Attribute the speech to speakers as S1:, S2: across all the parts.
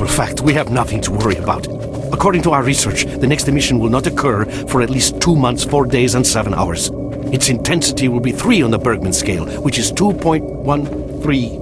S1: matter of fact, we have nothing to worry about. According to our research, the next emission will not occur for at least 2 months, 4 days, and 7 hours. Its intensity will be 3 on the Bergman scale, which is 2.13.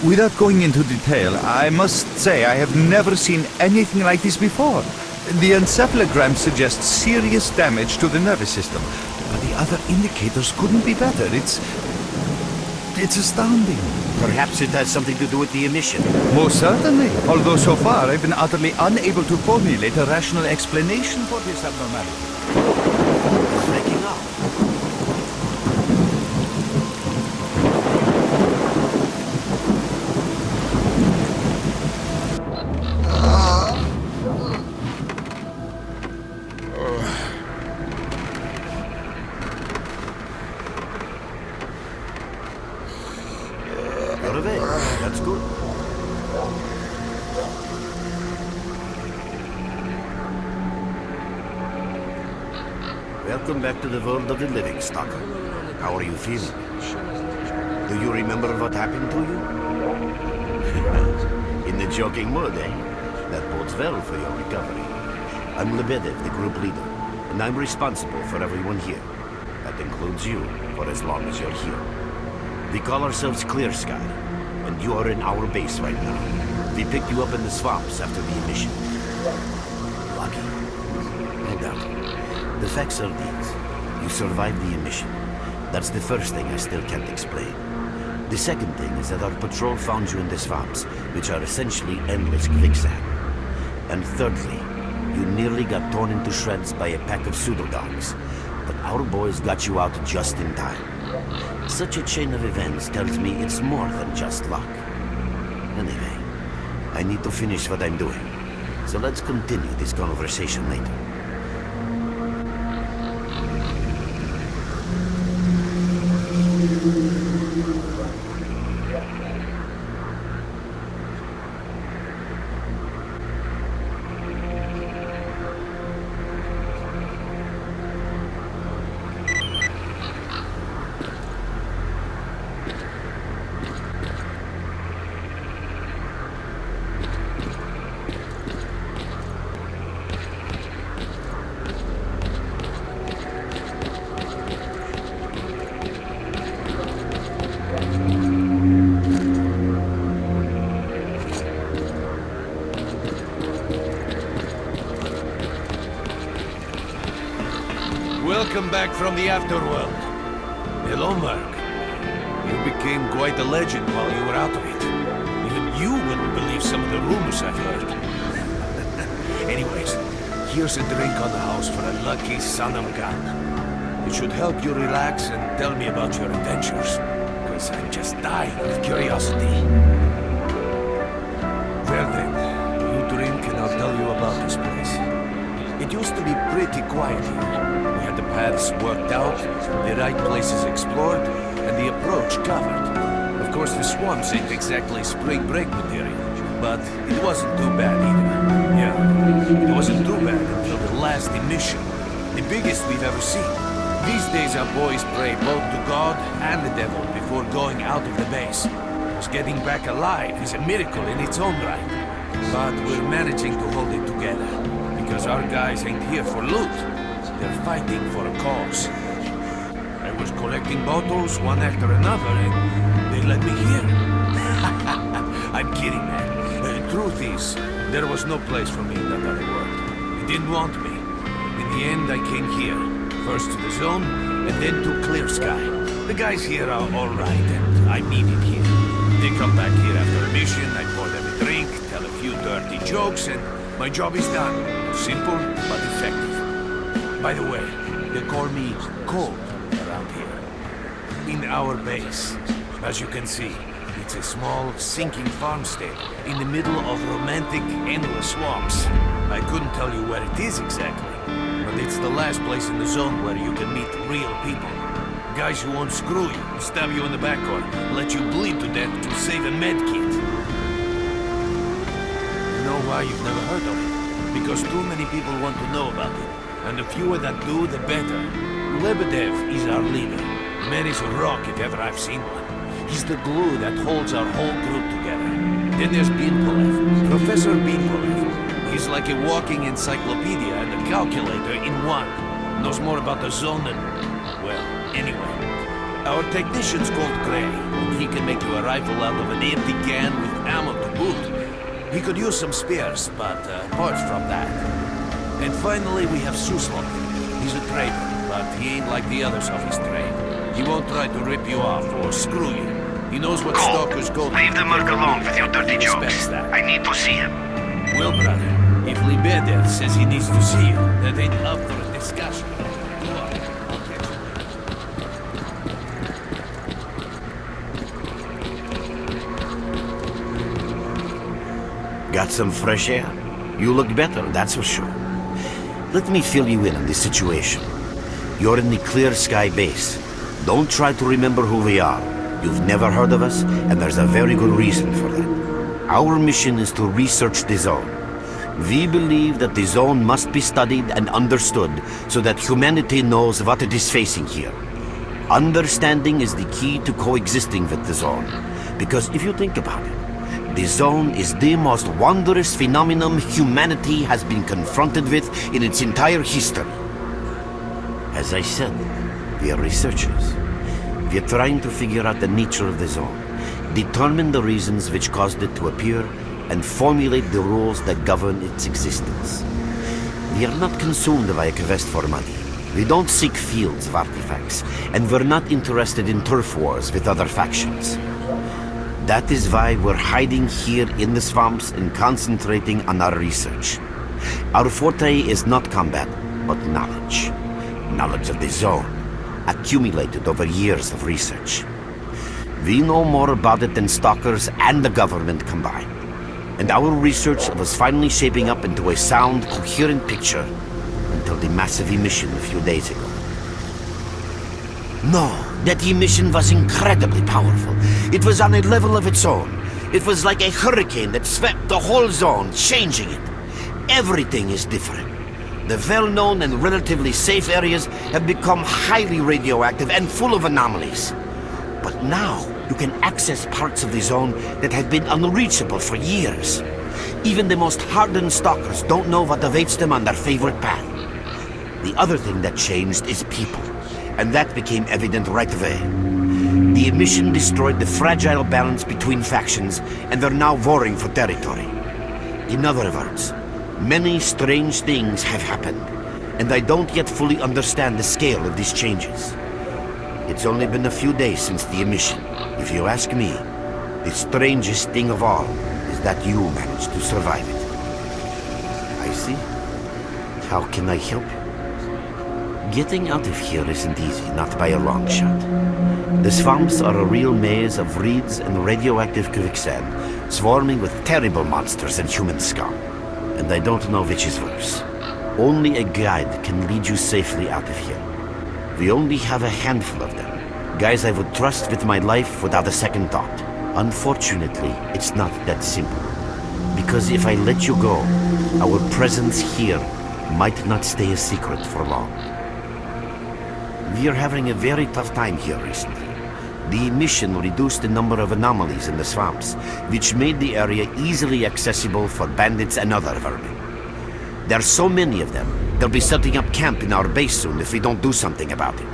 S2: Without going into detail, I must say I have never seen anything like this before. The encephalogram suggests serious damage to the nervous system, but the other indicators couldn't be better. It's astounding.
S3: Perhaps it has something to do with the emission.
S2: Most certainly, although so far I've been utterly unable to formulate a rational explanation for this abnormality.
S3: It's breaking up. That's good. Welcome back to the world of the living, Stalker. How are you feeling? Do you remember what happened to you? In the joking mood, eh? That bodes well for your recovery. I'm Lebedev, the group leader, and I'm responsible for everyone here. That includes you, for as long as you're here. We call ourselves Clear Sky, and you are in our base right now. We picked you up in the swamps after the emission. Lucky? No doubt. The facts are these. You survived the emission. That's the first thing I still can't explain. The second thing is that our patrol found you in the swamps, which are essentially endless quicksand. And thirdly, you nearly got torn into shreds by a pack of pseudo-dogs. But our boys got you out just in time. Such a chain of events tells me it's more than just luck. Anyway, I need to finish what I'm doing. So let's continue this conversation later.
S4: Welcome back from the afterworld. Hello, Mark. You became quite a legend while you were out of it. Even you wouldn't believe some of the rumors I've heard. Anyways, here's a drink on the house for a lucky son of a gun. It should help you relax and tell me about your adventures, because I'm just dying of curiosity. Well then, you drink and I'll tell you about this place. It used to be pretty quiet here. We had the paths worked out, the right places explored, and the approach covered. Of course, the swamps ain't exactly spring break material, but it wasn't too bad either. Yeah, it wasn't too bad until the last emission, the biggest we've ever seen. These days our boys pray both to God and the devil before going out of the base. Because getting back alive is a miracle in its own right. But we're managing to hold it together. Because our guys ain't here for loot. They're fighting for a cause. I was collecting bottles one after another and they let me here. I'm kidding, man. The truth is, there was no place for me in that other world. They didn't want me. In the end, I came here. First to the zone, and then to Clear Sky. The guys here are alright, and I'm needed here. They come back here after a mission, I pour them a drink, tell a few dirty jokes, and my job is done. Simple, but effective. By the way, they call me Cold around here. In our base, as you can see, it's a small, sinking farmstead in the middle of romantic, endless swamps. I couldn't tell you where it is exactly, but it's the last place in the zone where you can meet real people. Guys who won't screw you, stab you in the back, or let you bleed to death to save a med kit. You know why you've never heard of it? Because too many people want to know about it, and the fewer that do, the better. Lebedev is our leader. Man is a rock if ever I've seen one. He's the glue that holds our whole group together. Then there's Binkolev, Professor Binkolev. He's like a walking encyclopedia and a calculator in one. Knows more about the zone than... well, anyway. Our technician's called Gray, and he can make you a rifle out of an empty can with ammo to boot. He could use some spares, but apart from that... And finally we have Suslov. He's a trader, but he ain't like the others of his trade. He won't try to rip you off or screw you. He knows what Stalkers go through.
S5: Leave the merc alone with your dirty jokes.
S4: That.
S5: I need to see him.
S4: Well, brother, if Lebedev says he needs to see you, that ain't up for a discussion.
S3: Got some fresh air? You look better, that's for sure. Let me fill you in on the situation. You're in the Clear Sky base. Don't try to remember who we are. You've never heard of us, and there's a very good reason for that. Our mission is to research the zone. We believe that the zone must be studied and understood so that humanity knows what it is facing here. Understanding is the key to coexisting with the zone. Because if you think about it, the zone is the most wondrous phenomenon humanity has been confronted with in its entire history. As I said, we are researchers. We are trying to figure out the nature of the zone, determine the reasons which caused it to appear, and formulate the rules that govern its existence. We are not consumed by a quest for money. We don't seek fields of artifacts, and we're not interested in turf wars with other factions. That is why we're hiding here in the swamps and concentrating on our research. Our forte is not combat, but knowledge. Knowledge of the zone, accumulated over years of research. We know more about it than Stalkers and the government combined. And our research was finally shaping up into a sound, coherent picture until the massive emission a few days ago. No, that emission was incredibly powerful. It was on a level of its own. It was like a hurricane that swept the whole zone, changing it. Everything is different. The well-known and relatively safe areas have become highly radioactive and full of anomalies. But now, you can access parts of the zone that have been unreachable for years. Even the most hardened stalkers don't know what awaits them on their favorite path. The other thing that changed is people, and that became evident right away. The emission destroyed the fragile balance between factions, and they're now warring for territory. In other words, many strange things have happened, and I don't yet fully understand the scale of these changes. It's only been a few days since the emission. If you ask me, the strangest thing of all is that you managed to survive it. I see. How can I help you? Getting out of here isn't easy, not by a long shot. The swamps are a real maze of reeds and radioactive quicksand, swarming with terrible monsters and human scum. And I don't know which is worse. Only a guide can lead you safely out of here. We only have a handful of them. Guys I would trust with my life without a second thought. Unfortunately, it's not that simple. Because if I let you go, our presence here might not stay a secret for long. We are having a very tough time here recently. The emission reduced the number of anomalies in the swamps, which made the area easily accessible for bandits and other vermin. There are so many of them, they'll be setting up camp in our base soon if we don't do something about it.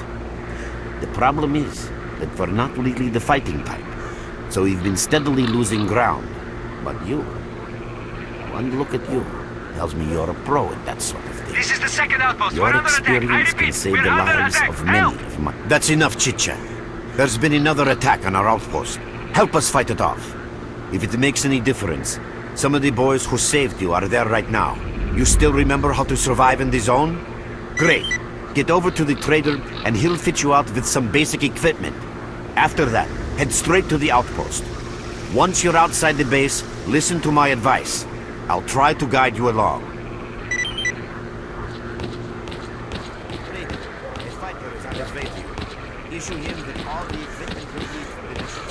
S3: The problem is that we're not really the fighting type, so we've been steadily losing ground. But you, one look at you, tells me you're a pro at that sort of thing.
S5: This is the second outpost.
S3: Your
S5: We're under attack. I
S3: experience can
S5: repeat,
S3: save
S5: we're
S3: the
S5: under
S3: lives
S5: attack.
S3: of many
S5: Help!
S3: of my... That's enough chit-chat. There's been another attack on our outpost. Help us fight it off. If it makes any difference, some of the boys who saved you are there right now. You still remember how to survive in the zone? Great. Get over to the trader and he'll fit you out with some basic equipment. After that, head straight to the outpost. Once you're outside the base, listen to my advice. I'll try to guide you along. A fighter is on his way to you. Issue him with all the equipment we need for the mission.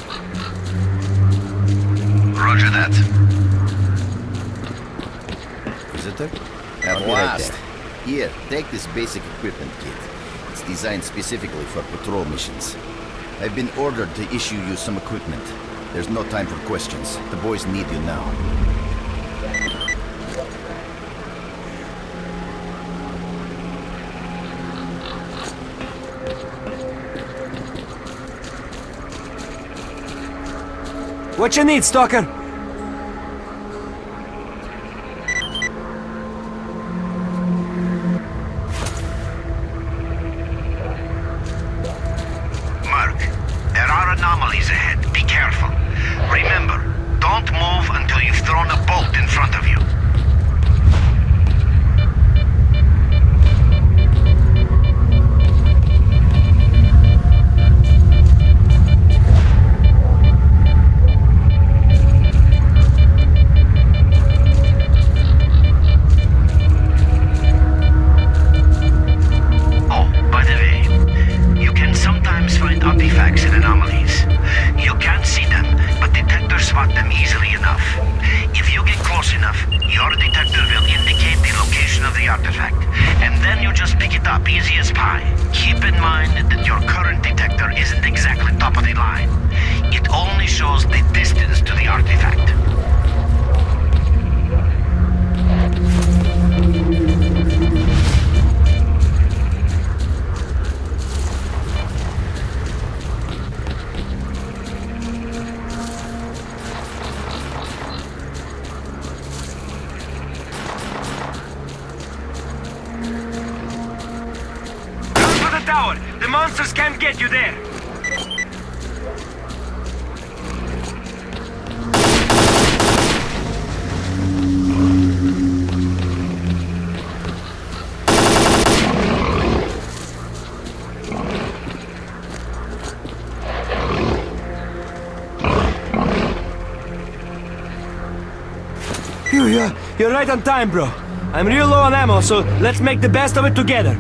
S5: Roger that.
S6: Visitor?
S7: At
S6: I'll be right
S7: last.
S6: there.
S7: Here, take this basic equipment kit. It's designed specifically for patrol missions. I've been ordered to issue you some equipment. There's no time for questions. The boys need you now.
S8: What you need, Stalker?
S5: Mark, there are anomalies ahead. Be careful. Remember, don't move until you've thrown a bolt in front of you. Oh, by the way, you can sometimes find artifacts and anomalies. You can't see them, but detectors spot them easily enough. If you get close enough, your detector will indicate the location of the artifact, and then you just pick it up easy as pie. Keep in mind that your current detector isn't exactly top of the line. It only shows the distance to the artifact. Run for the tower! The monsters can't get you there!
S8: Phew, you're right on time, bro. I'm real low on ammo, so let's make the best of it together.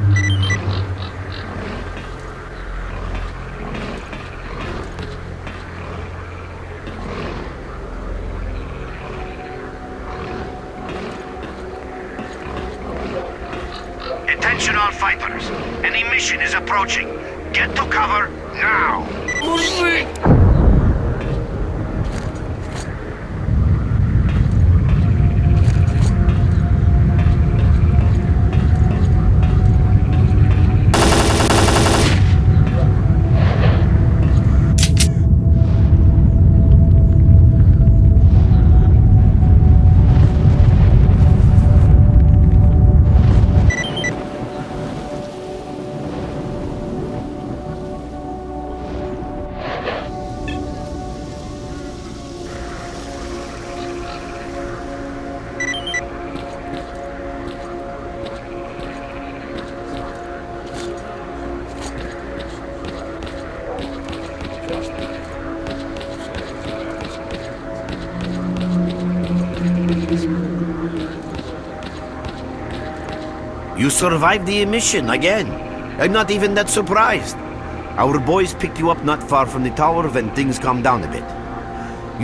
S5: Attention all fighters. An emission is approaching. Get to cover now!
S3: You survived the emission again. I'm not even that surprised. Our boys picked you up not far from the tower when things calmed down a bit.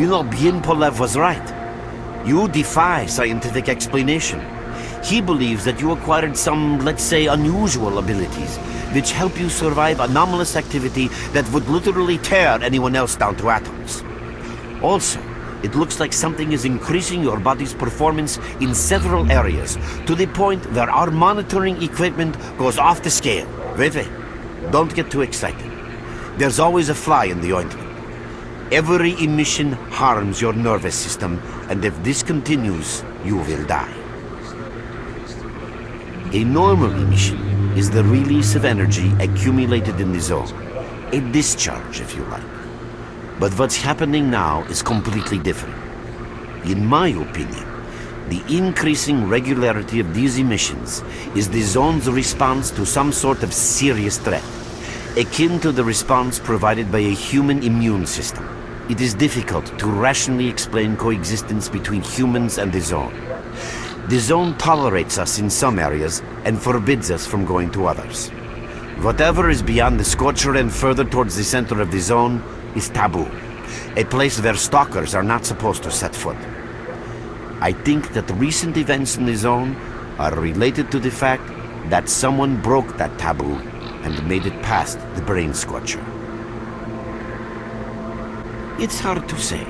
S3: You know, Polev was right. You defy scientific explanation. He believes that you acquired some, let's say, unusual abilities, which help you survive anomalous activity that would literally tear anyone else down to atoms. Also, it looks like something is increasing your body's performance in several areas, to the point where our monitoring equipment goes off the scale. Wait, don't get too excited. There's always a fly in the ointment. Every emission harms your nervous system, and if this continues, you will die. A normal emission is the release of energy accumulated in the zone. A discharge, if you like. But what's happening now is completely different. In my opinion, the increasing regularity of these emissions is the zone's response to some sort of serious threat, akin to the response provided by a human immune system. It is difficult to rationally explain coexistence between humans and the zone. The zone tolerates us in some areas and forbids us from going to others. Whatever is beyond the Scorcher and further towards the center of the zone is taboo, a place where stalkers are not supposed to set foot. I think that recent events in the zone are related to the fact that someone broke that taboo and made it past the brain scorcher. It's hard to say.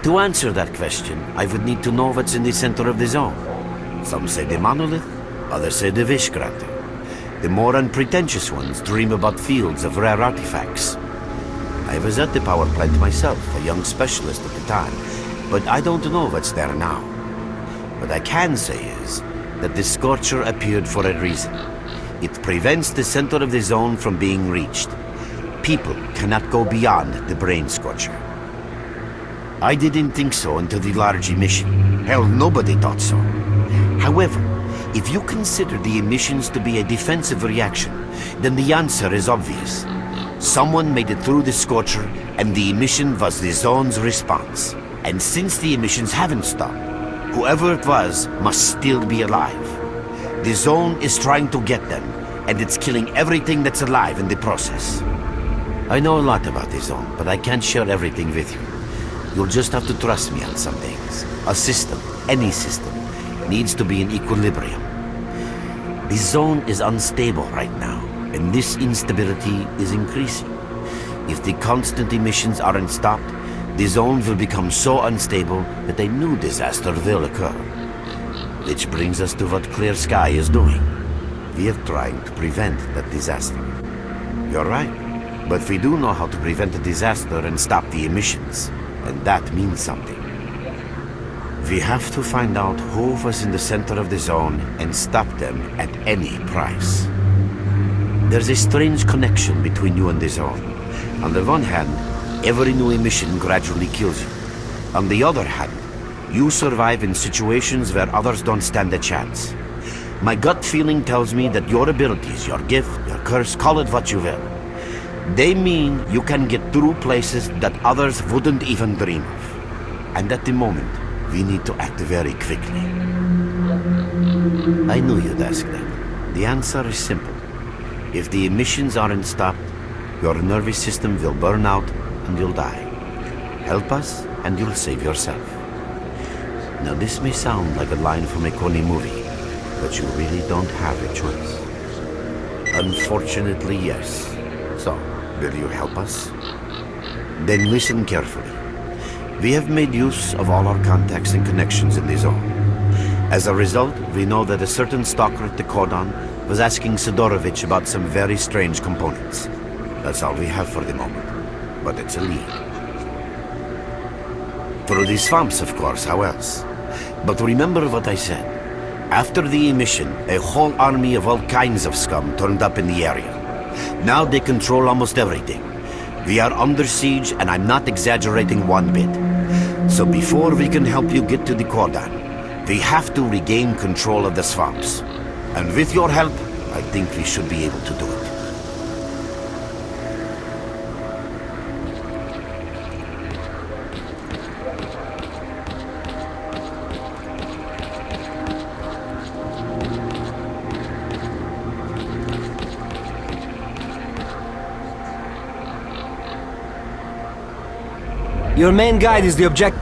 S3: To answer that question, I would need to know what's in the center of the zone. Some say the monolith, others say the Vishkrater. The more unpretentious ones dream about fields of rare artifacts. I was at the power plant myself, a young specialist at the time, but I don't know what's there now. What I can say is that the Scorcher appeared for a reason. It prevents the center of the zone from being reached. People cannot go beyond the brain Scorcher. I didn't think so until the large emission. Hell, nobody thought so. However, if you consider the emissions to be a defensive reaction, then the answer is obvious. Someone made it through the Scorcher, and the emission was the zone's response. And since the emissions haven't stopped, whoever it was must still be alive. The zone is trying to get them, and it's killing everything that's alive in the process. I know a lot about the zone, but I can't share everything with you. You'll just have to trust me on some things. A system, any system, needs to be in equilibrium. The zone is unstable right now, and this instability is increasing. If the constant emissions aren't stopped, the zone will become so unstable that a new disaster will occur. Which brings us to what Clear Sky is doing. We are trying to prevent that disaster. You're right, but we do know how to prevent a disaster and stop the emissions, and that means something. We have to find out who was in the center of the zone and stop them at any price. There's a strange connection between you and the zone. On the one hand, every new emission gradually kills you. On the other hand, you survive in situations where others don't stand a chance. My gut feeling tells me that your abilities, your gift, your curse, call it what you will, they mean you can get through places that others wouldn't even dream of. And at the moment, we need to act very quickly. I knew you'd ask that. The answer is simple. If the emissions aren't stopped, your nervous system will burn out and you'll die. Help us and you'll save yourself. Now this may sound like a line from a corny movie, but you really don't have a choice. Unfortunately, yes. So, will you help us? Then listen carefully. We have made use of all our contacts and connections in the zone. As a result, we know that a certain stalker at the cordon was asking Sidorovich about some very strange components. That's all we have for the moment, but it's a lead. Through the swamps, of course, how else? But remember what I said. After the emission, a whole army of all kinds of scum turned up in the area. Now they control almost everything. We are under siege, and I'm not exaggerating one bit. So before we can help you get to the cordon, we have to regain control of the swamps. And with your help, I think we should be able to do it.
S8: Your main guide is the object.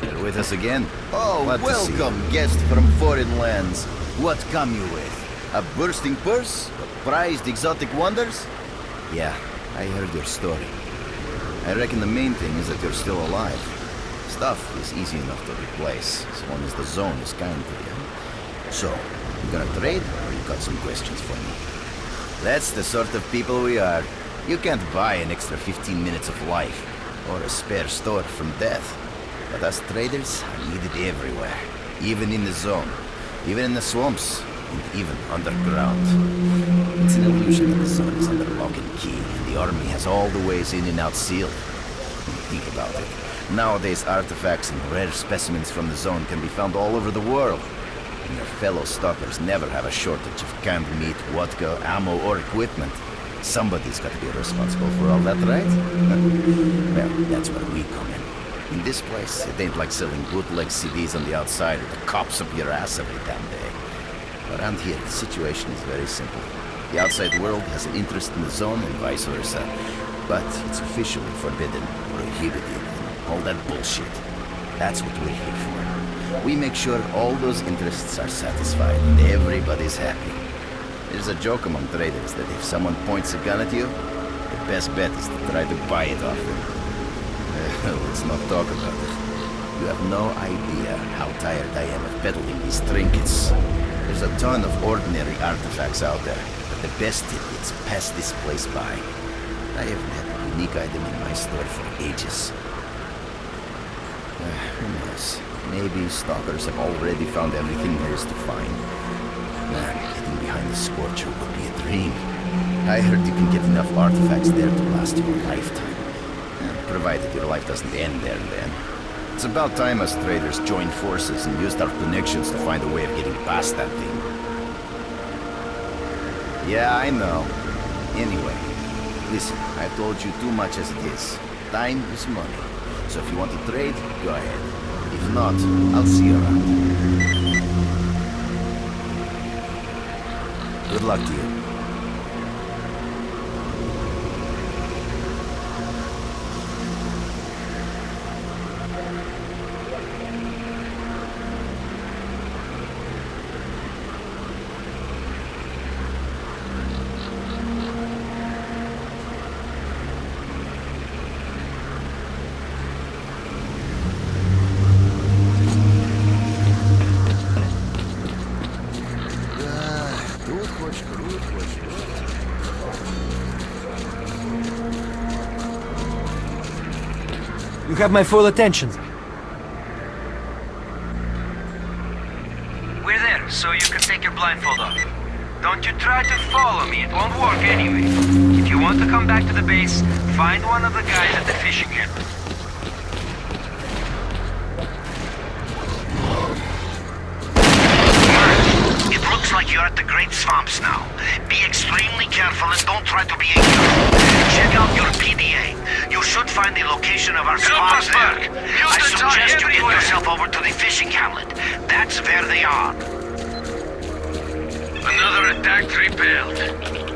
S7: You're with us again?
S2: Oh,
S7: Glad to see you.
S2: welcome,
S7: guest from foreign lands. What come you with? A bursting purse? Prized exotic wonders? Yeah, I heard your story. I reckon the main thing is that you're still alive. Stuff is easy enough to replace, as long as the zone is kind to you. So, You gonna trade, or you got some questions for me? That's the sort of people we are. You can't buy an extra 15 minutes of life, or a spare store from death. But us traders are needed everywhere. Even in the zone, even in the swamps, and even underground. It's an illusion that the zone is under lock and key, and the army has all the ways in and out sealed. Think about it. Nowadays, artifacts and rare specimens from the zone can be found all over the world. And your fellow stalkers never have a shortage of canned meat, vodka, ammo, or equipment. Somebody's got to be responsible for all that, right? Well, that's where we come in. In this place, it ain't like selling bootleg CDs on the outside with the cops up your ass every damn day. Around here, the situation is very simple. The outside world has an interest in the zone and vice versa. But it's officially forbidden, prohibited, and all that bullshit. That's what we're here for. We make sure all those interests are satisfied and everybody's happy. There's a joke among traders that if someone points a gun at you, the best bet is to try to buy it off them. Let's not talk about it. You have no idea how tired I am of peddling these trinkets. There's a ton of ordinary artifacts out there, but the best tidbits pass this place by. I haven't had a unique item in my store for ages. Who knows? Maybe stalkers have already found everything there is to find. Man, getting behind the Scorcher would be a dream. I heard you can get enough artifacts there to last you a lifetime. Provided your life doesn't end there and then. It's about time us traders joined forces and used our connections to find a way of getting past that thing. Yeah, I know. Anyway, listen, I've told you too much as it is. Time is money. So if you want to trade, go ahead. If not, I'll see you around. Good luck to you.
S8: You have my full attention.
S5: We're there, so you can take your blindfold off. Don't you try to follow me, it won't work anyway. If you want to come back to the base, find one of the guys at the fishing camp. It looks like you're at the Great Swamps now. Be extremely careful and don't try to be a hero. Check out your PDA. You should find the location of our squads there. I suggest you get yourself over to the fishing hamlet. That's where they are. Another attack repelled.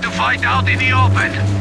S5: To fight out in the open.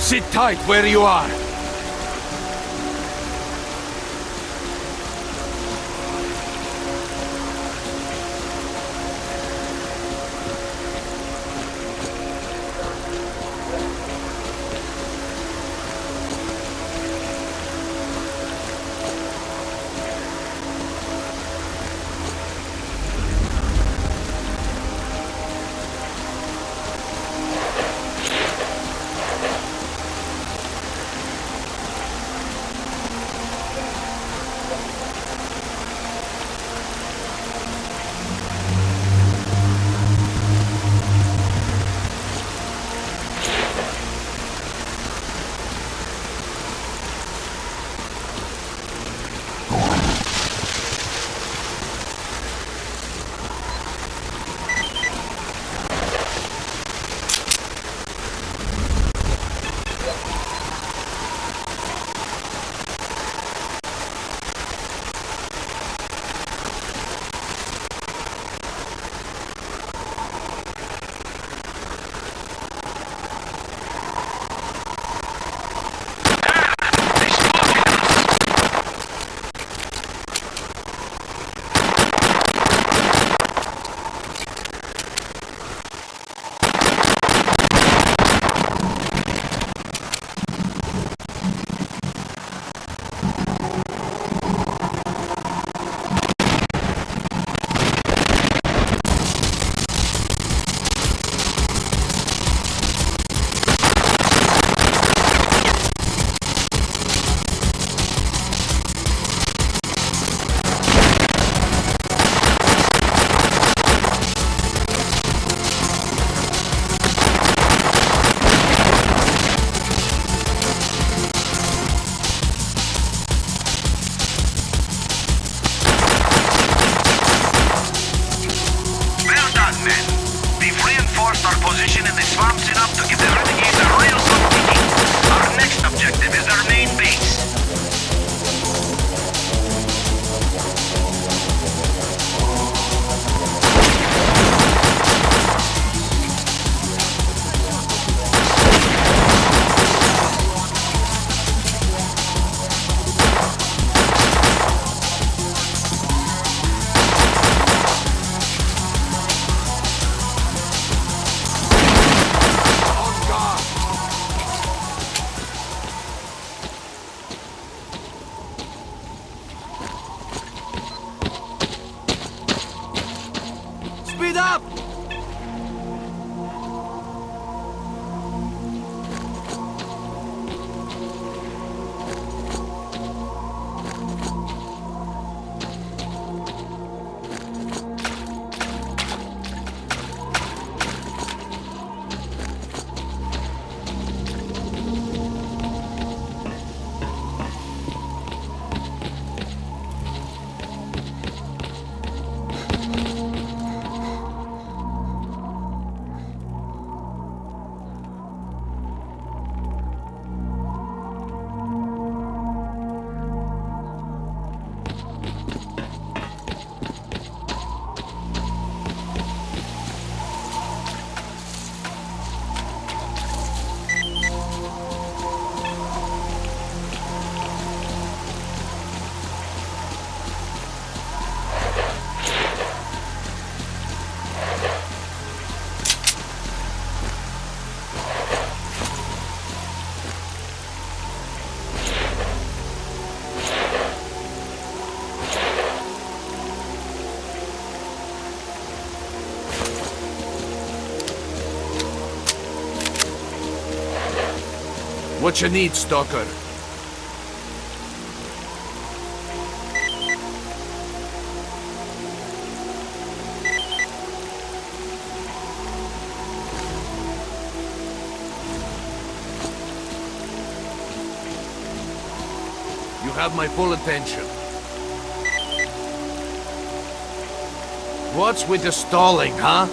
S4: Sit tight where you are. What you need, Stalker? You have my full attention. What's with the stalling, huh?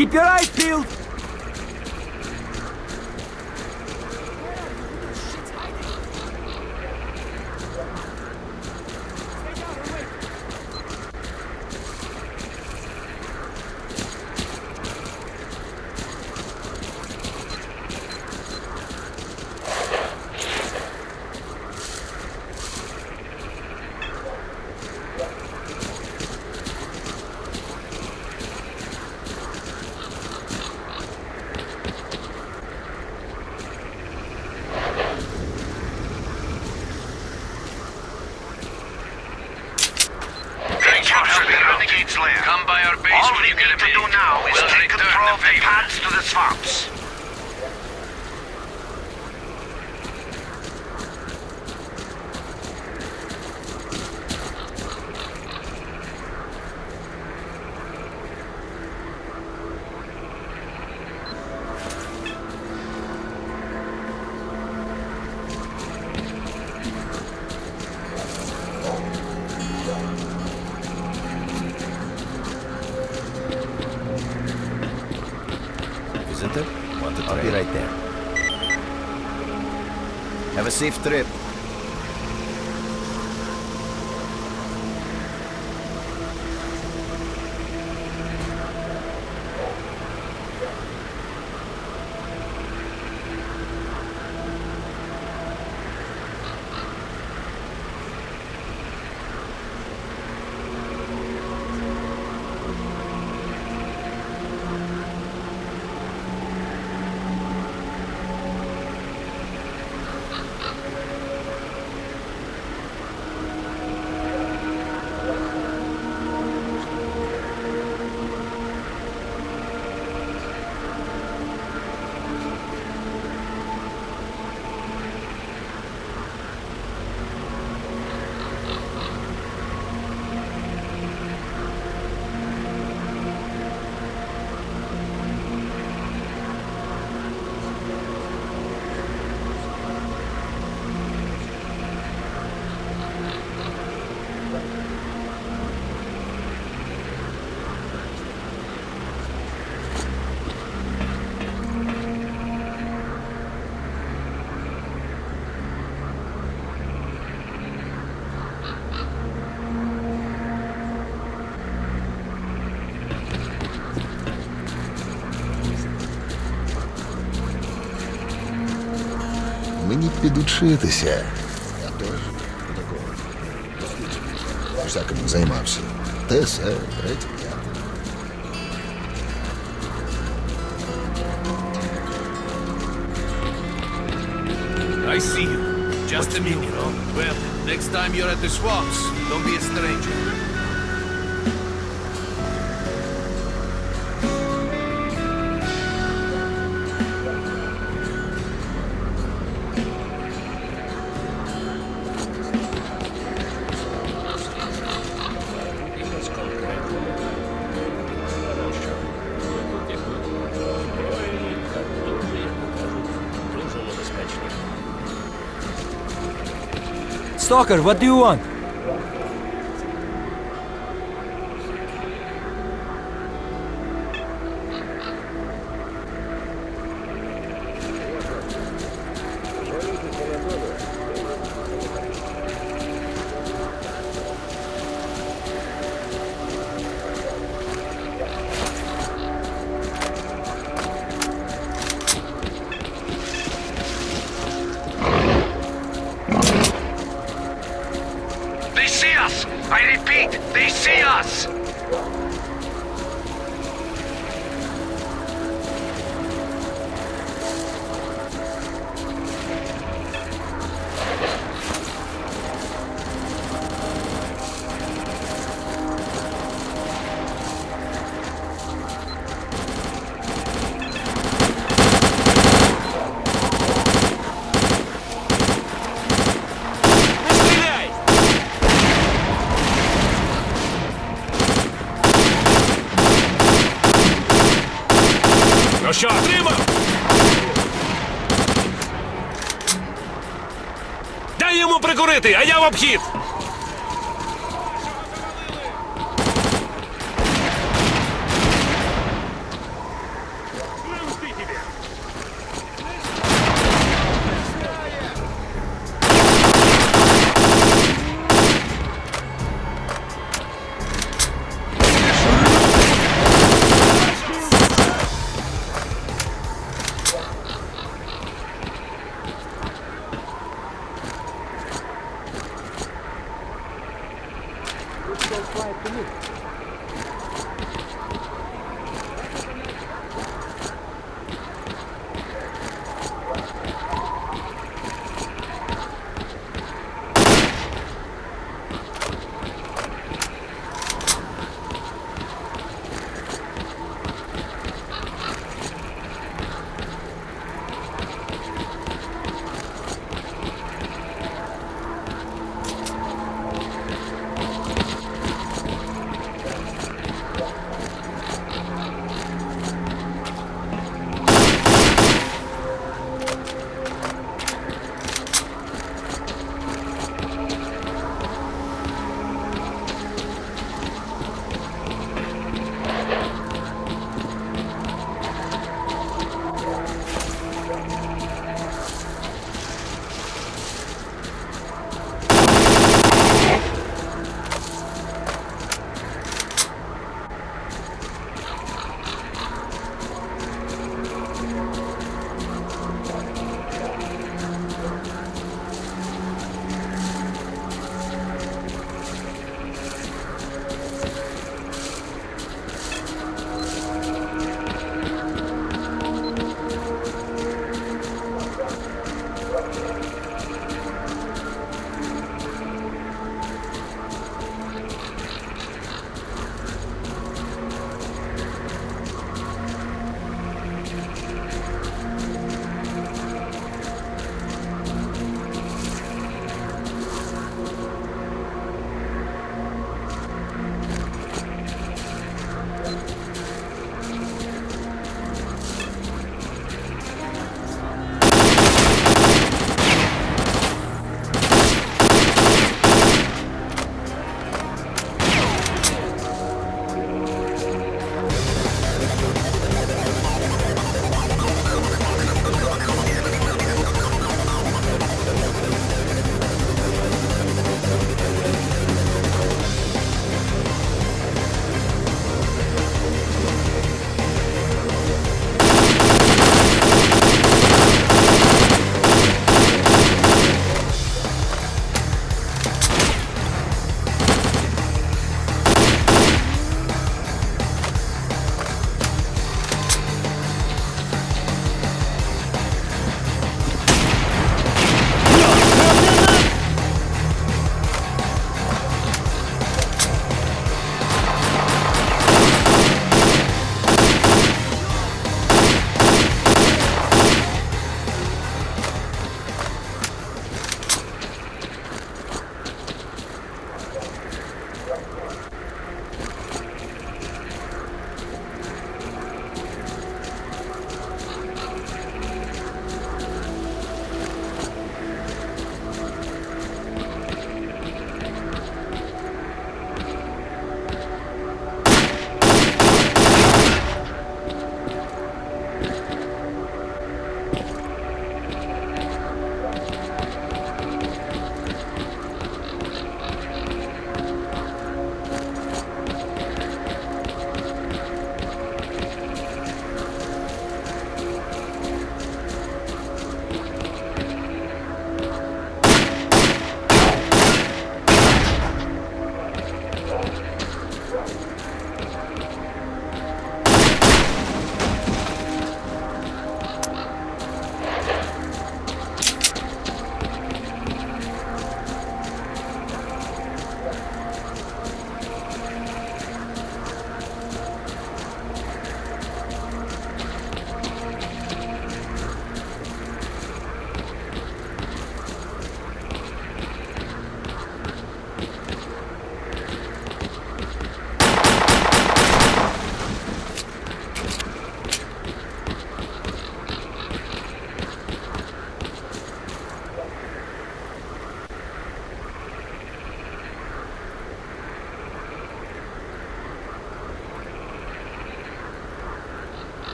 S8: Keep your eyes peeled!
S5: Come by our base all when you get a minute. All we need to do now is take control of the paths to the swamps.
S7: Visitor? Want to try? I'll be right there. Have a safe trip.
S6: Мені підучитися. Я теж до такого дослідження. Всякому займався. Те, се, третє, п'яте.
S4: I see you. Just a minute. Well, next time you're at the swamps, don't be a stranger.
S8: Stalker, what do you want?
S5: I repeat, they see us!
S4: Ну що, отримав? Дай йому прикурити, а я в обхід!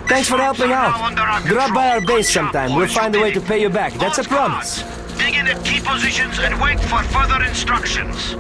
S8: Thanks for helping
S5: Swarms are
S8: out.
S5: now under our
S8: Drop by our
S5: control.
S8: base
S5: Good job,
S8: sometime. We'll
S5: boys.
S8: find a way to
S5: You
S8: pay you back. That's a
S5: Boss Guard,
S8: promise.
S5: dig in at key positions and wait for further instructions.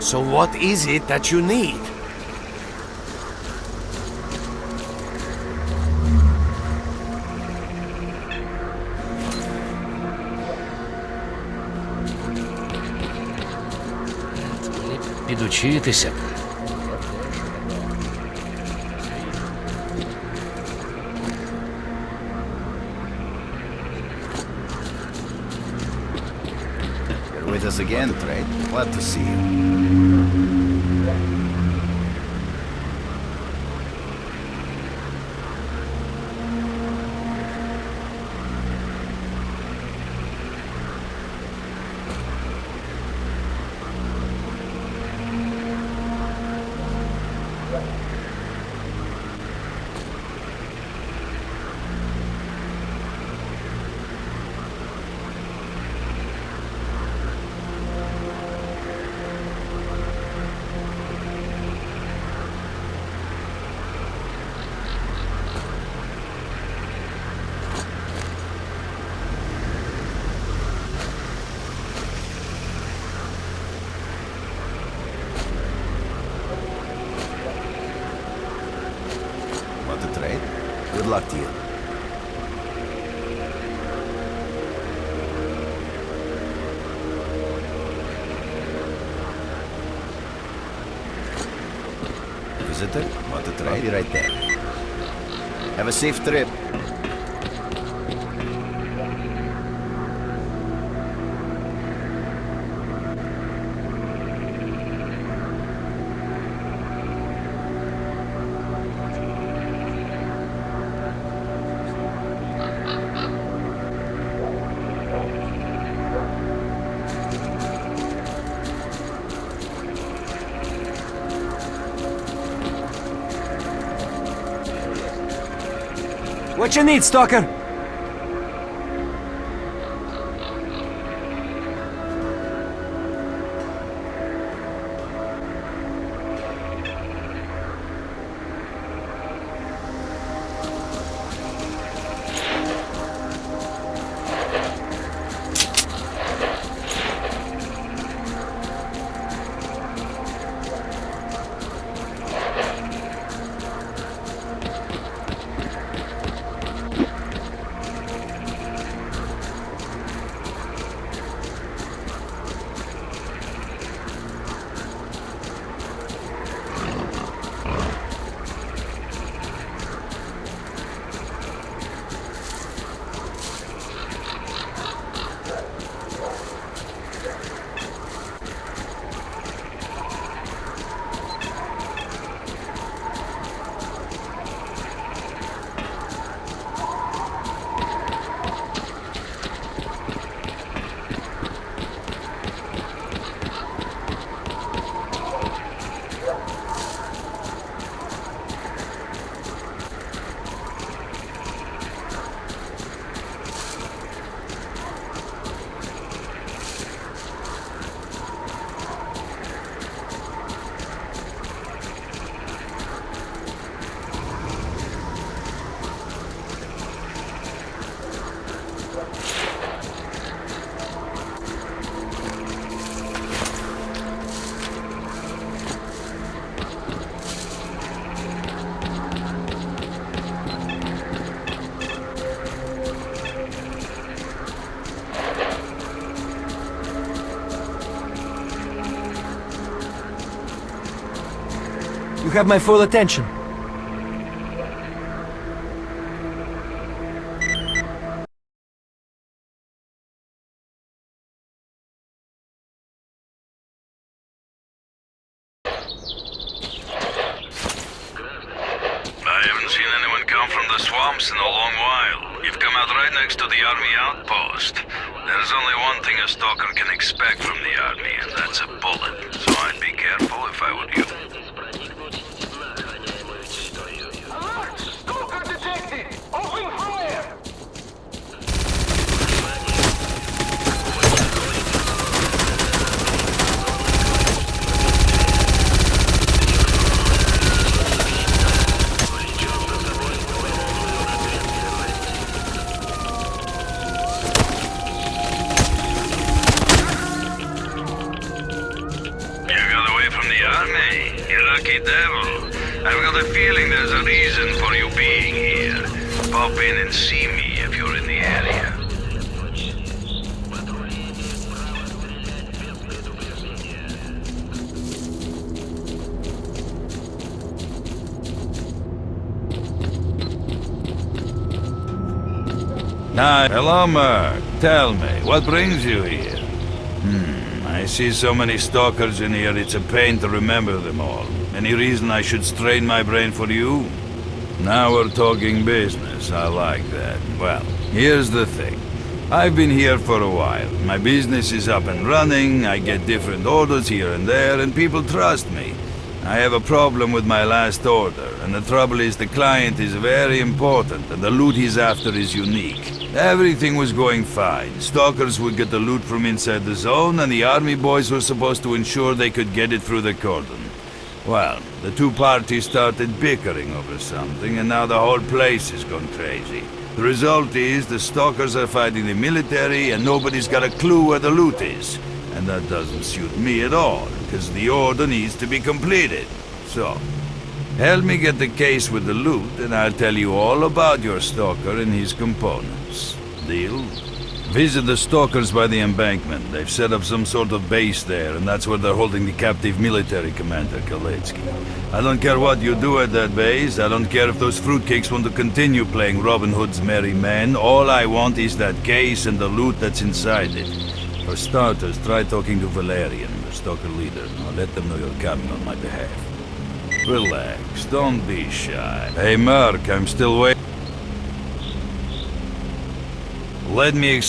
S4: So what is it that you need?
S1: Підучитися.
S7: Once again, Trade. Glad to see you. Want to trade? Good luck to you. Visitor? Want to trade? I'll be right there. Have a safe trip.
S8: What you need, Stalker? You have my full attention.
S9: Swamps in a long while. You've come out right next to the army outpost. There's only one thing a stalker can expect from the army, and that's a bullet. So I'd be careful if I were you.
S10: Alert! Stalker detected! Open fire!
S9: Lucky devil. I've got a feeling there's a reason for you being here. Pop in and see me if you're in the area.
S2: Now, hello, Merc. Tell me, what brings you here?
S9: I see so many stalkers in here, it's a pain to remember them all. Any reason I should strain my brain for you? Now we're talking business, I like that. Well, here's the thing. I've been here for a while. My business is up and running, I get different orders here and there, and people trust me. I have a problem with my last order, and the trouble is the client is very important, and the loot he's after is unique. Everything was going fine. Stalkers would get the loot from inside the zone, and the army boys were supposed to ensure they could get it through the cordon. Well, the two parties started bickering over something, and now the whole place has gone crazy. The result is the Stalkers are fighting the military and nobody's got a clue where the loot is. And that doesn't suit me at all, because the order needs to be completed. So, help me get the case with the loot and I'll tell you all about your Stalker and his components. Deal? Visit the Stalkers by the embankment. They've set up some sort of base there, and that's where they're holding the captive military commander, Kaletsky. I don't care what you do at that base. I don't care if those fruitcakes want to continue playing Robin Hood's merry men. All I want is that case and the loot that's inside it. For starters, try talking to Valerian, the Stalker leader. I'll let them know you're coming on my behalf. Relax, don't be shy. Hey, Mark, I'm still waiting. Let me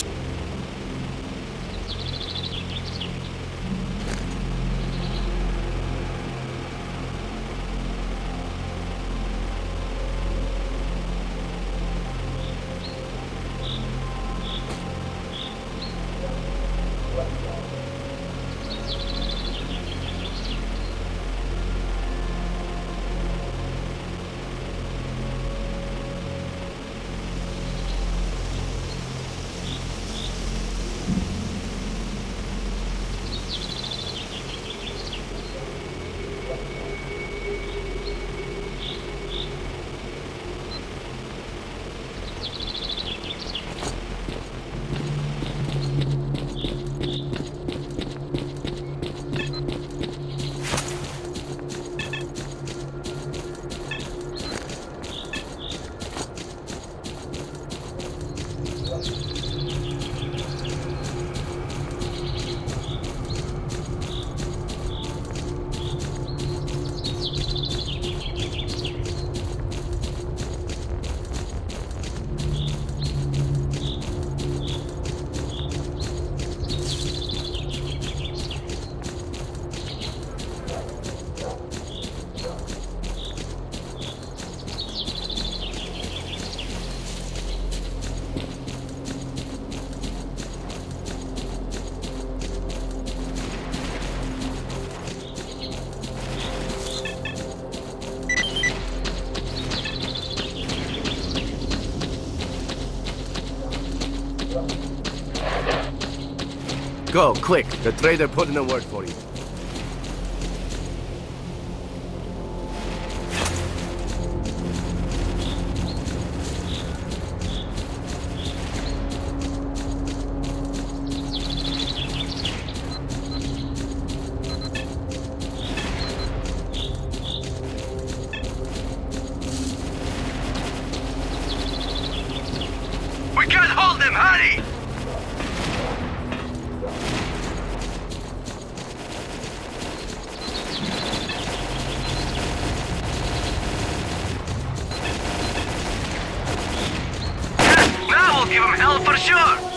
S8: Go, quick. The trader put in a word for you.
S5: We can't hold them, hurry! Now we'll give them hell for sure!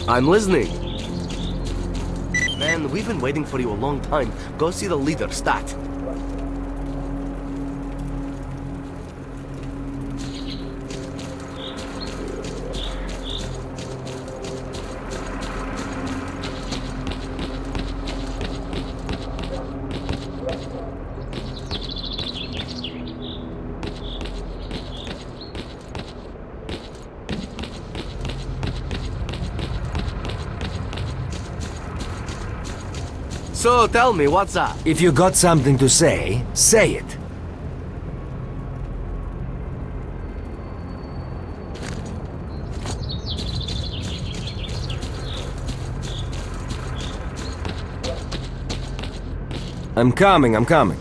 S8: I'm listening. Man, we've been waiting for you a long time. Go see the leader, Stat. So, tell me, what's up?
S11: If you got something to say, say it. I'm coming.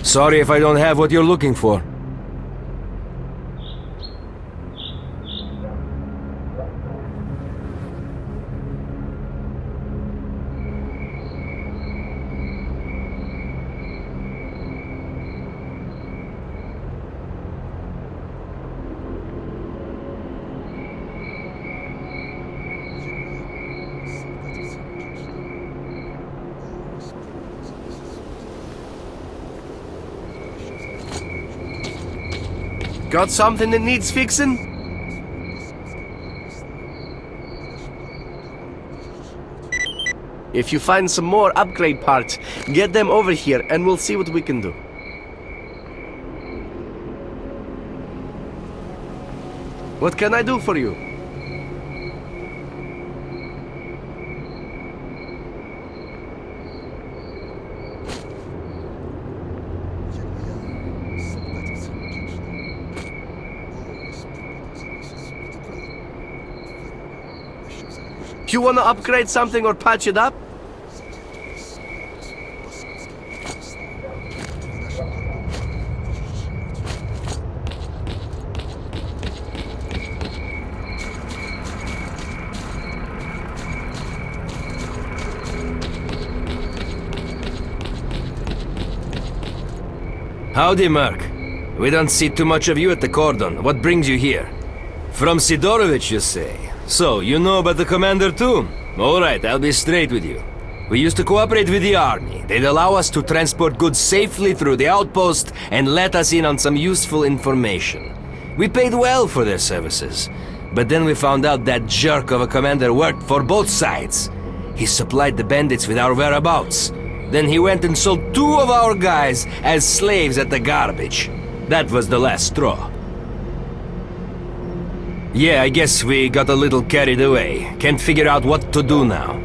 S11: Sorry if I don't have what you're looking for.
S8: Got something that needs fixing? If you find some more upgrade parts, get them over here and we'll see what we can do. What can I do for you? You wanna upgrade something or patch it up?
S11: Howdy, Merc. We don't see too much of you at the cordon. What brings you here? From Sidorovich, you say? So, you know about the commander too? Alright, I'll be straight with you. We used to cooperate with the army. They'd allow us to transport goods safely through the outpost and let us in on some useful information. We paid well for their services. But then we found out that jerk of a commander worked for both sides. He supplied the bandits with our whereabouts. Then he went and sold 2 of our guys as slaves at the garbage. That was the last straw. Yeah, I guess we got a little carried away. Can't figure out what to do now.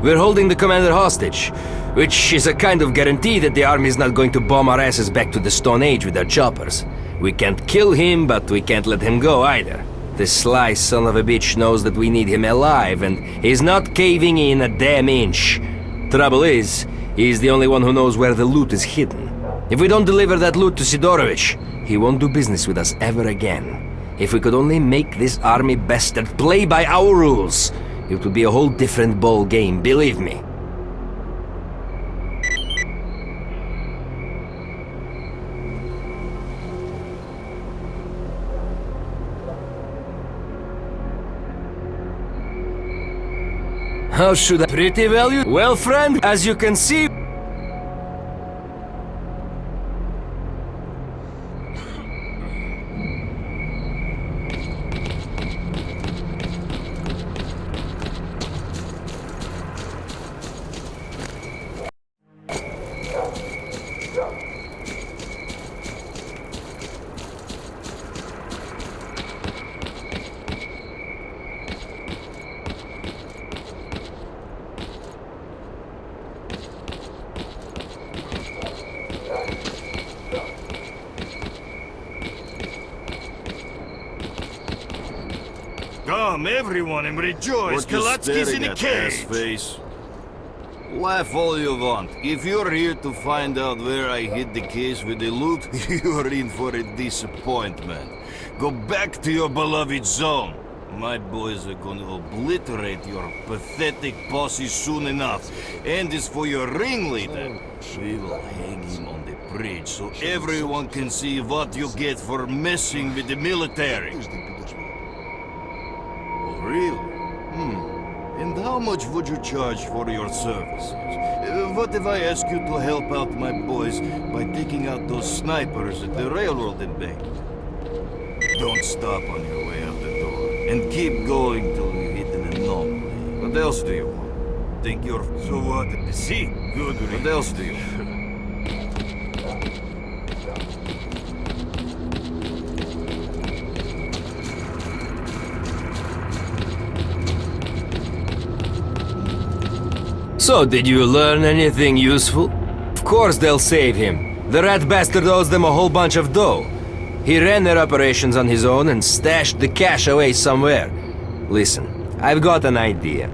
S11: We're holding the commander hostage, which is a kind of guarantee that the army's not going to bomb our asses back to the Stone Age with their choppers. We can't kill him, but we can't let him go either. This sly son of a bitch knows that we need him alive, and he's not caving in a damn inch. Trouble is, he's the only one who knows where the loot is hidden. If we don't deliver that loot to Sidorovich, he won't do business with us ever again. If we could only make this army bastard play by our rules, it would be a whole different ball game, believe me. How should I... Pretty value? Well, friend, as you can see...
S4: Come, everyone, and rejoice! Kalatsky's in the cage!
S12: Face. Laugh all you want. If you're here to find out where I hid the case with the loot, you're in for a disappointment. Go back to your beloved zone. My boys are gonna obliterate your pathetic posse soon enough. And as for your ringleader, we will hang him on the bridge so everyone can see what you get for messing with the military. Really? And how much would you charge for your services? What if I ask you to help out my boys by taking out those snipers at the railroad embankment? Don't stop on your way out the door, and keep going till you hit an anomaly. What else do you want? Think you're...
S4: So what? See? Good.
S12: What else do you want?
S11: So, did you learn anything useful? Of course they'll save him. The rat bastard owes them a whole bunch of dough. He ran their operations on his own and stashed the cash away somewhere. Listen, I've got an idea.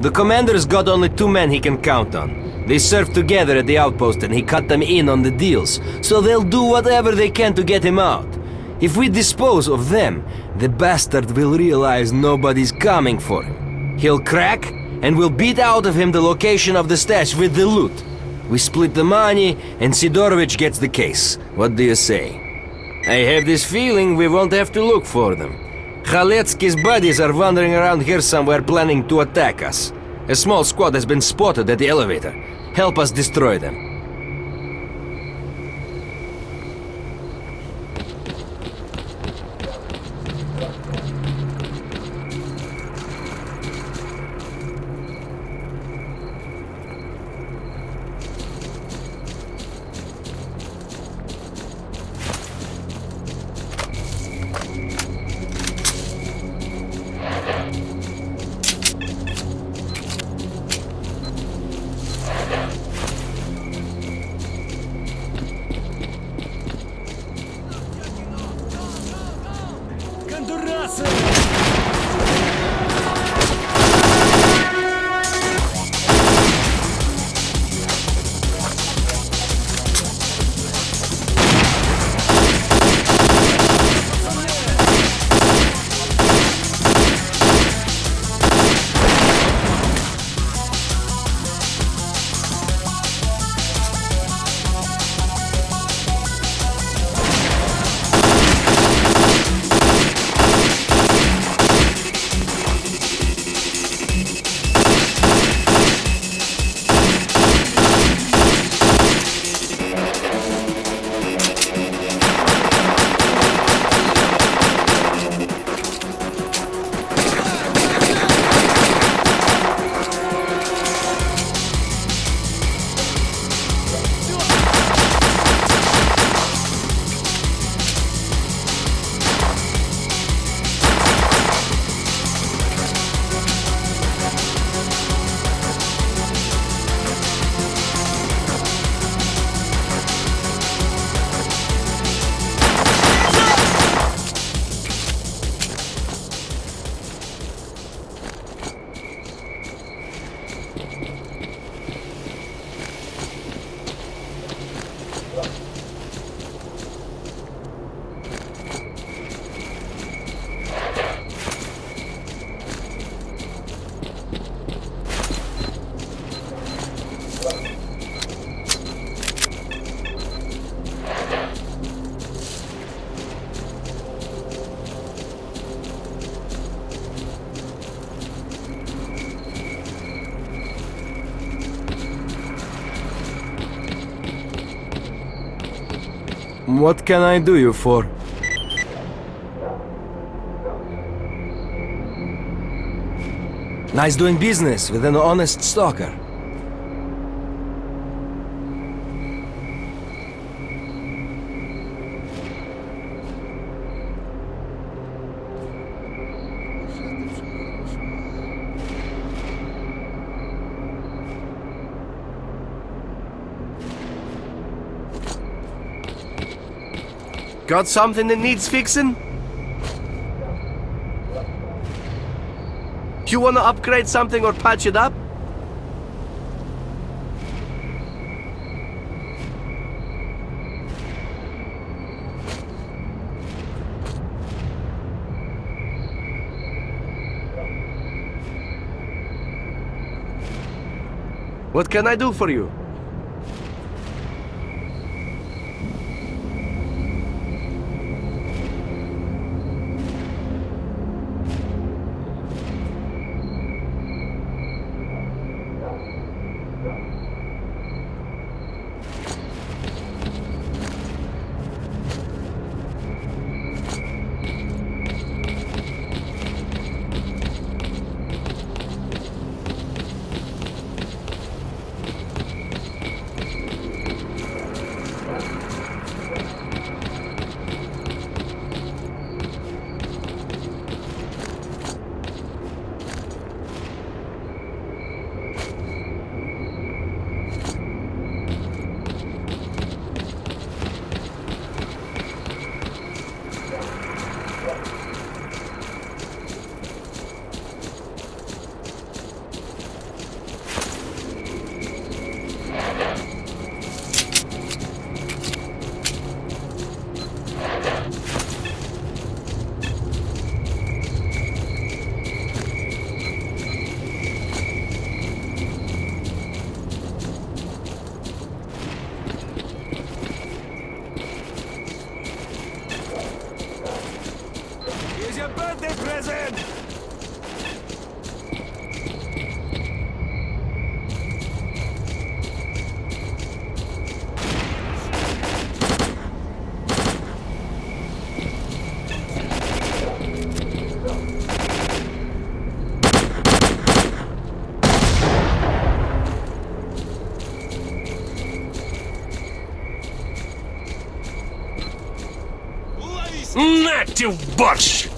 S11: The commander's got only 2 men he can count on. They served together at the outpost and he cut them in on the deals, so they'll do whatever they can to get him out. If we dispose of them, the bastard will realize nobody's coming for him. He'll crack, and we'll beat out of him the location of the stash with the loot. We split the money, and Sidorovich gets the case. What do you say? I have this feeling we won't have to look for them. Khaletsky's buddies are wandering around here somewhere planning to attack us. A small squad has been spotted at the elevator. Help us destroy them. What can I do you for? Nice doing business with an honest stalker.
S8: Got something that needs fixing? You wanna upgrade something or patch it up? What can I do for you?
S1: Нате в борщ!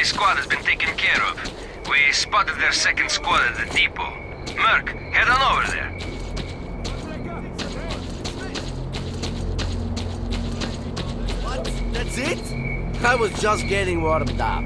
S11: Squad has been taken care of. We spotted their second squad at the depot. Merc, head on over there.
S8: What? That's it? I was just getting warmed up.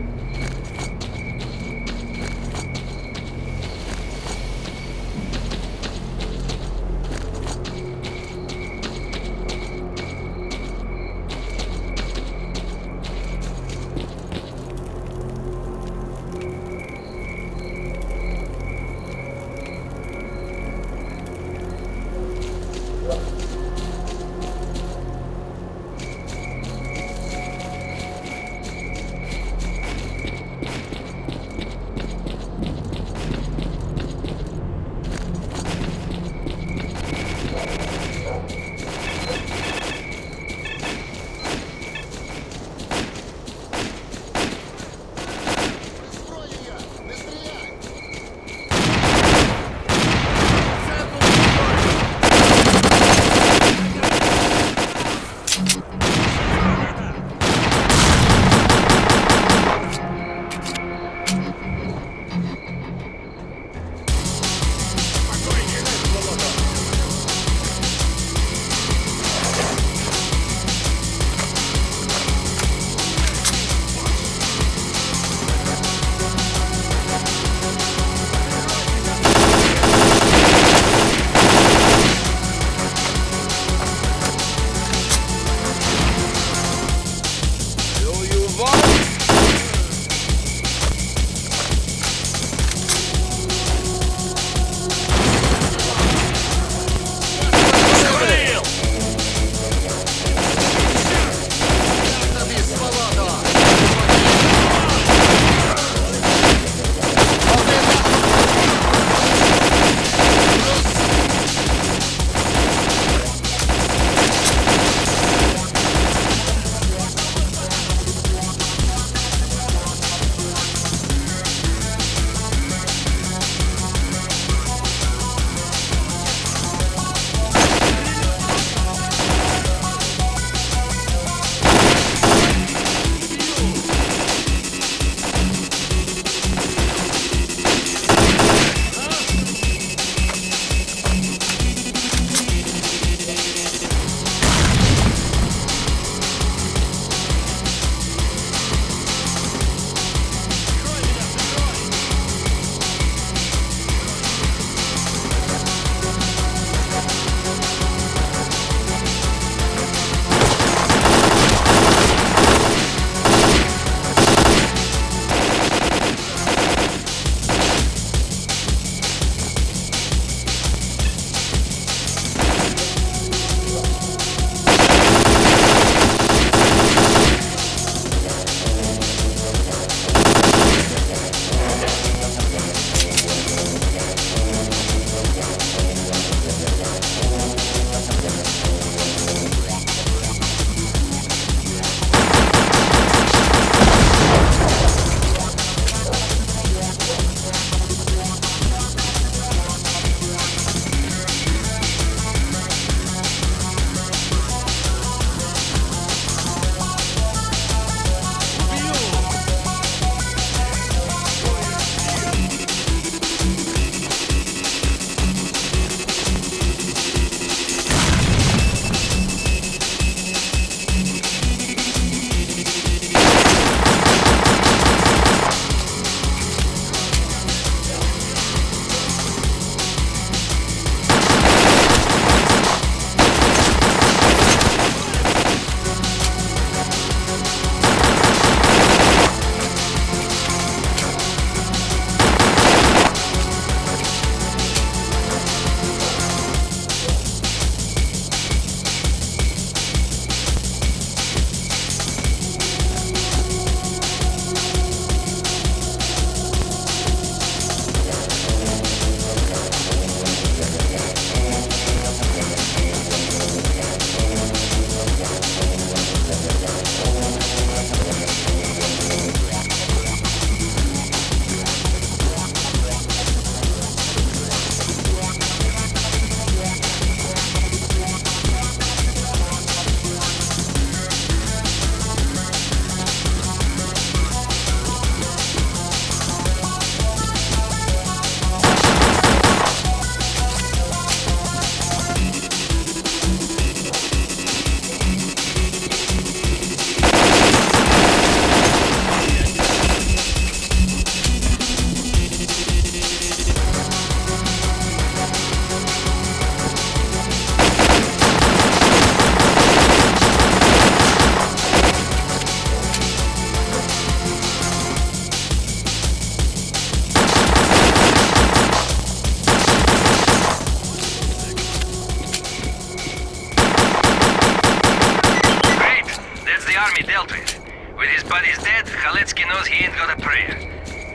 S11: With his buddies dead, Khaletsky knows he ain't got a prayer.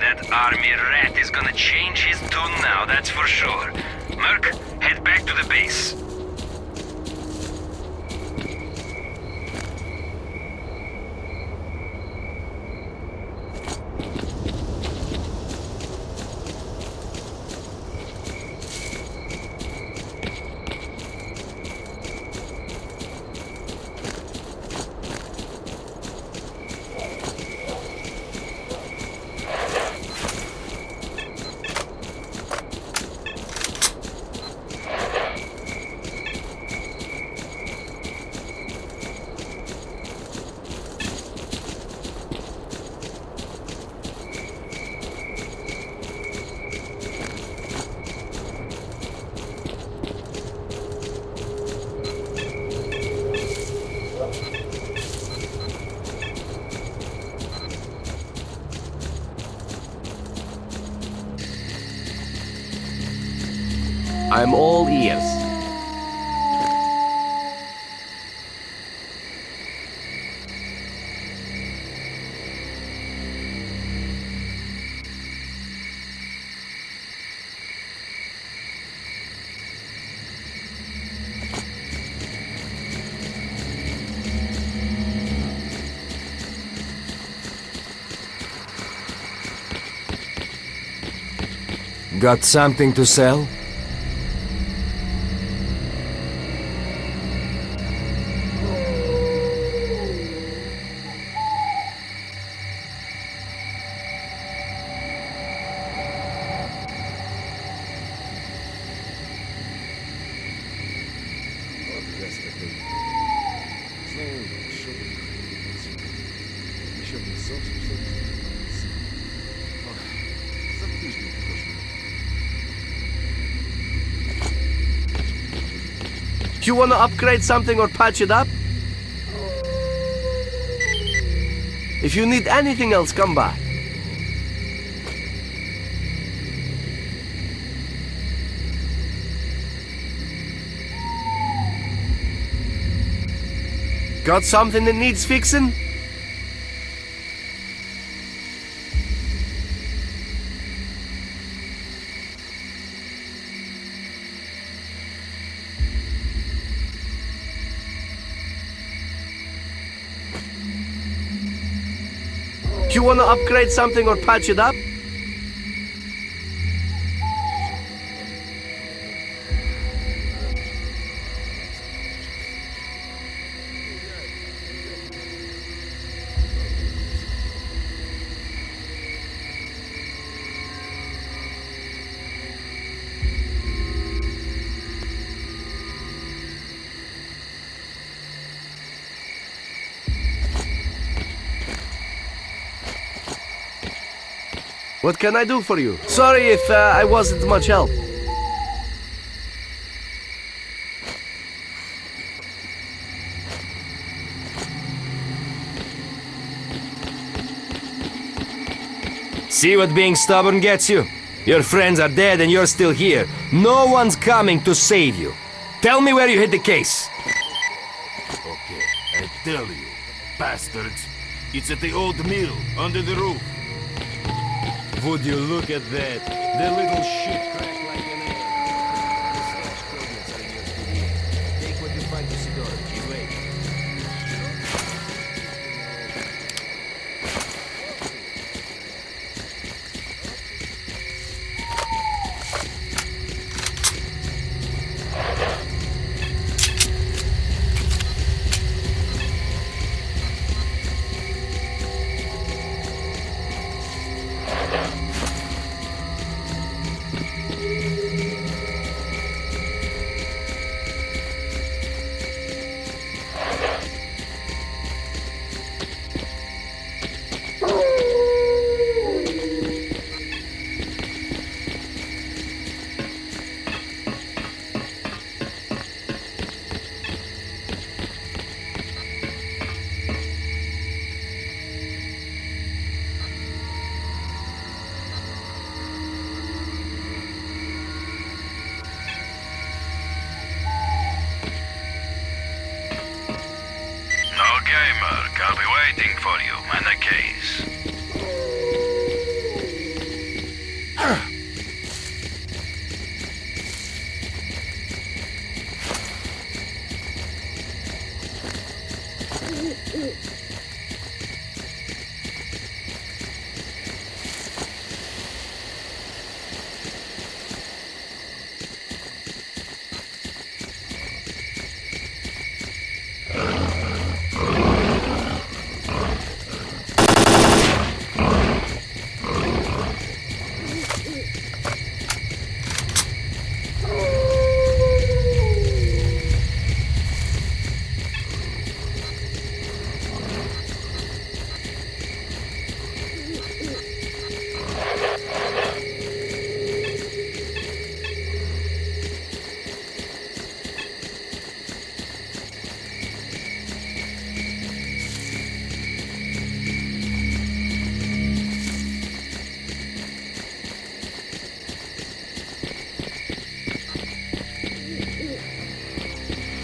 S11: That army rat is gonna change his tune now, that's for sure. Merc, head back to the base.
S8: I'm all ears.
S11: Got something to sell?
S8: You wanna upgrade something or patch it up? If you need anything else, come by. Got something that needs fixing? You wanna upgrade something or patch it up? What can I do for you? Sorry if I wasn't much help.
S11: See what being stubborn gets you? Your friends are dead and you're still here. No one's coming to save you. Tell me where you hid the case.
S12: Okay, I tell you, bastards. It's at the old mill, under the roof.
S11: Would you look at that? The little shit cracked like an egg. The stash coordinates are in your PDA. Take what you find to Sidorich. He's waiting.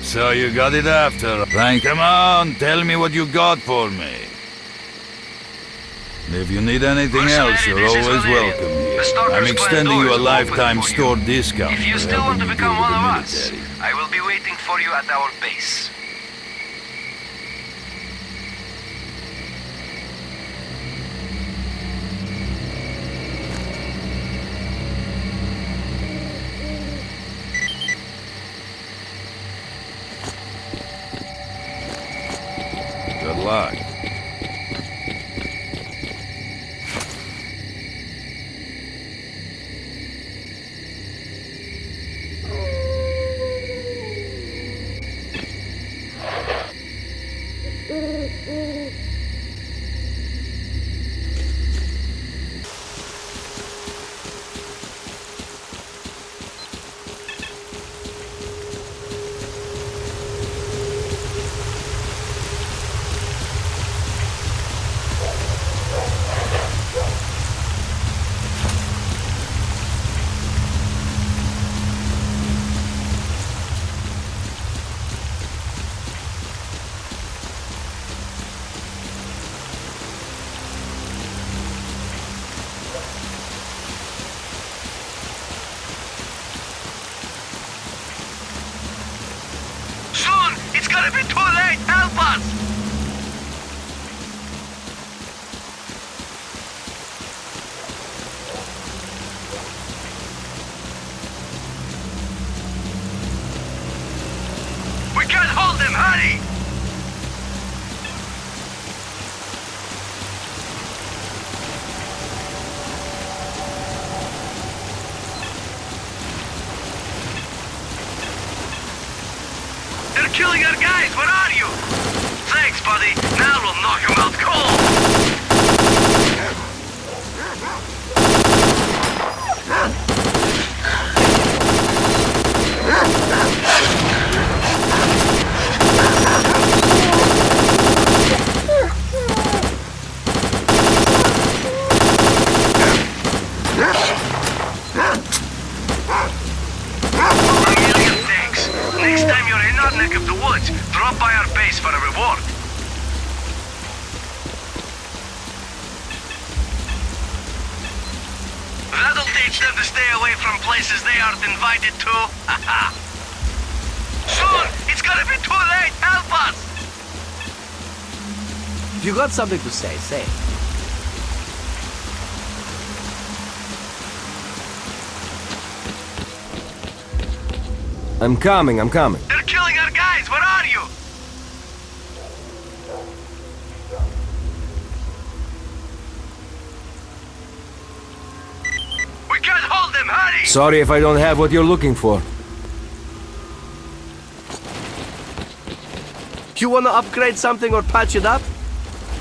S9: So you got it after. Then come on, tell me what you got for me. If you need anything else, you're always welcome here. I'm extending you a lifetime store discount.
S5: If you still want to become one of us, I will be waiting for you at our base.
S9: Good luck.
S5: It's gonna be too late! Help us! We can't hold them! Hurry! Killing our guys, where are you? Thanks, buddy. Now we'll knock him out cold. Next time you're in our neck of the woods, drop by our base for a reward. That'll teach them to stay away from places they aren't invited to. Soon! It's gonna be too late! Help us!
S8: If you got something to say, say it. I'm coming.
S5: They're killing our guys! Where are you? We can't hold them! Hurry!
S8: Sorry if I don't have what you're looking for. You wanna upgrade something or patch it up?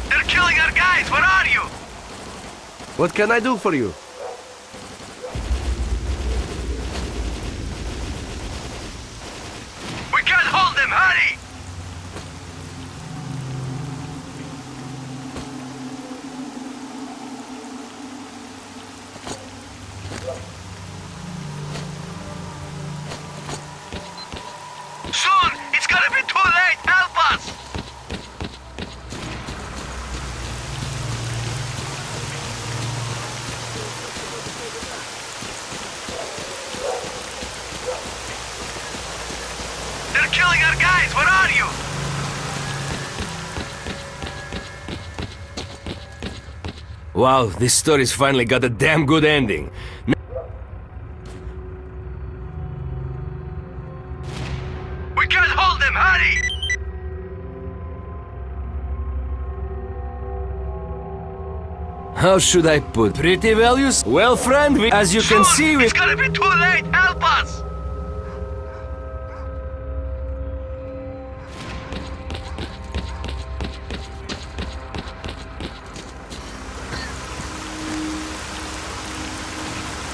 S5: They're killing our guys! Where are you?
S8: What can I do for you?
S5: We can't hold them! Hurry! Soon! It's gonna be too late! Help us! They're killing our guys! Where are you?
S11: Wow, this story's finally got a damn good ending.
S5: We can't hold them! Hurry!
S11: How should I put pretty values? Well, friend, as you can see,
S5: It's gonna be too late! Help us!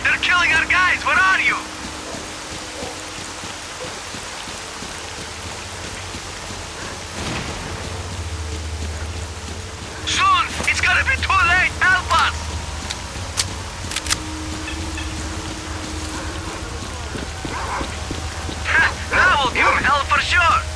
S5: They're killing our guys! Where are you? Soon! It's gonna be too late! Help us! Now we'll give him hell for sure!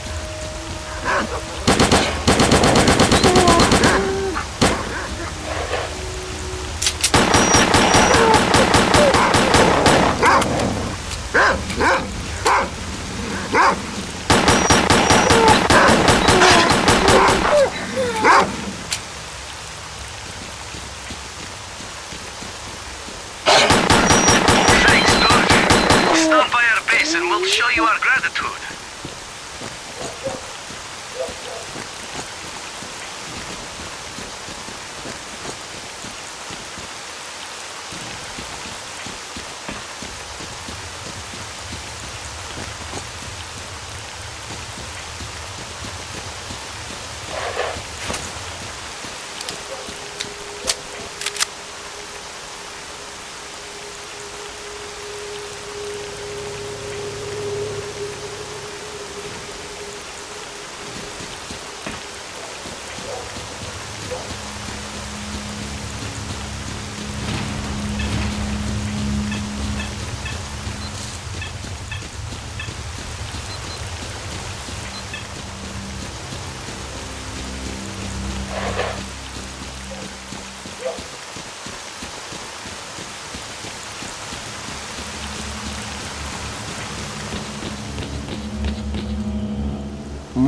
S5: show you our gratitude.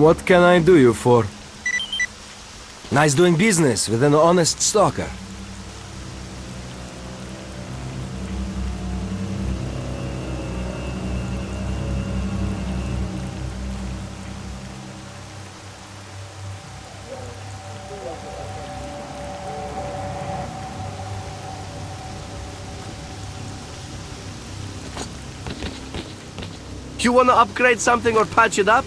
S8: What can I do you for?
S11: Nice doing business with an honest stalker.
S8: You wanna upgrade something or patch it up?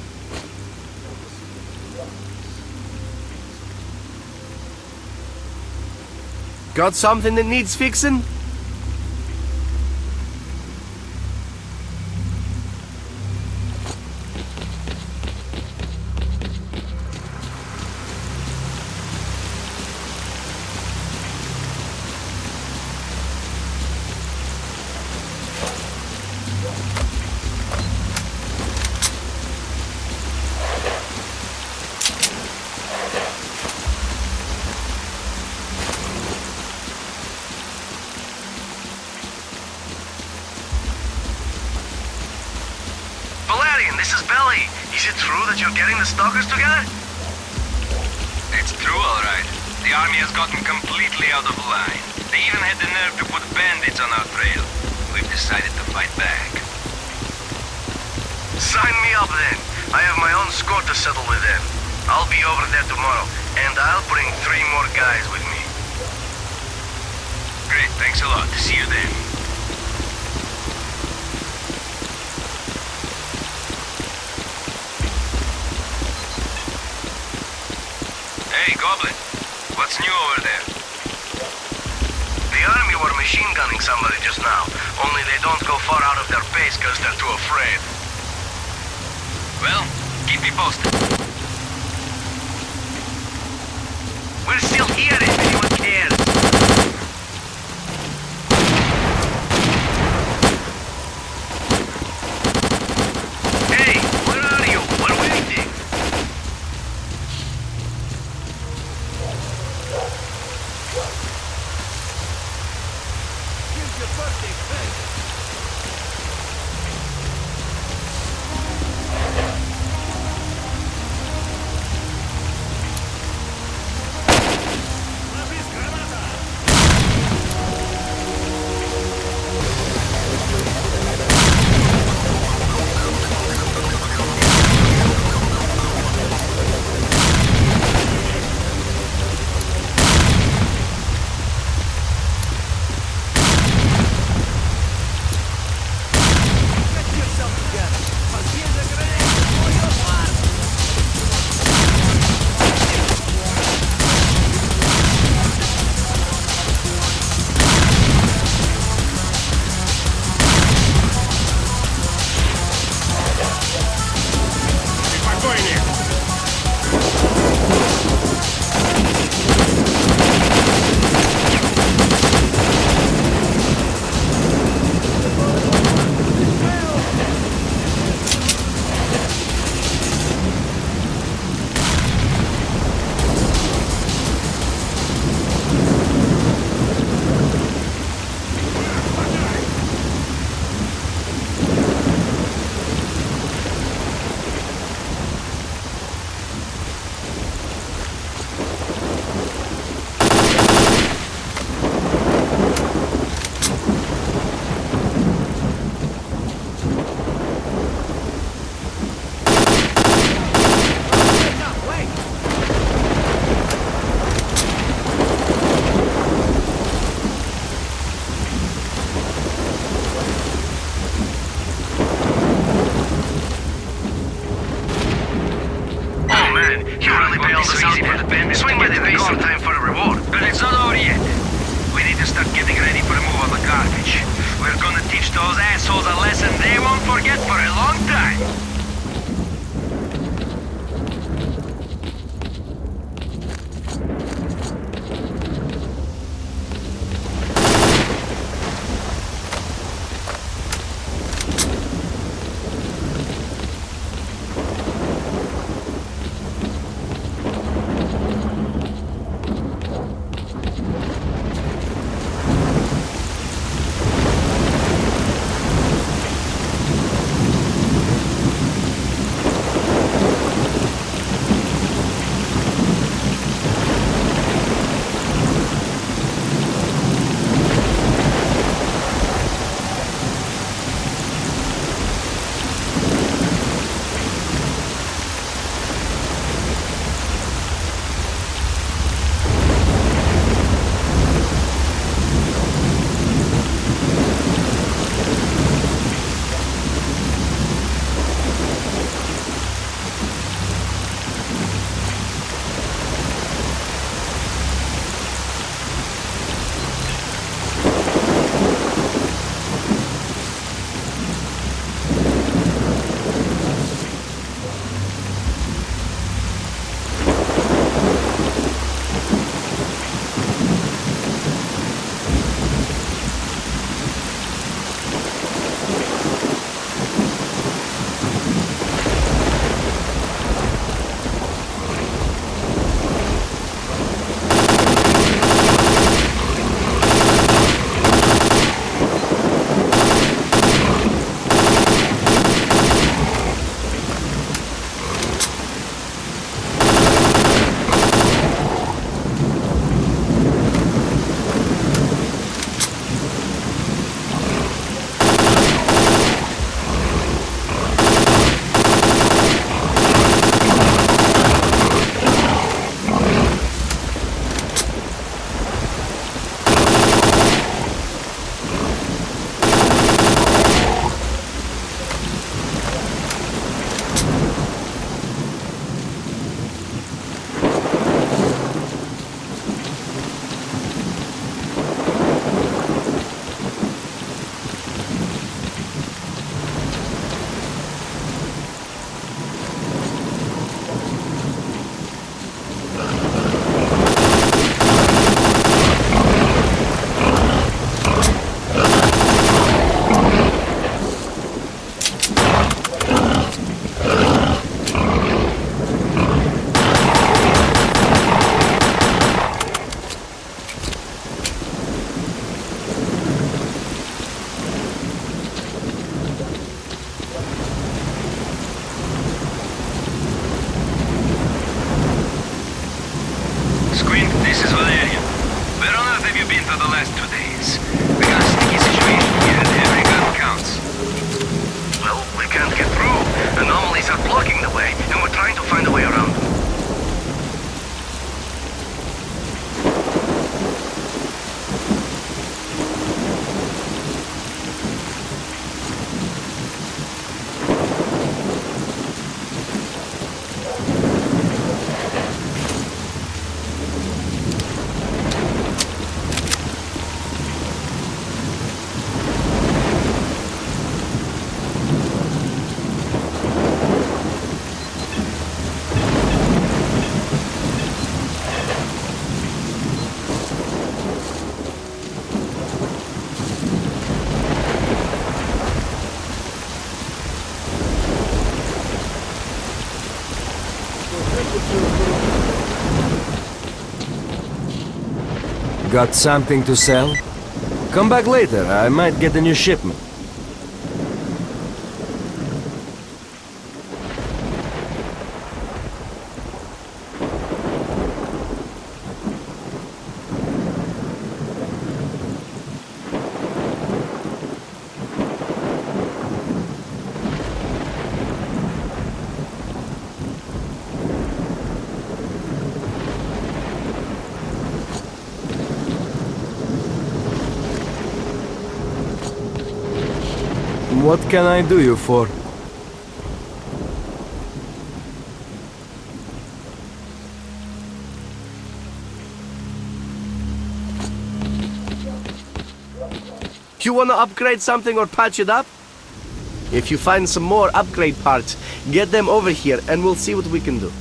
S8: Got something that needs fixing?
S5: This is Belly. Is it true that you're getting the Stalkers together?
S13: It's true, all right. The army has gotten completely out of line. They even had the nerve to put bandits on our trail. We've decided to fight back.
S5: Sign me up then. I have my own score to settle with them. I'll be over there tomorrow, and I'll bring 3 more guys with me.
S13: Great, thanks a lot. See you then. Hey, Goblin. What's new over there?
S5: The army were machine gunning somebody just now. Only they don't go far out of their base because they're too afraid.
S13: Well, keep me posted.
S5: We're still here if anyone cares. Hey, where are you? We're waiting.
S12: Here's your birthday present.
S11: Got something to sell? Come back later, I might get a new shipment. What can I do you for?
S8: You wanna upgrade something or patch it up? If you find some more upgrade parts, get them over here and we'll see what we can do.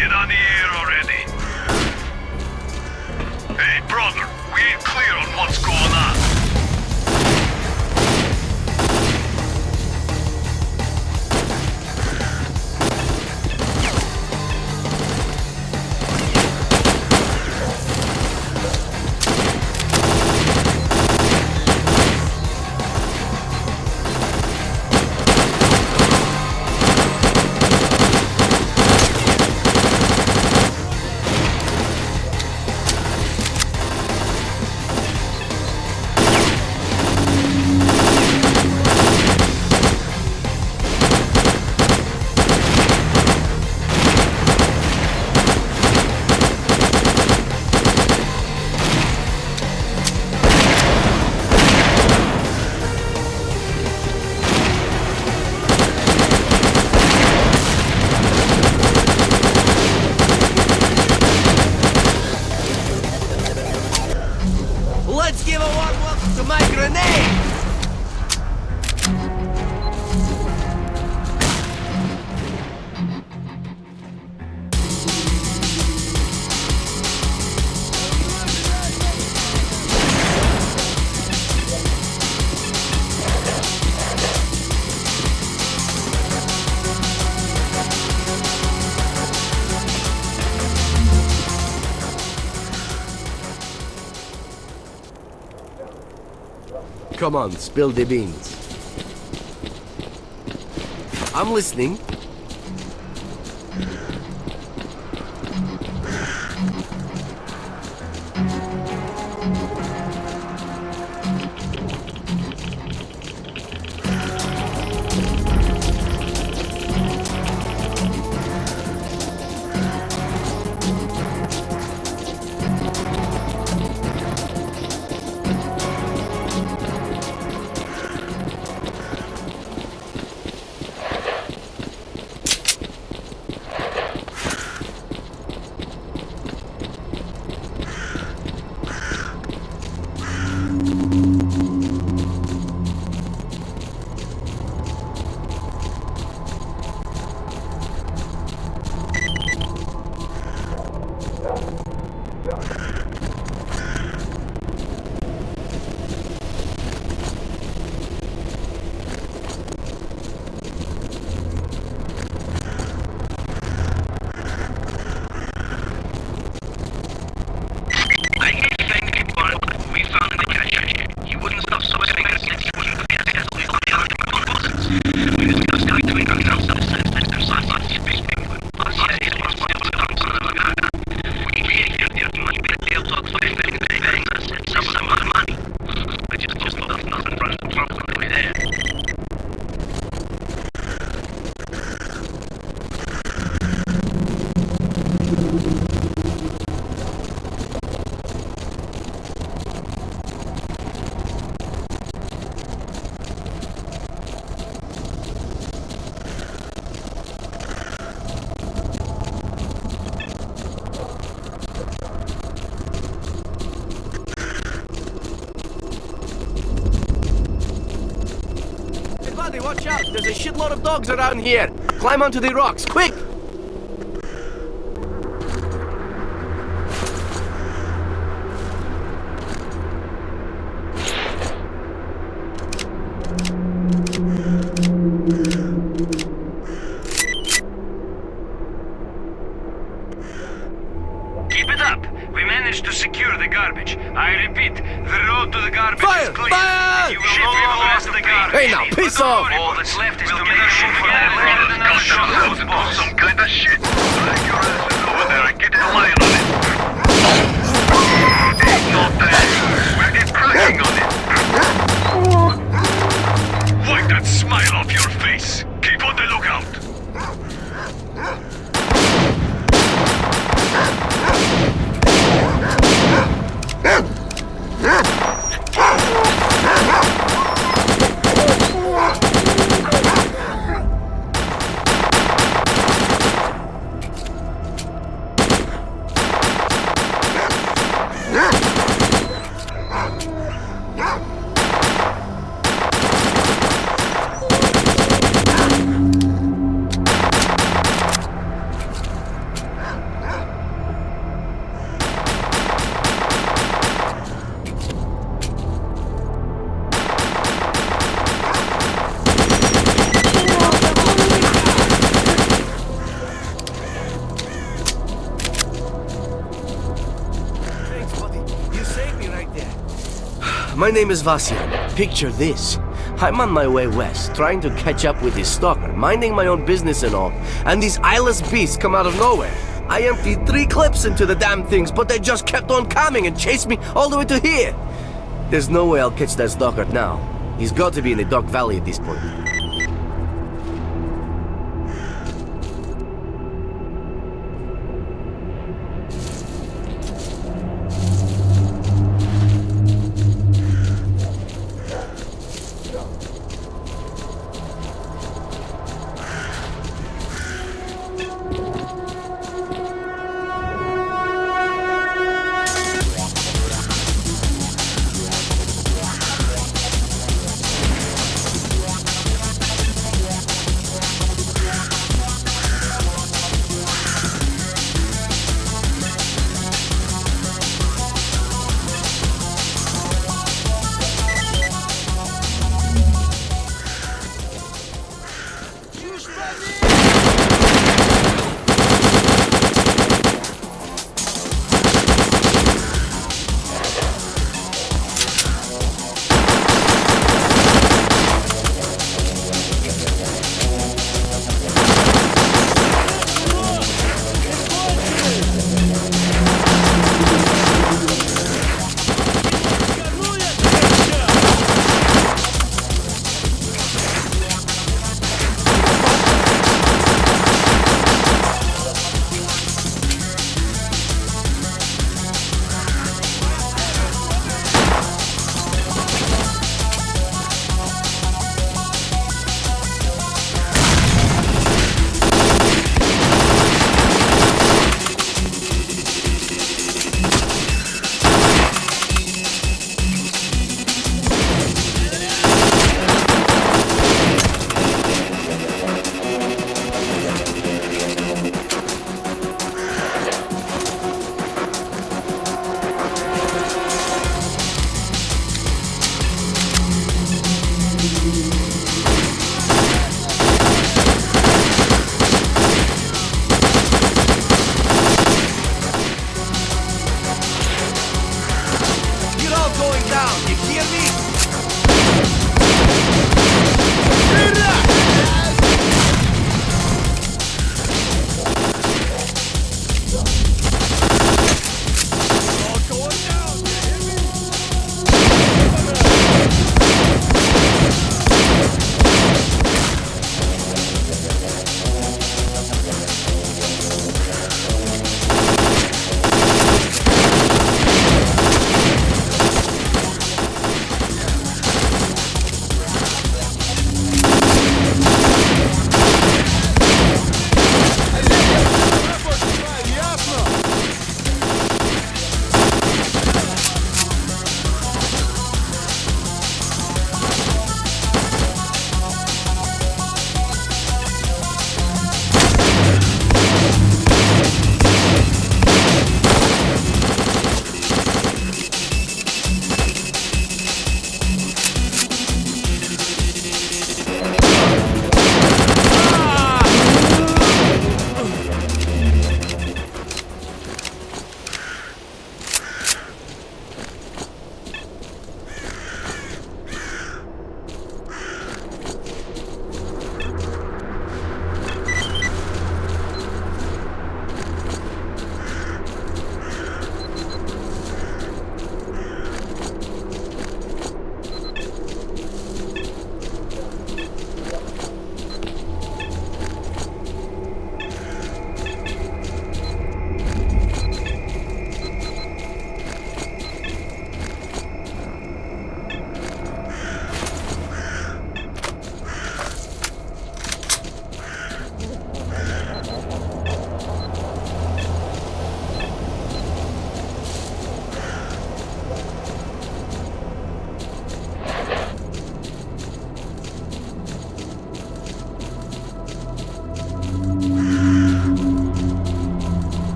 S10: Get on the air already. Hey, brother, we ain't clear on what's going on.
S8: Let's give a warm welcome to my grenade! Come on, spill the beans. I'm listening. Watch out! There's a shitload of dogs around here! Climb onto the rocks, quick!
S13: Keep it up! We managed to secure the garbage. I repeat, the road to the garbage is clear.
S8: Fire!
S13: You will no longer have the garbage.
S8: Hey now, piss off!
S13: All that's left is to make sure we have another shot.
S10: Some kind of shit. Drag your asses over there and get in line on it. Ain't no time. We'll get cracking on it. Wipe that smile off your face. Keep on the lookout.
S8: My name is Vasyan. Picture this. I'm on my way west, trying to catch up with this stalker, minding my own business and all, and these eyeless beasts come out of nowhere. I emptied 3 clips into the damn things, but they just kept on coming and chased me all the way to here. There's no way I'll catch that stalker now. He's got to be in the Dark Valley at this point.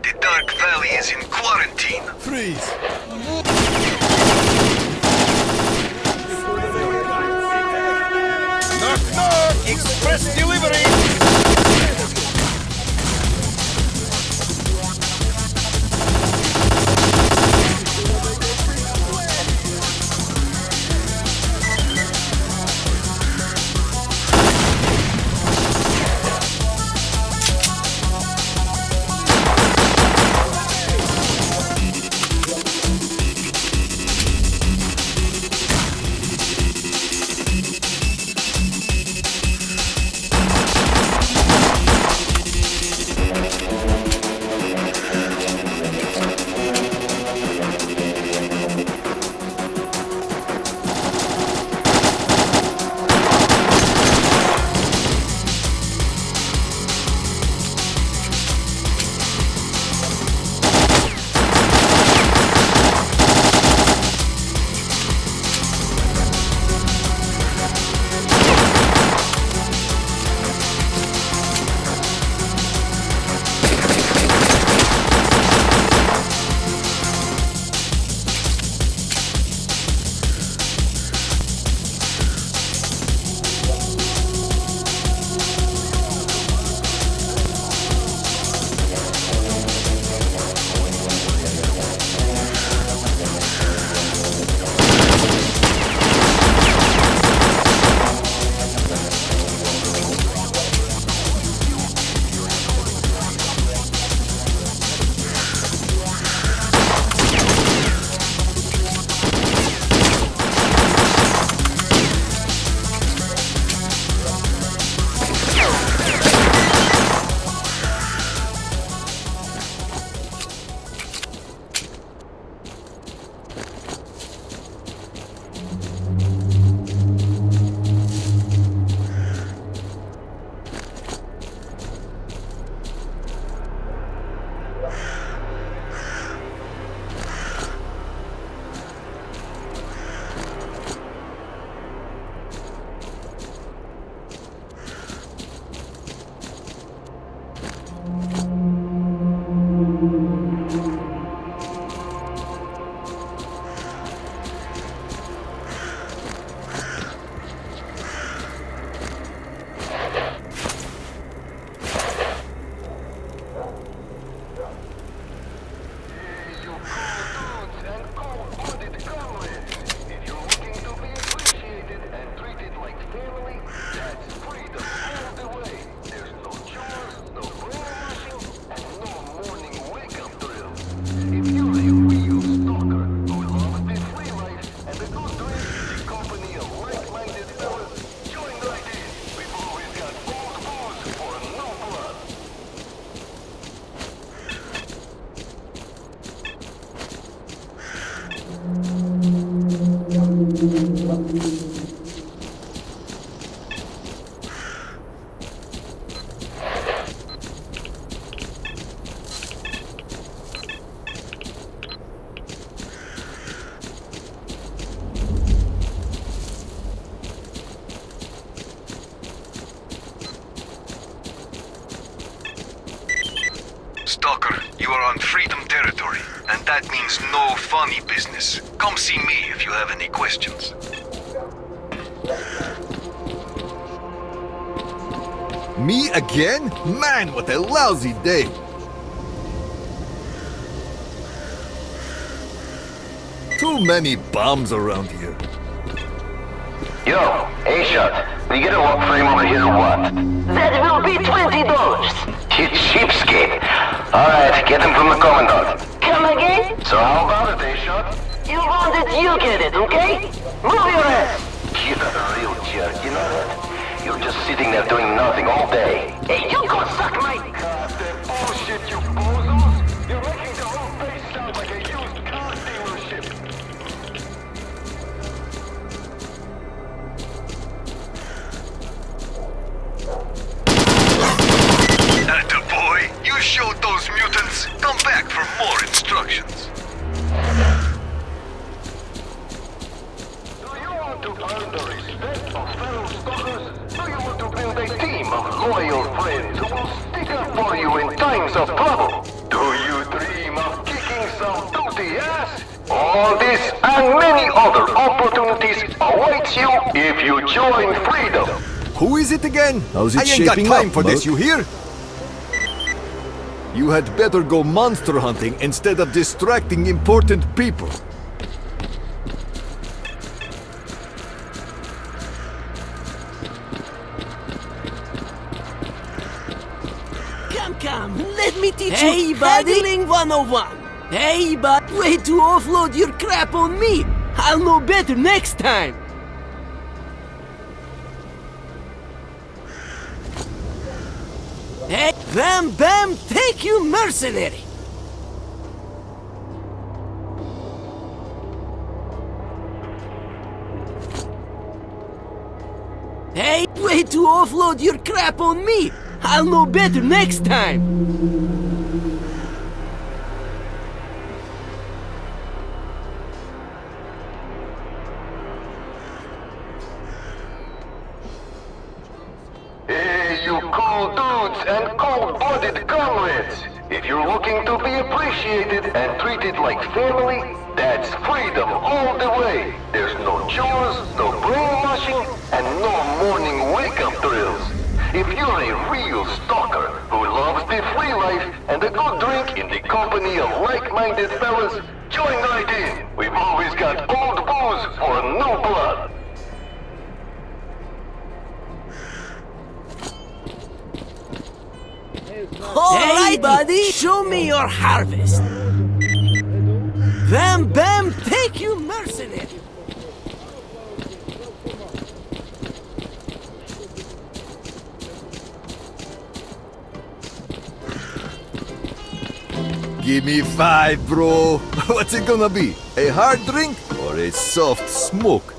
S5: The Dark Valley is in quarantine.
S4: Freeze!
S12: Knock knock! Express delivery!
S13: that means no funny business. Come see me if you have any questions.
S12: Me again? Man, what a lousy day! Too many bombs around here.
S5: Yo, A-Shot, we get a walk frame over here or what? That will be $20. You cheapskate. Alright, get him from the commandant. Come again? So how about it, A-Shot? You want it, you get it, okay? Move your ass! You're a real jerk, you know that? You're just sitting there doing nothing all day. Hey, you go suck my...
S10: Goddamn bullshit, you bozos! You're making the whole place sound like a used car dealership.
S13: Attaboy, you showed those mutants. Come back for more instructions.
S10: Do you want to earn the respect of fellow stalkers? Do you want to build a team of loyal friends who will stick up for you in times of trouble? Do you dream of kicking some duty ass? All this and many other opportunities awaits you if you join Freedom.
S12: Who is it again?
S2: How's it
S12: I ain't got
S2: shaping
S12: time
S2: up,
S12: for this,
S2: Merc?
S12: you hear? You had better go monster hunting instead of distracting important people.
S8: Come, let me teach you handling 101. Hey, bud, way to offload your crap on me. I'll know better next time. Hey, bam, bam, thank you, mercenary. Hey, way to offload your crap on me. I'll know better next time.
S10: Hey, you cool dudes and cold-blooded comrades! If you're looking to be appreciated and treated like family, that's Freedom all the way. There's no chores, no brainwashing, and no morning wake-up drills. If you're a real stalker who loves the free life and a good drink in the company of like-minded fellas, join right in. We've always got old booze for new blood.
S8: Hey, buddy, show me your harvest. Bam, bam, thank you, mercenary.
S12: Give me 5, bro. What's it gonna be? A hard drink or a soft smoke?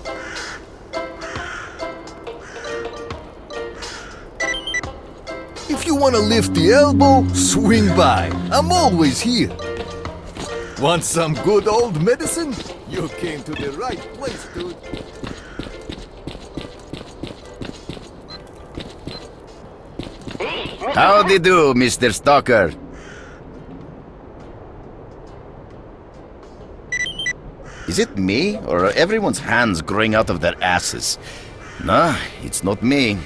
S12: If you wanna lift the elbow, swing by. I'm always here. Want some good old medicine? You came to the right place, dude.
S7: Howdy do, Mr. Stalker. Is it me, or are everyone's hands growing out of their asses? Nah, it's not me.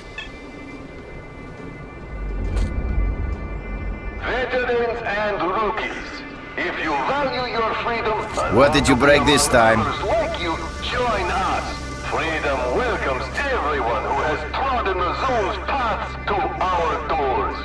S10: Veterans and rookies, if you value your freedom...
S7: What did you break this time?
S10: ...like you, join us. Freedom welcomes everyone who has trodden the zone's paths to our doors.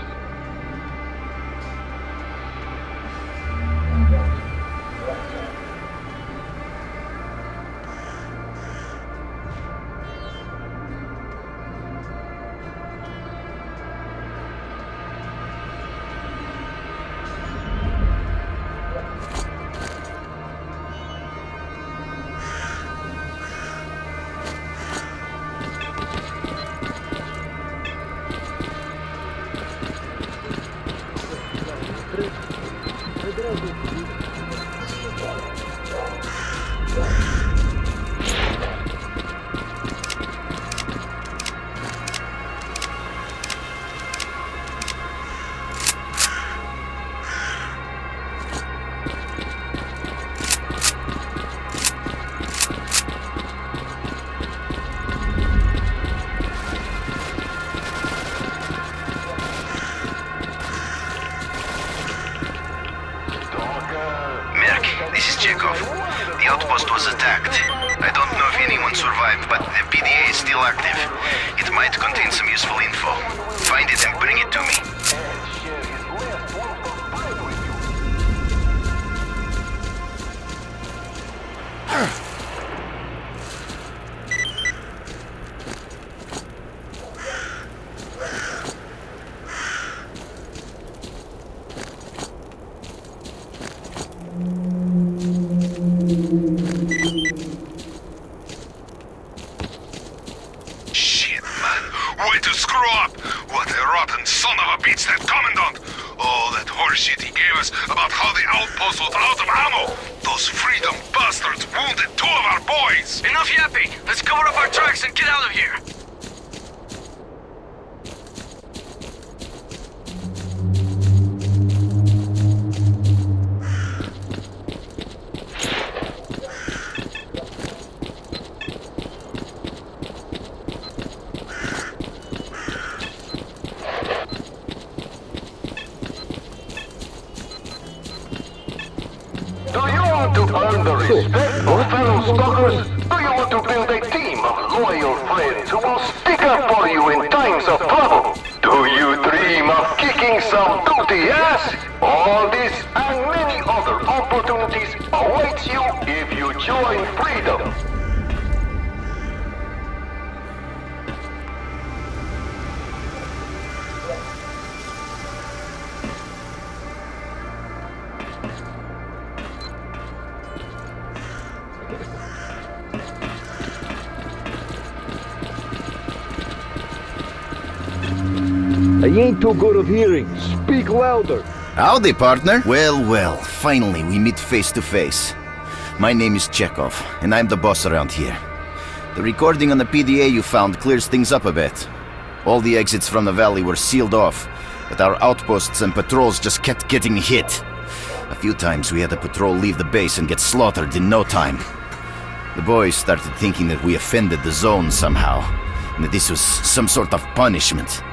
S5: still active. It might contain some useful info. Find it and bring it to me.
S10: Shit, man. Way to screw up! What a rotten son of a bitch, that commandant! Oh, that horseshit he gave us about how the outpost was out of ammo! Those freedom bastards wounded 2 of our boys!
S13: Enough yapping! Let's cover up our tracks and get out of here!
S10: Do you want to earn the respect of fellow stalkers? Do you want to build a team of loyal friends who will stick up for you in times of trouble? Do you dream of kicking some booty ass? All this and many other opportunities awaits you if you join freedom.
S14: I ain't too good of hearing. Speak louder.
S7: Howdy, partner. Well, finally we meet face to face. My name is Chekhov, and I'm the boss around here. The recording on the PDA you found clears things up a bit. All the exits from the valley were sealed off, but our outposts and patrols just kept getting hit. A few times we had a patrol leave the base and get slaughtered in no time. The boys started thinking that we offended the zone somehow, and that this was some sort of punishment.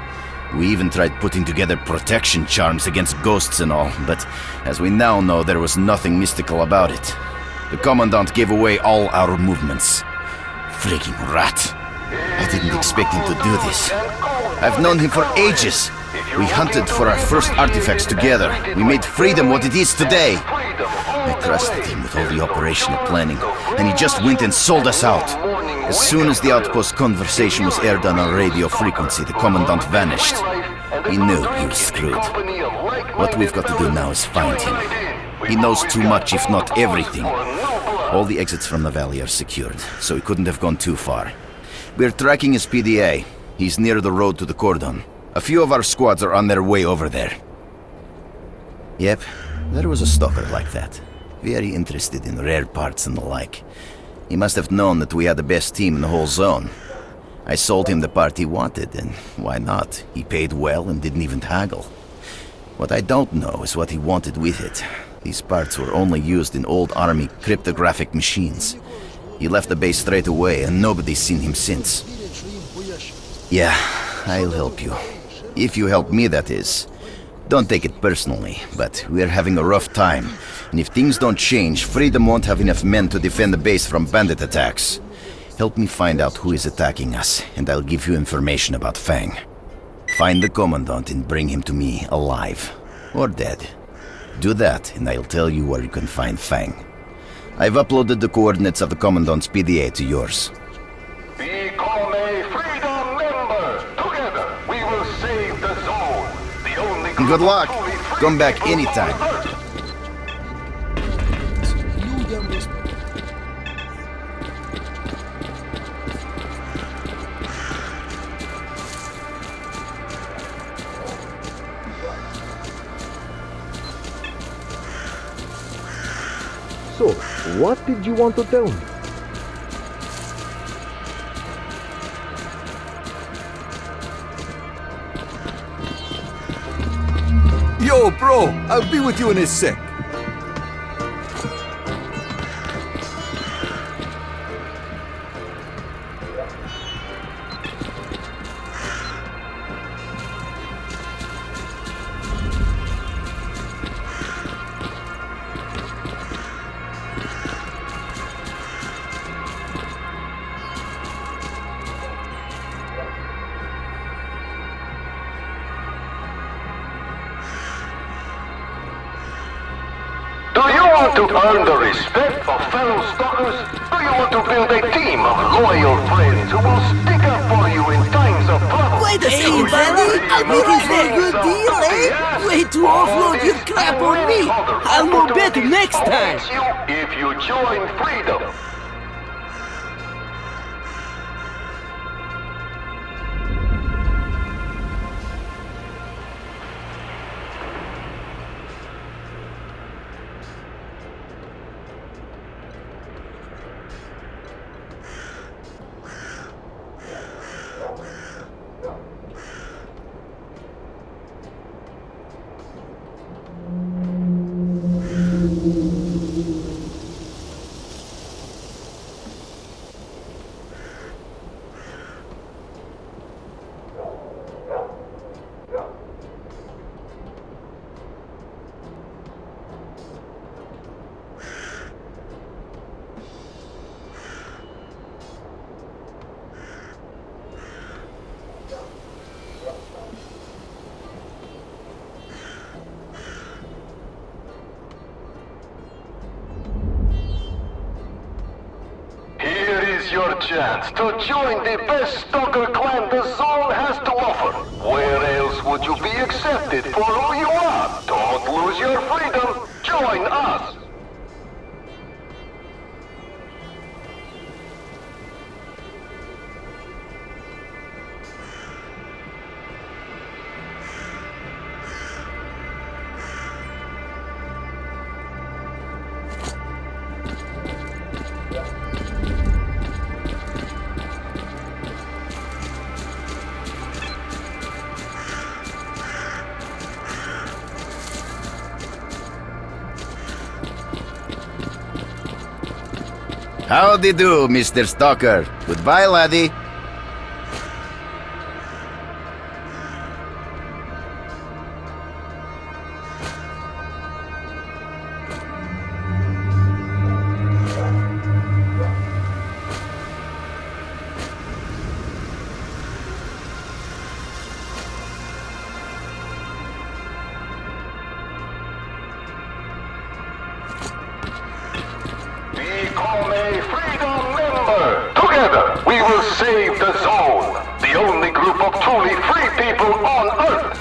S7: We even tried putting together protection charms against ghosts and all, but as we now know, there was nothing mystical about it. The Commandant gave away all our movements. Freaking rat. I didn't expect him to do this. I've known him for ages. We hunted for our first artifacts together. We made freedom what it is today. I trusted him with all the operational planning, and he just went and sold us out. As soon as the outpost conversation was aired on our radio frequency, the Commandant vanished. He knew he was screwed. What we've got to do now is find him. He knows too much, if not everything. All the exits from the valley are secured, so he couldn't have gone too far. We're tracking his PDA. He's near the road to the cordon. A few of our squads are on their way over there. Yep, there was a stalker like that. Very interested in rare parts and the like. He must have known that we had the best team in the whole zone. I sold him the part he wanted, and why not? He paid well and didn't even haggle. What I don't know is what he wanted with it. These parts were only used in old army cryptographic machines. He left the base straight away, and nobody's seen him since. Yeah, I'll help you. If you help me, that is. Don't take it personally, but we're having a rough time, and if things don't change, Freedom won't have enough men to defend the base from bandit attacks. Help me find out who is attacking us, and I'll give you information about Fang. Find the Commandant and bring him to me alive, or dead. Do that, and I'll tell you where you can find Fang. I've uploaded the coordinates of the Commandant's PDA to yours.
S10: Become a freedom member! Together, we will save the zone! The only
S7: Good luck! Come back anytime.
S14: So, what did you want to tell me?
S2: Yo, bro, I'll be with you in a sec.
S10: want to earn the respect of fellow stalkers? Do you want to build a team of loyal friends who will stick up for you in times of trouble?
S8: Wait a second, buddy! I'm looking for a good deal, eh? Way to offload your crap on me! I'll know better next time!
S10: If you join freedom. Your chance to join the best stalker clan the zone has to offer. Where else would you be accepted for who you are? Don't lose your freedom. Join us.
S7: Howdy do, Mr. Stalker. Goodbye, laddie.
S10: Become a freedom member. Together, we will save the zone. The only group of truly free people on Earth.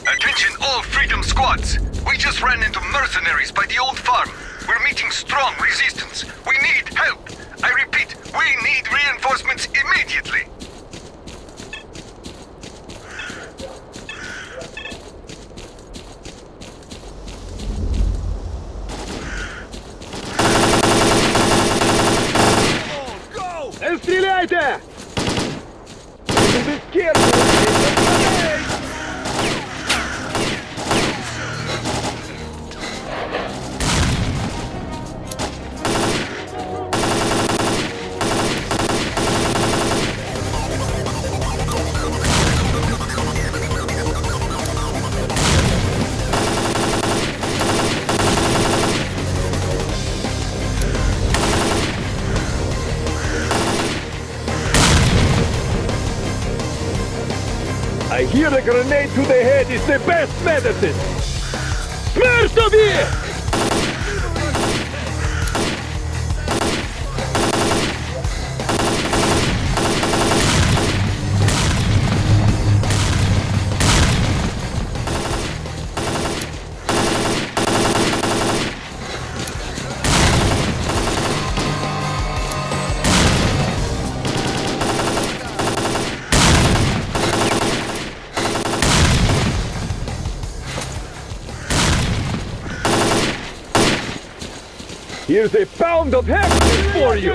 S13: Attention all Freedom Squads! We just ran into mercenaries by the old farm. We're meeting strong resistance. We need help. I repeat, we need reinforcements immediately.
S14: Не стреляйте! I hear a grenade to the head is the best medicine! Смерть! Here's a pound of happiness for you!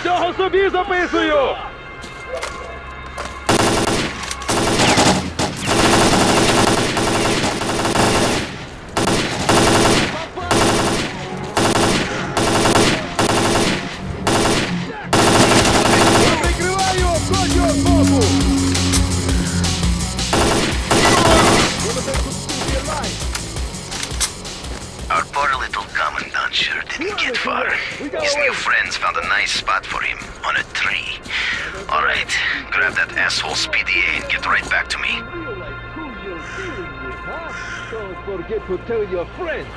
S14: Цього собі записую!
S5: Our poor little commandant sure didn't get far. His new friends found a nice spot for him, on a tree. Alright, grab that asshole's PDA and get right back to me.
S14: Don't forget to tell your friends.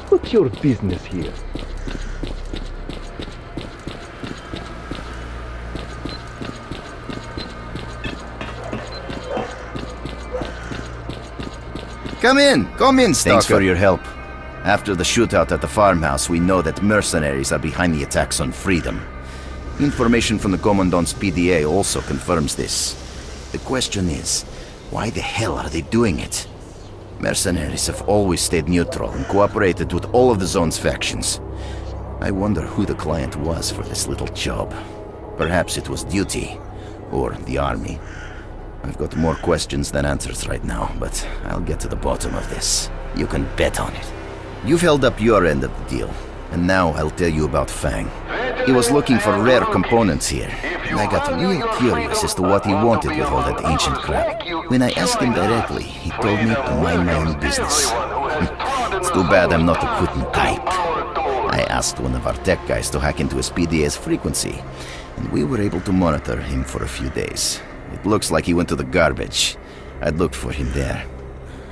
S14: What's your business here?
S7: Come in, Stalker. Thanks for your help. After the shootout at the farmhouse, we know that mercenaries are behind the attacks on Freedom. Information from the Commandant's PDA also confirms this. The question is, why the hell are they doing it? Mercenaries have always stayed neutral and cooperated with all of the zone's factions. I wonder who the client was for this little job. Perhaps it was duty, or the army. I've got more questions than answers right now, but I'll get to the bottom of this. You can bet on it. You've held up your end of the deal, and now I'll tell you about Fang. He was looking for rare components here, and I got real curious as to what he wanted with all that ancient crap. When I asked him directly, he told me to mind my own business. It's too bad I'm not equipped type. I asked one of our tech guys to hack into his PDA's frequency, and we were able to monitor him for a few days. It looks like he went to the garbage. I'd looked for him there.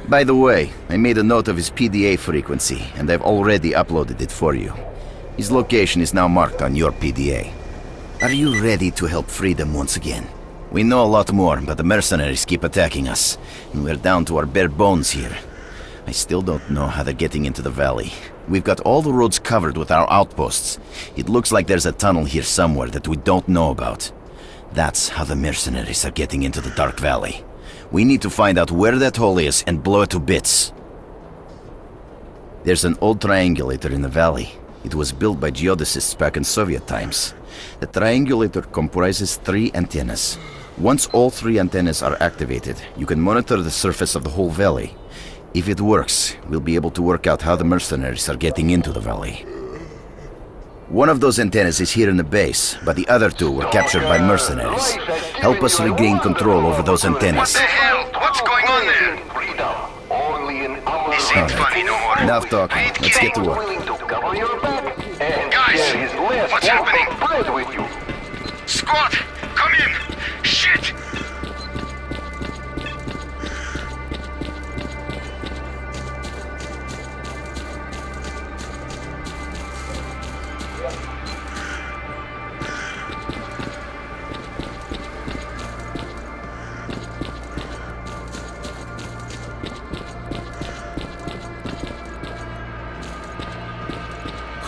S7: By the way, I made a note of his PDA frequency, and I've already uploaded it for you. His location is now marked on your PDA. Are you ready to help Freedom once again? We know a lot more, but the mercenaries keep attacking us, and we're down to our bare bones here. I still don't know how they're getting into the valley. We've got all the roads covered with our outposts. It looks like there's a tunnel here somewhere that we don't know about. That's how the mercenaries are getting into the Dark Valley. We need to find out where that hole is and blow it to bits. There's an old triangulator in the valley. It was built by geodesists back in Soviet times. The triangulator comprises 3 antennas. Once all 3 antennas are activated, you can monitor the surface of the whole valley. If it works, we'll be able to work out how the mercenaries are getting into the valley. One of those antennas is here in the base, but the other 2 were captured by mercenaries. Help us regain control over those antennas.
S13: What the hell? What's going on there? This ain't funny no more.
S7: Enough talking. Let's get to work.
S13: Guys, what's happening? Squad, come in! Shit!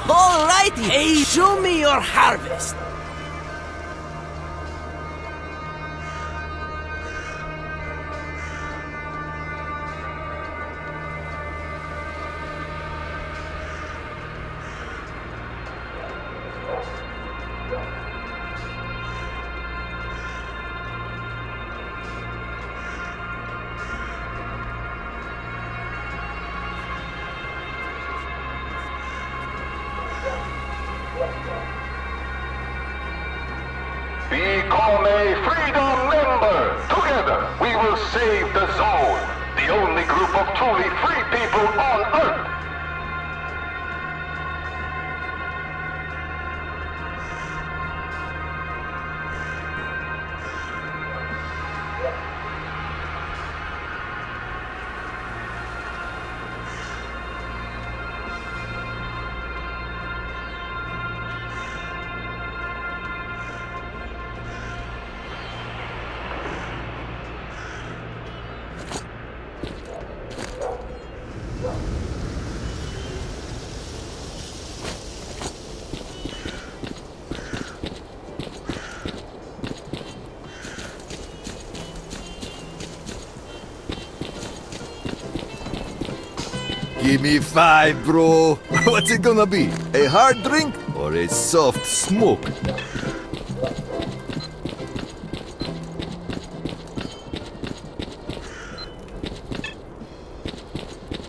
S8: Alrighty, hey, show me your harvest.
S10: Become a freedom member! Together, we will save the zone! The only group of truly free people on Earth!
S12: Give me 5, bro. What's it gonna be? A hard drink or a soft smoke?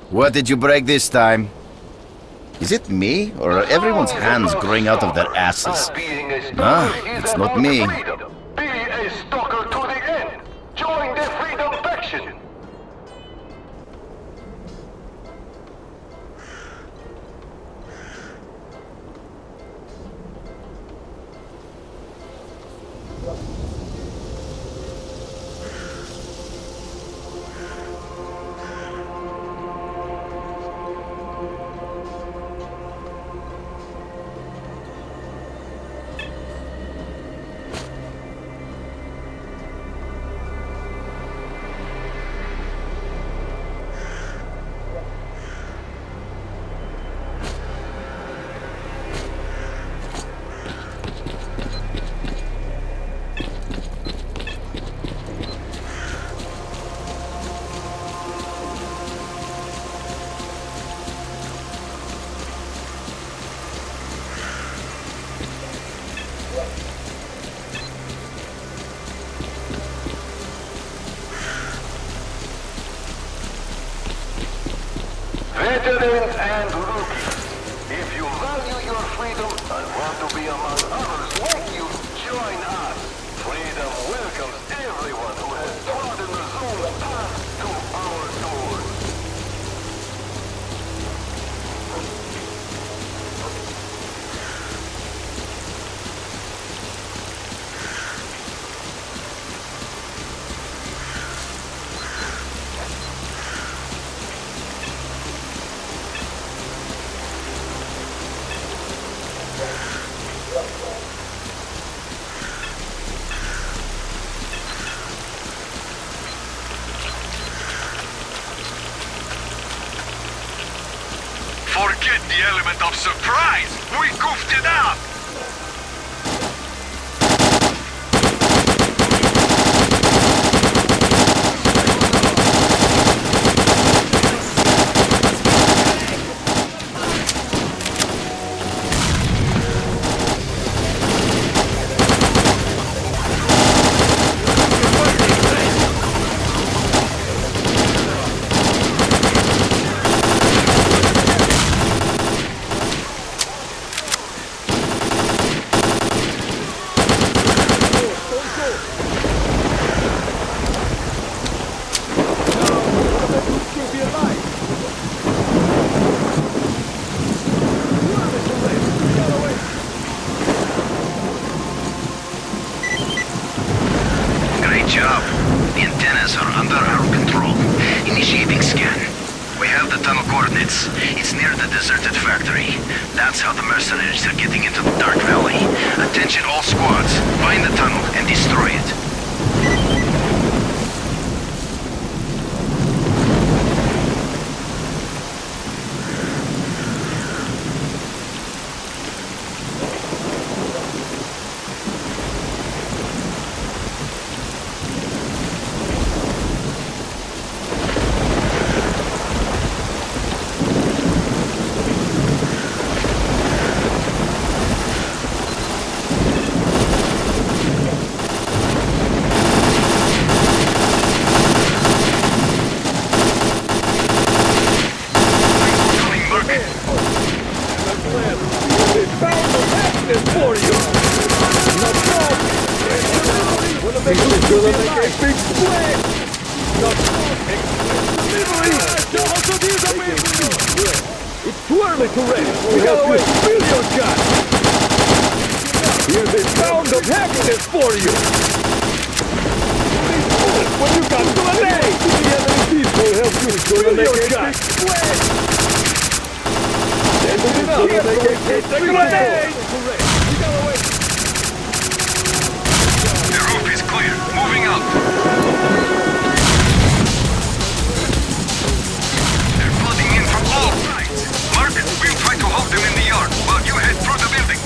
S7: What did you break this time? Is it me, or are everyone's hands growing out of their asses? Ah, it's not me.
S10: Be a stalker to the end! Join the freedom faction! Veterans and rookies, if you value your freedom and want to be among others like you, join us. Freedom welcomes everyone who has trodden the zone's path to our doors.
S13: Forget the element of surprise! We goofed it up!
S5: That's how the mercenaries are getting into the Dark Valley. Attention all squads. Find the tunnel and destroy it.
S14: It's too early to rest. We gotta wait. Feel your shot. Here's the sound of happiness for you. When you got grenades, the enemy people help you feel your shot. It's a grenade.
S13: The roof is clear. Moving up. They're flooding in from all sides. Mark, we'll try to hold them in the yard while you head through the building.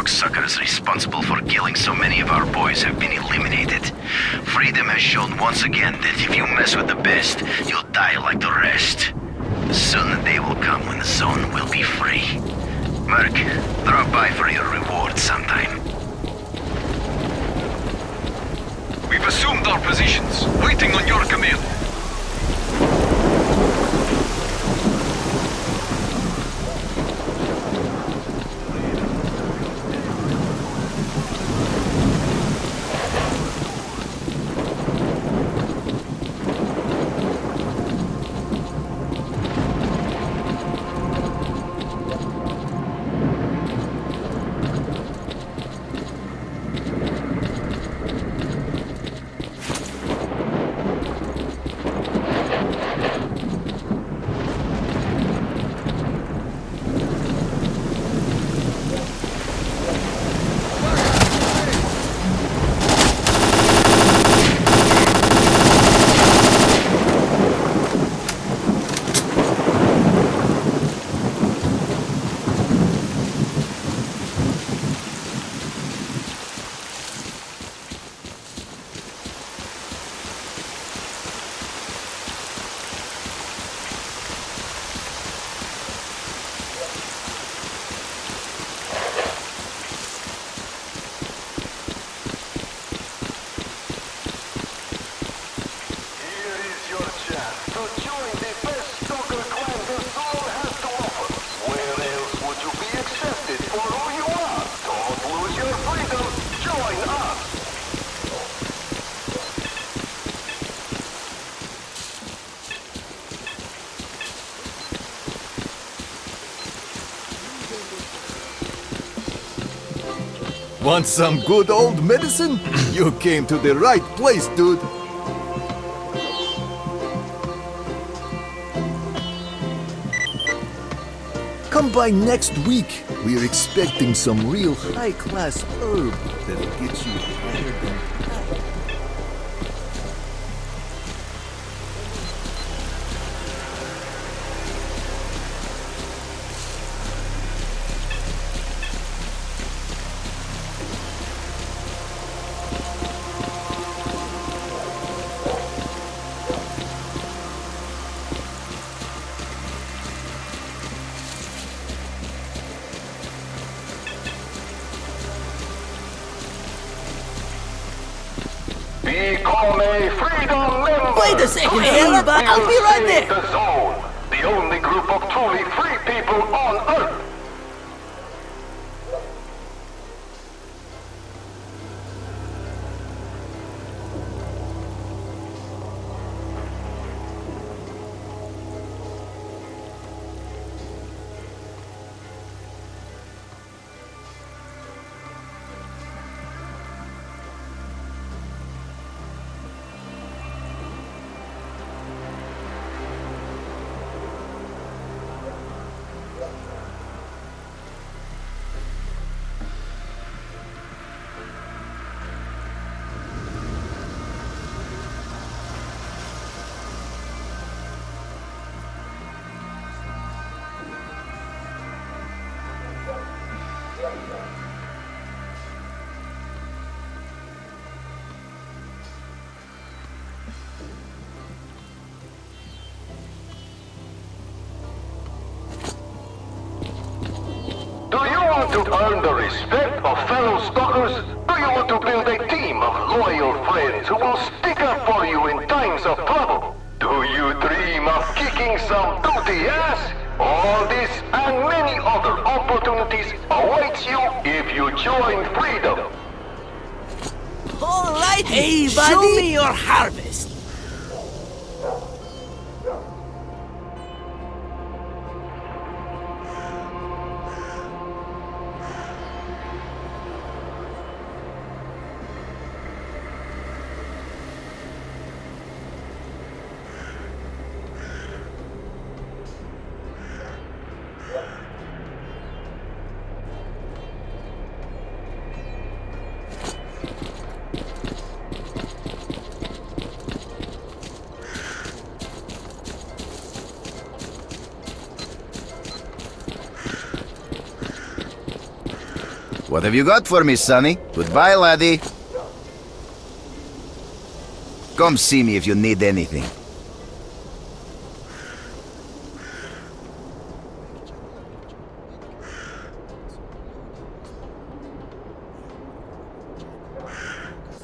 S5: Suckers responsible for killing so many of our boys have been eliminated. Freedom has shown once again that if you mess with the best, you'll die like the rest. Soon the day will come when the zone will be free. Merc, drop by for your reward sometime.
S13: We've assumed our positions, waiting on your command.
S7: Want some good old medicine? You came to the right place, dude. Come by next week. We're expecting some real high-class herb that'll get you higher than high.
S10: Become a freedom member!
S8: Wait a second, Hale, but I'll be right there!
S10: The Zone, the only group of truly free people on Earth! Do you want to earn the respect of fellow stalkers? Do you want to build a team of loyal friends who will stick up for you in times of trouble? Do you dream of kicking some dirty ass? All this and many other opportunities awaits you if you join Freedom.
S8: All right, hey, buddy. Show me your harvest.
S7: What have you got for me, Sonny? Goodbye, laddie. Come see me if you need anything.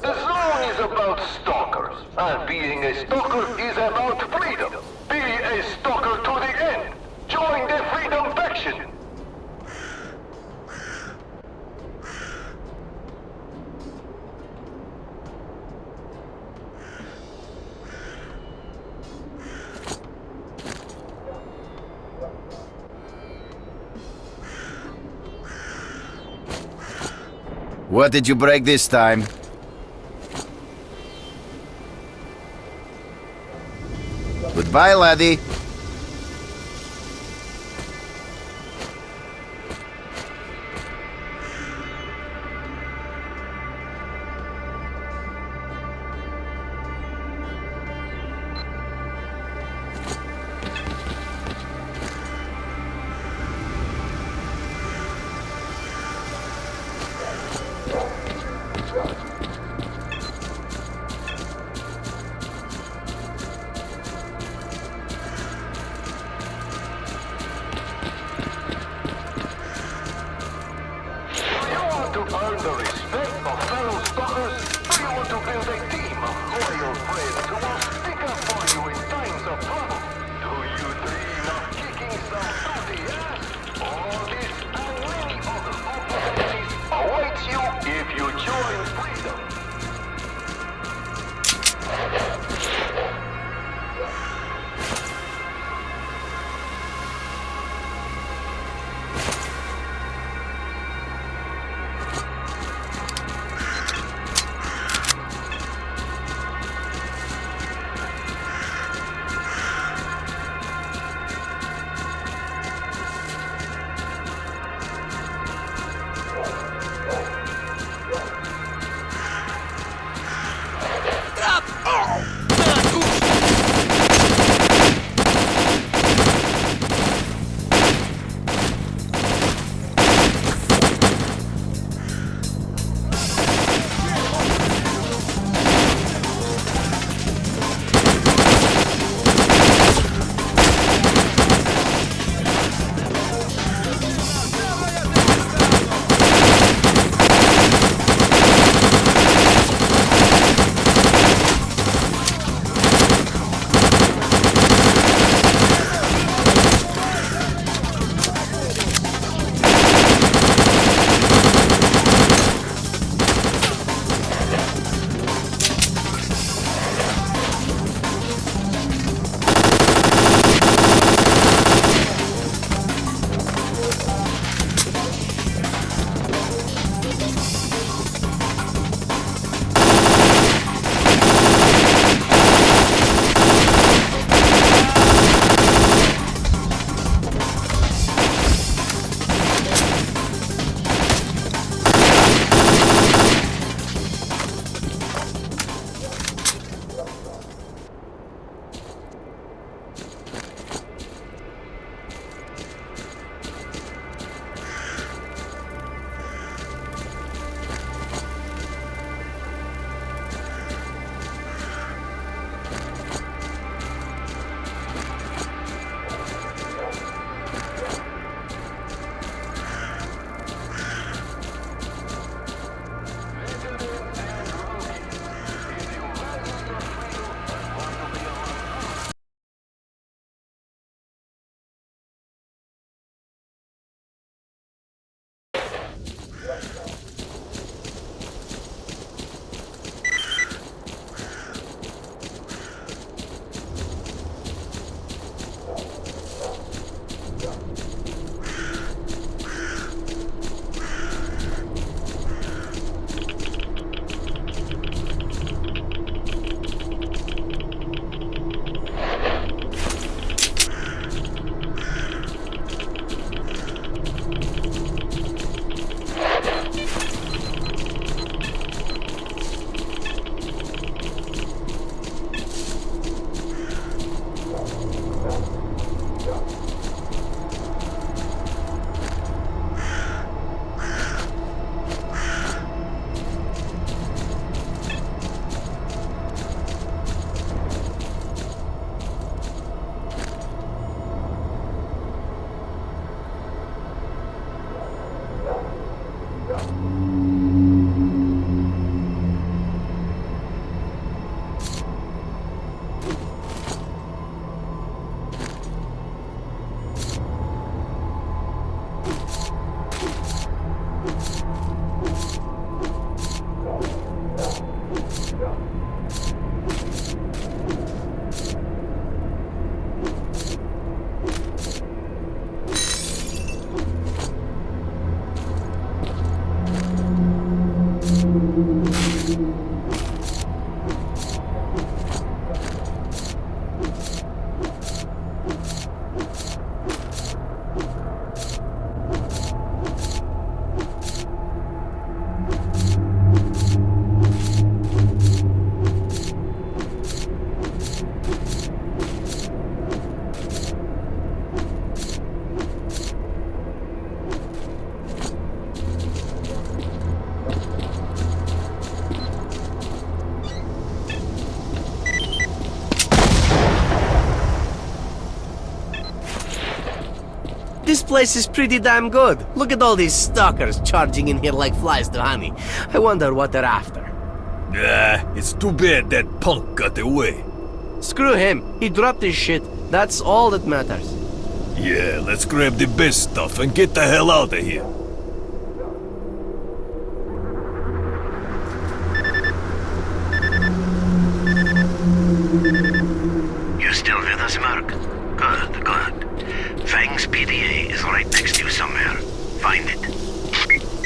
S10: The Zone is about stalkers, and being a stalker is about freedom. Be a stalker to the end. Join the Freedom Faction.
S7: What did you break this time? Goodbye, laddie.
S8: This place is pretty damn good. Look at all these stalkers charging in here like flies to honey. I wonder what they're after.
S4: It's too bad that punk got away.
S8: Screw him. He dropped his shit. That's all that matters.
S4: Yeah, let's grab the best stuff and get the hell out of here.
S5: You still with us, Mark? Good, good. Fang's PDA is right next to you somewhere. Find it.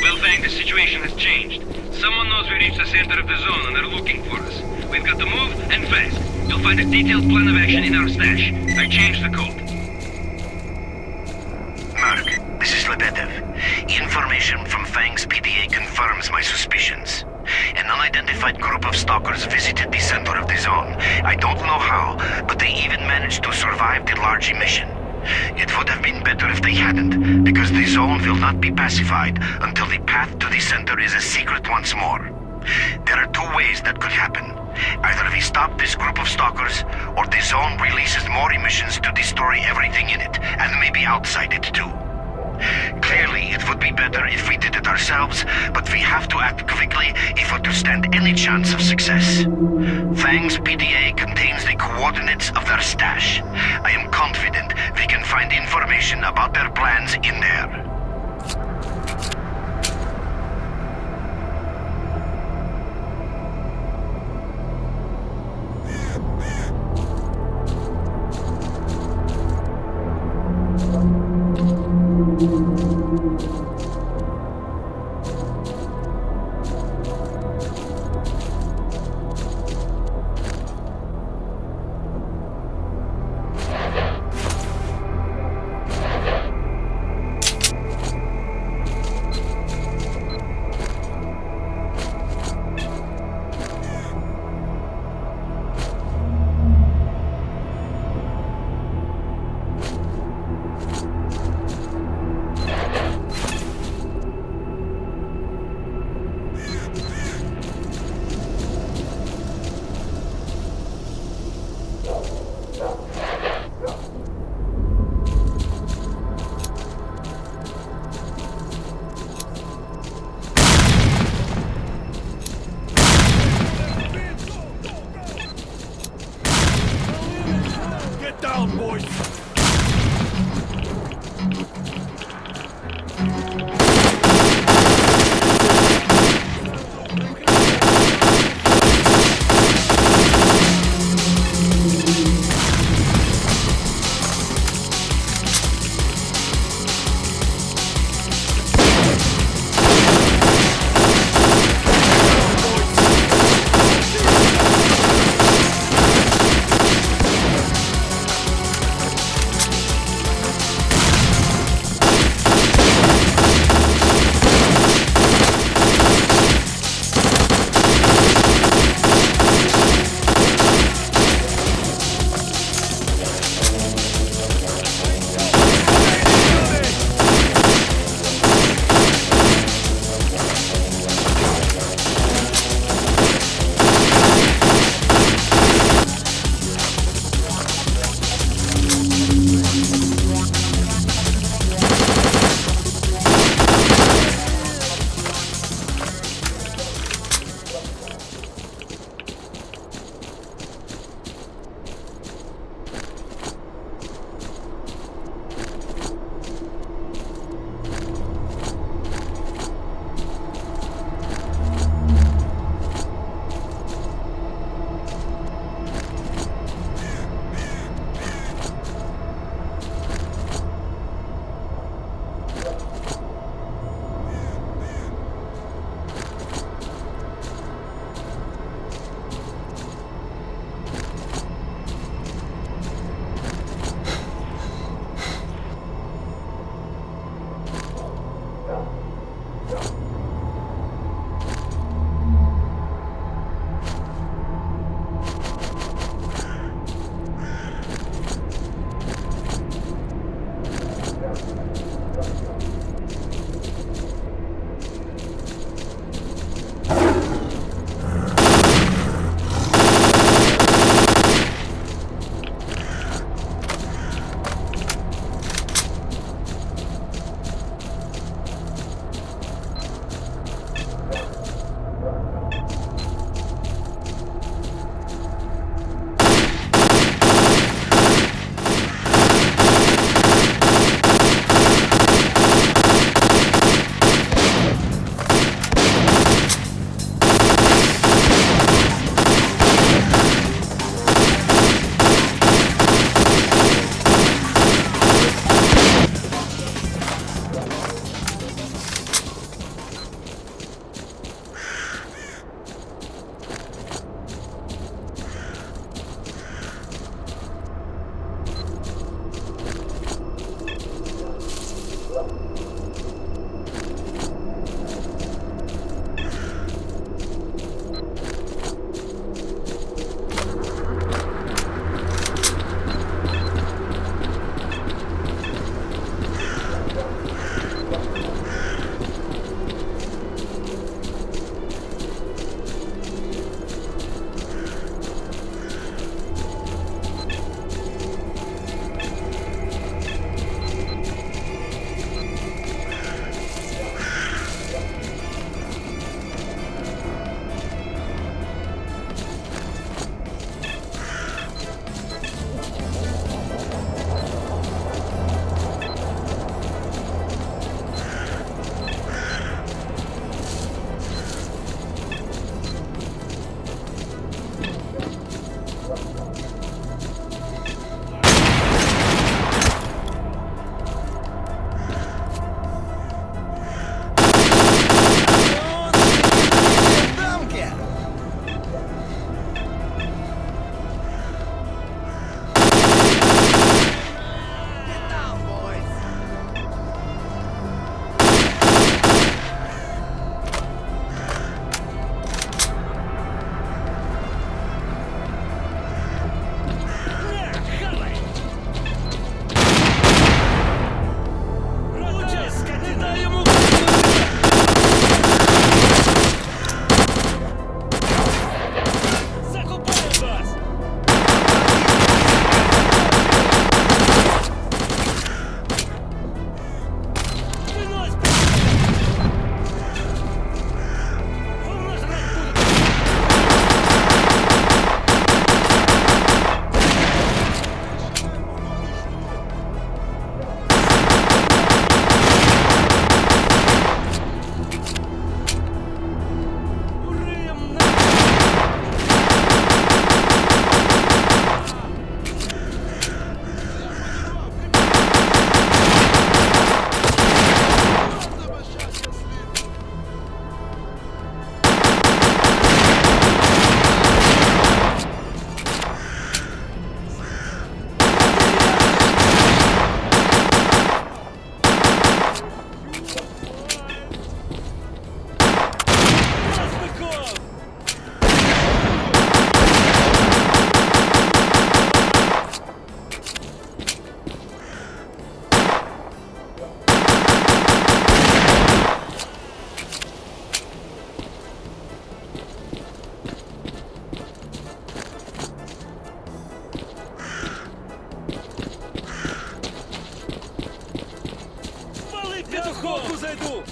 S15: Well, Fang, the situation has changed. Someone knows we reached the center of the zone and they're looking for us. We've got to move, and fast. You'll find a detailed plan of action in our stash. I changed the code.
S5: Mark, this is Lebedev. Information from Fang's PDA confirms my suspicions. An unidentified group of stalkers visited the center of the zone. I don't know how, but they even managed to survive the large emission. It would have been better if they hadn't, because the zone will not be pacified until the path to the center is a secret once more. There are two ways that could happen. Either we stop this group of stalkers, or the zone releases more emissions to destroy everything in it, and maybe outside it too. Clearly, it would be better if we did it ourselves, but we have to act quickly if we're to stand any chance of success. Fang's PDA contains the coordinates of their stash. I am confident we can find information about their plans in there.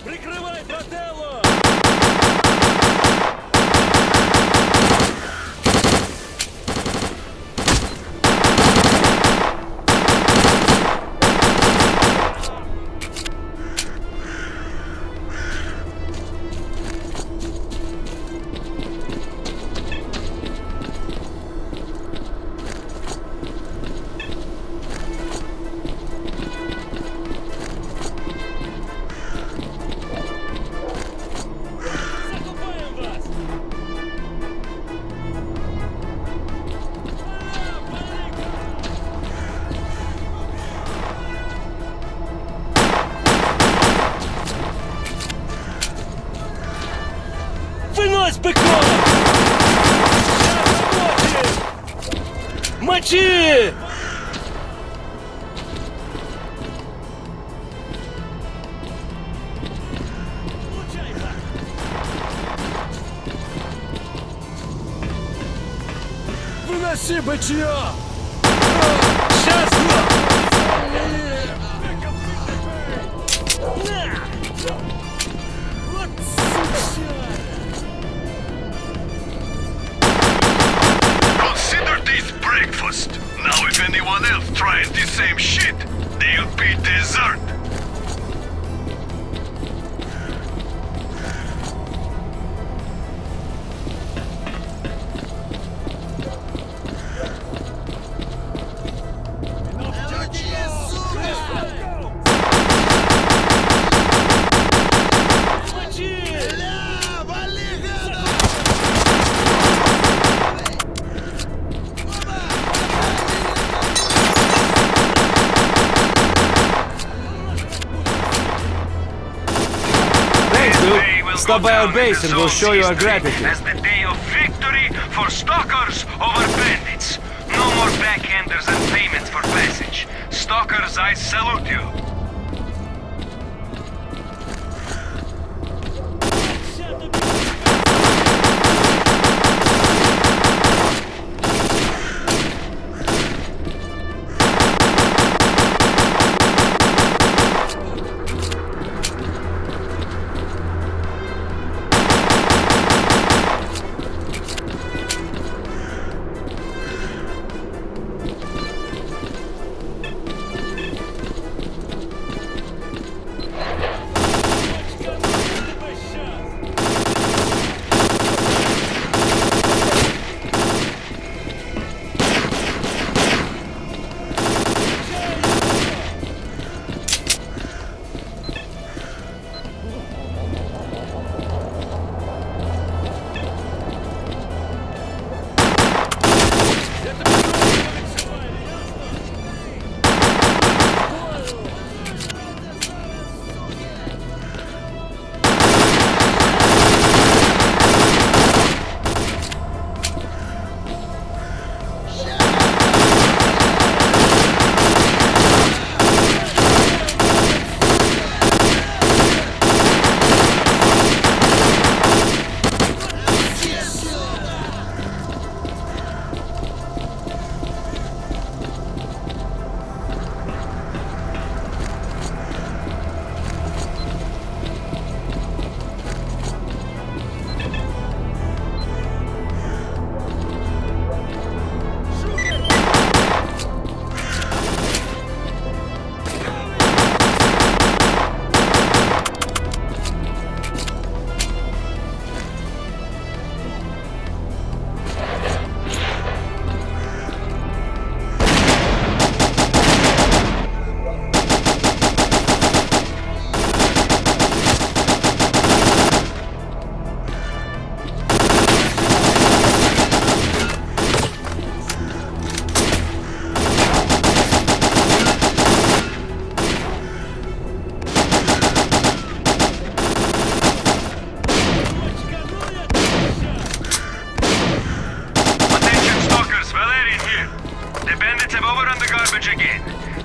S14: Прикривай, брателло! Вынось быков! Мочи! Выноси бычье! Сейчас! Вот сучара!
S13: Consider this breakfast. Now if anyone else tries the same shit, they'll be dessert.
S11: Stop by our base and we'll show you our gratitude.
S15: As the day of victory for Stalkers over bandits. No more backhanders and payments for passage. Stalkers, I salute you.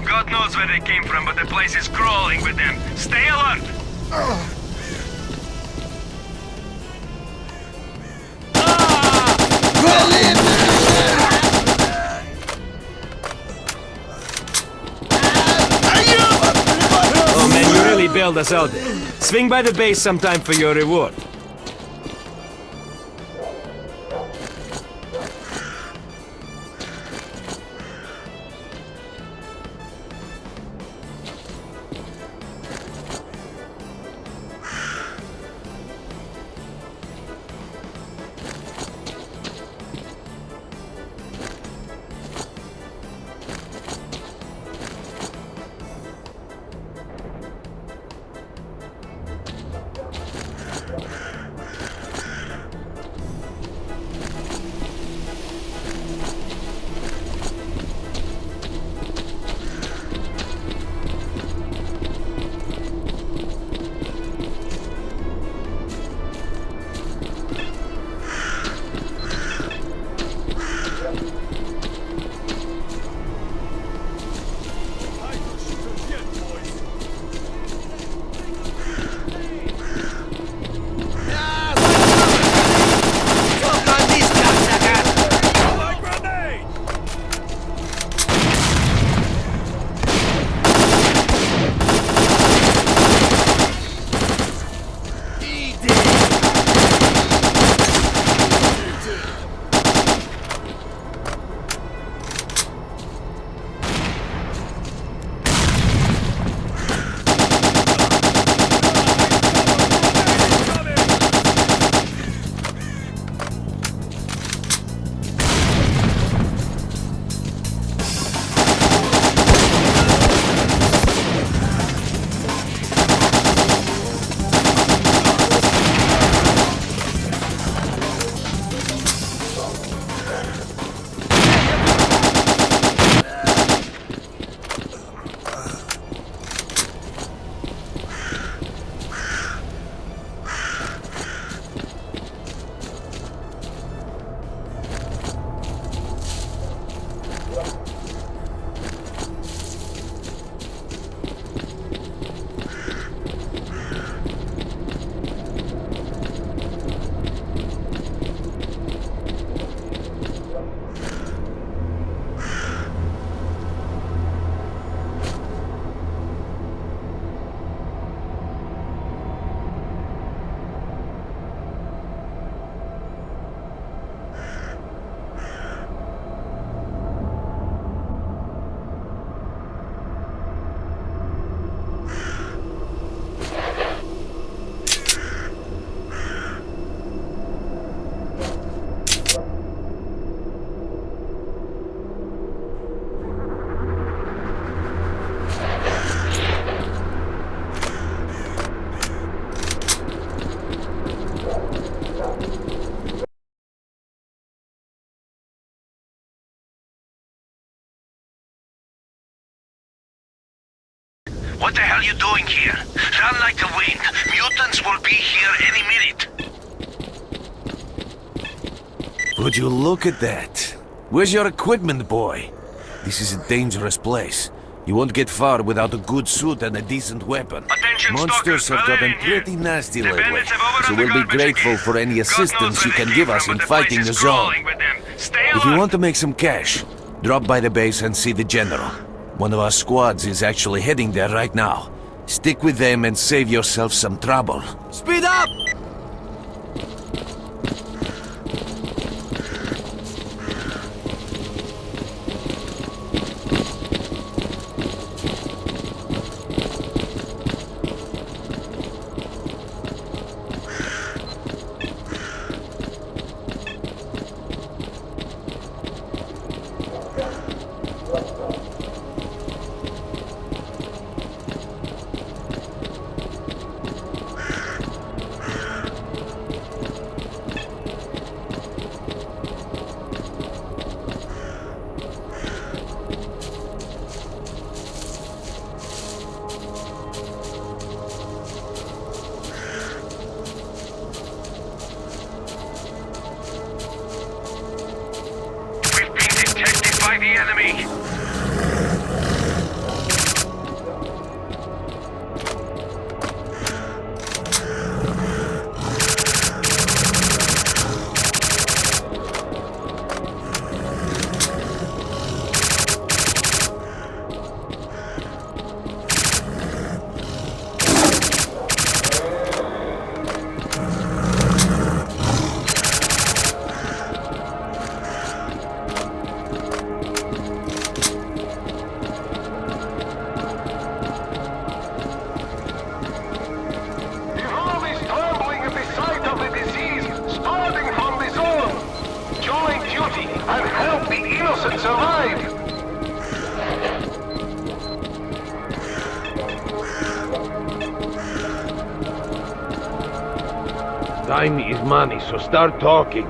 S15: God knows where they came from, but the place is crawling with them. Stay alert!
S11: Oh man, you really bailed us out there. Swing by the base sometime for your reward.
S5: What the hell are you doing here? Run like the wind. Mutants will be here any minute.
S4: Would you look at that? Where's your equipment, boy? This is a dangerous place. You won't get far without a good suit and a decent weapon.
S15: Attention,
S4: Monsters
S15: Stalkers,
S4: have gotten
S15: here.
S4: pretty nasty
S15: The
S4: lately,
S15: bandits have overrun
S4: so
S15: the
S4: we'll be
S15: garbage
S4: grateful
S15: again.
S4: for any
S15: God
S4: assistance
S15: knows
S4: you
S15: where
S4: can
S15: they
S4: give
S15: came
S4: us
S15: from,
S4: in
S15: but the place
S4: fighting the
S15: is
S4: zone.
S15: crawling with them. Stay
S4: If you
S15: alert.
S4: want to make some cash, drop by the base and see the general. One of our squads is actually heading there right now. Stick with them and save yourself some trouble.
S8: Speed up!
S15: By the enemy.
S10: duty and help the innocent survive!
S14: Time is money, so start talking.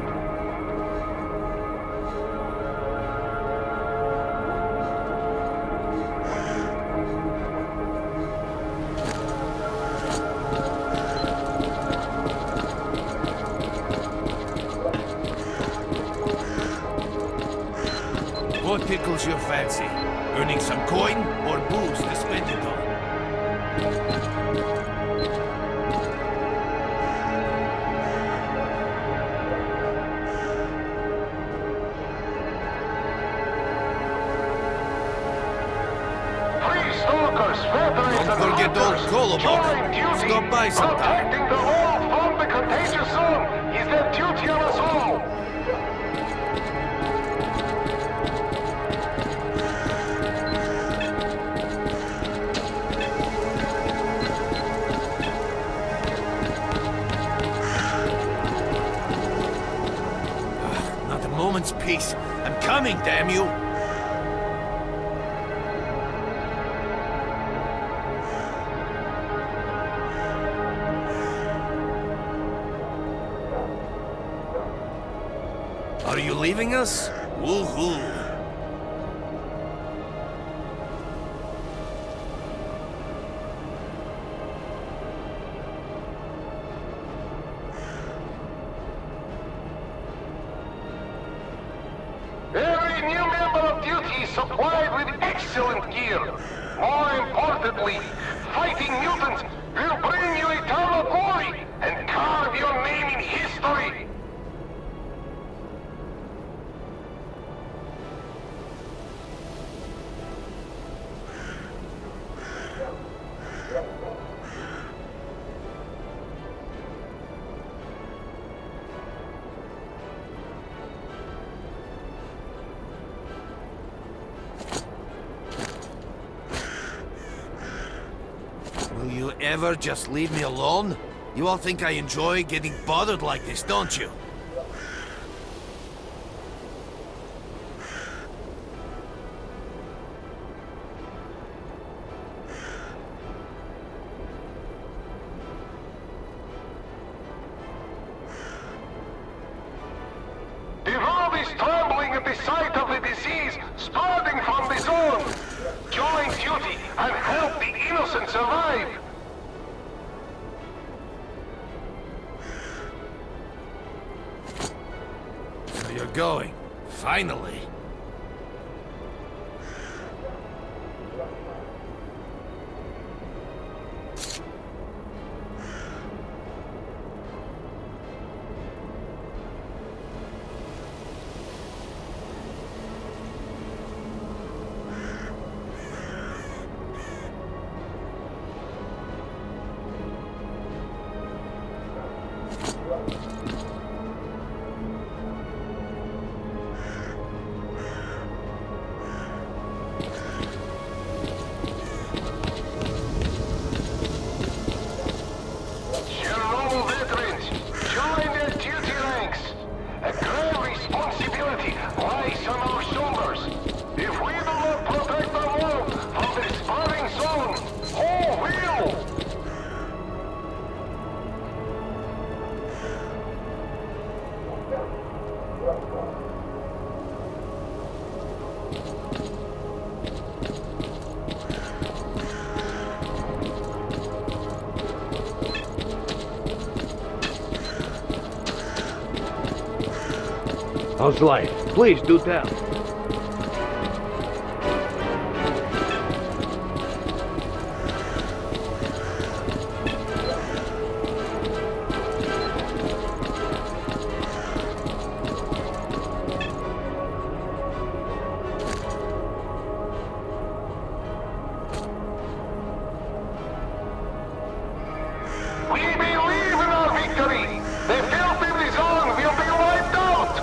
S4: What tickles your fancy? Earning some coin or booze to spend it on?
S10: Stalkers, veterans,
S4: Don't forget old Kolobok. Stop by sometime.
S10: Protecting the world from the contagious zone is their duty on us all.
S4: Not a moment's peace. I'm coming, damn you! Are you leaving us? Woohoo!
S10: Every new member of duty is supplied with excellent gear. More importantly, fighting mutants will bring you eternal glory and carve your name in history.
S4: Will you ever just leave me alone? You all think I enjoy getting bothered like this, don't you?
S10: The world is trembling at the sight of the disease spreading from the zone. Join duty and help the innocent survive.
S4: So you're going, finally.
S10: Chernobyl veterans, join their duty ranks. A grave responsibility lies on our shoulders. If we do not protect the world from the spreading zone, who will?
S14: How's life? Please do tell.
S10: We believe in our victory. The filth in the zone will be wiped out.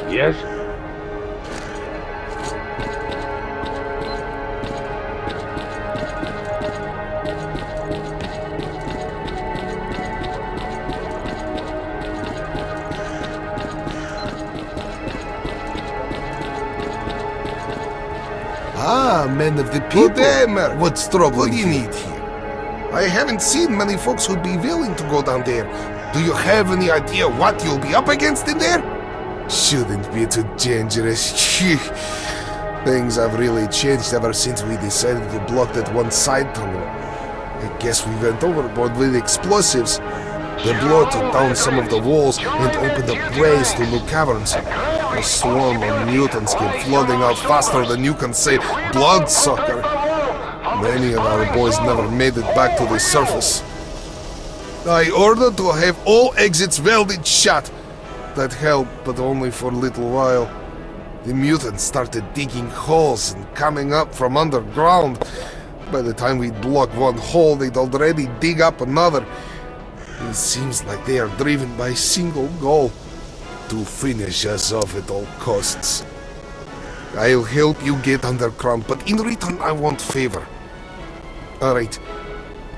S14: Yes?
S16: Ah, men of the people.
S17: Good day, Merc.
S16: What's troubling
S17: What do you
S16: you?
S17: need here? I haven't seen many folks who'd be willing to go down there. Do you have any idea what you'll be up against in there?
S16: Shouldn't be too dangerous. Things have really changed ever since we decided to block that one side tunnel. I guess we went overboard with explosives. The blow took down some of the walls and opened up ways to new caverns. A swarm of mutants came flooding out faster than you can say bloodsucker. Many of our boys never made it back to the surface. I ordered to have all exits welded shut. That helped, but only for a little while. The mutants started digging holes and coming up from underground. By the time we'd block one hole, they'd already dig up another. It seems like they are driven by a single goal: to finish us off at all costs. I'll help you get underground, but in return I want favor. Alright.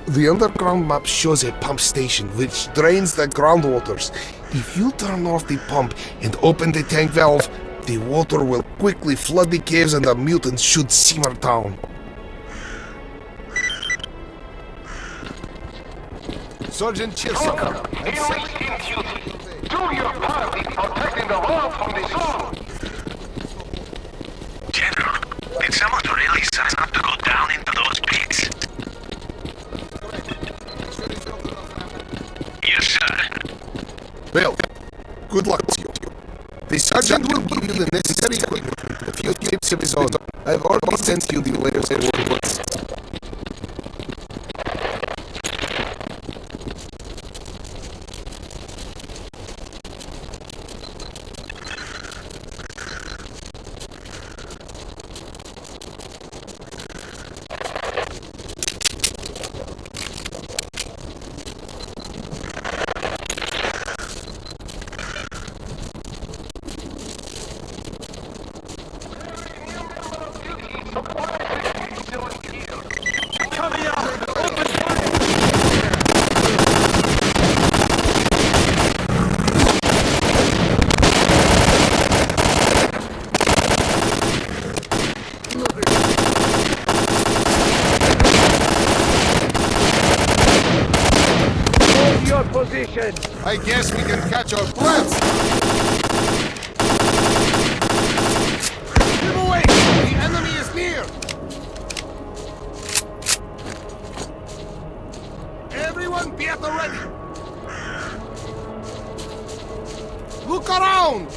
S16: The underground map shows a pump station which drains the groundwaters. If you turn off the pump and open the tank valve, the water will quickly flood the caves and the mutants should simmer down.
S17: Sergeant Chilson,
S10: Enlisted in duty. Do your part in protecting the world from the zone.
S5: General, did someone really sign up to go down into those pits? Yes, sir.
S17: Well, good luck to you. The sergeant will give you the necessary equipment and a few tips of his own. I've already sent you the latest reports.
S14: Position.
S17: I guess we can catch our breaths. Move away! The enemy is near! Everyone be at the ready! Look around!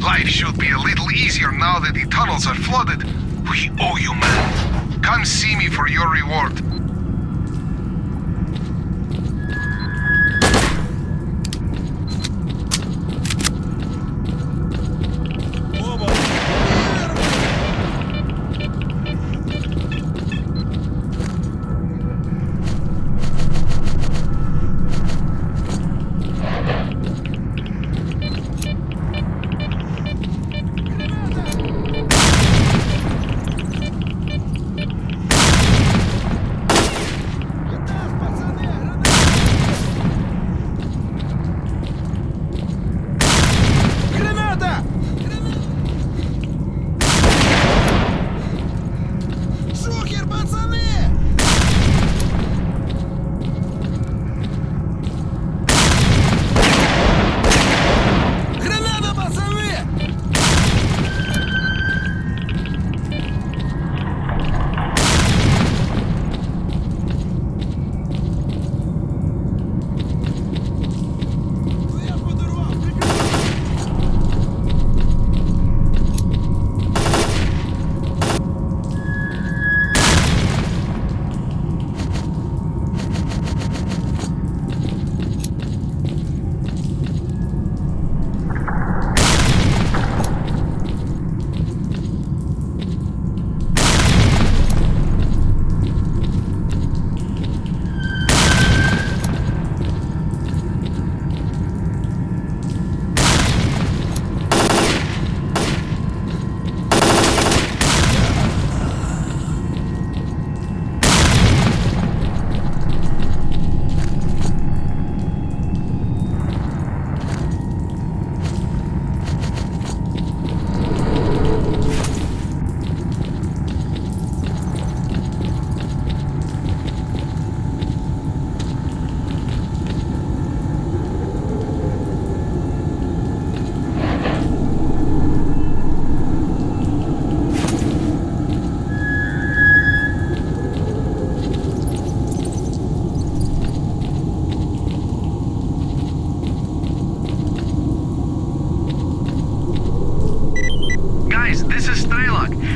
S17: Life should be a little easier now that the tunnels are flooded. We owe you, man. Come see me for your reward.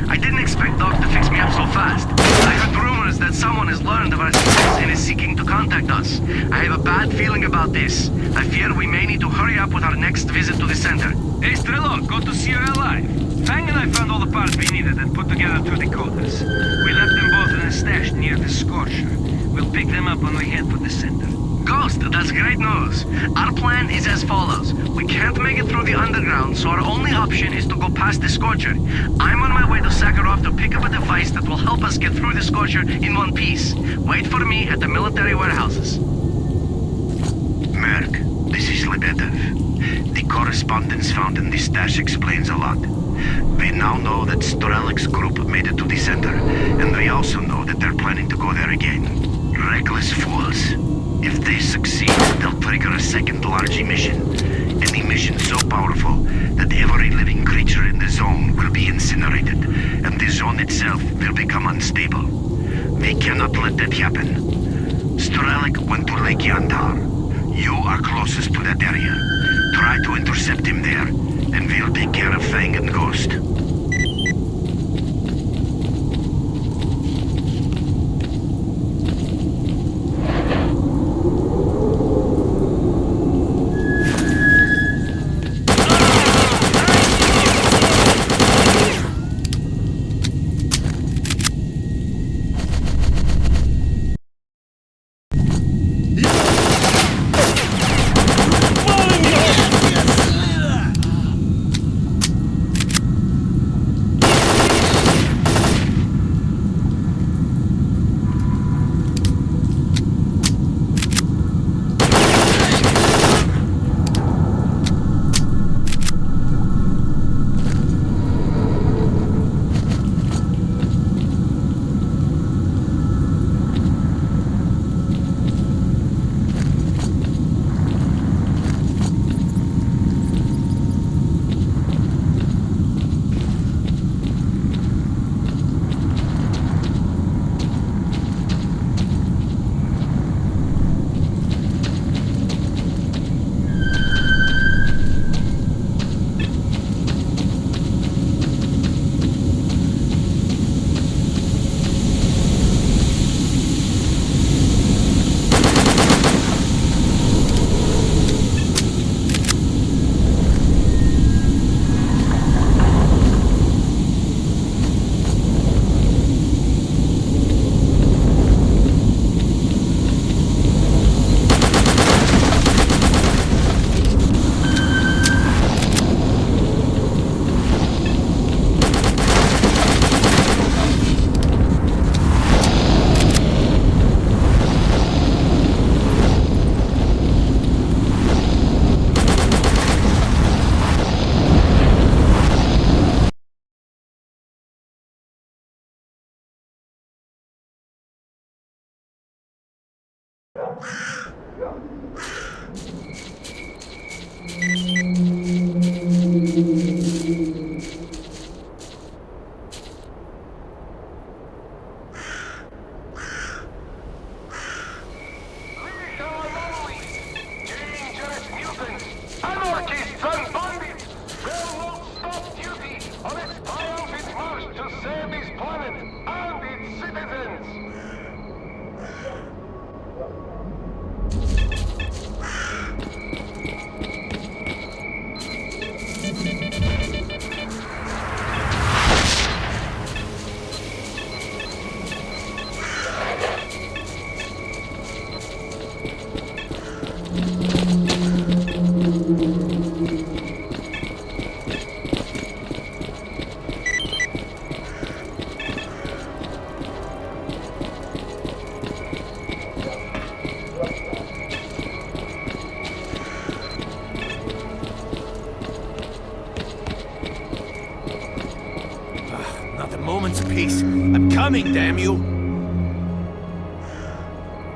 S5: I didn't expect Doc to fix me up so fast. I heard rumors that someone has learned of our success and is seeking to contact us. I have a bad feeling about this. I fear we may need to hurry up with our next visit to the center.
S15: Hey, Strelok, good to see you're alive. Fang and I found all the parts we needed and put together 2 decoders. We left them both in a stash near the Scorcher. We'll pick them up when we head for the center.
S5: Ghost, that's great news. Our plan is as follows. We can't make it through the underground, so our only option is to go past the Scorcher. I'm on my way to Sakharov to pick up a device that will help us get through the Scorcher in one piece. Wait for me at the military warehouses.
S3: Merc, this is Lebedev. The correspondence found in the stash explains a lot. We now know that S.T.A.L.K.E.'s group made it to the center, and we also know that they're planning to go there again. Reckless fools. If they succeed, they'll trigger a second large emission. An emission so powerful that every living creature in the zone will be incinerated, and the zone itself will become unstable. We cannot let that happen. S.T.A.L.K.E. went to Lake Yandar. You are closest to that area. Try to intercept him there, and we'll take care of Fang and Ghost.
S4: peace. I'm coming, damn you!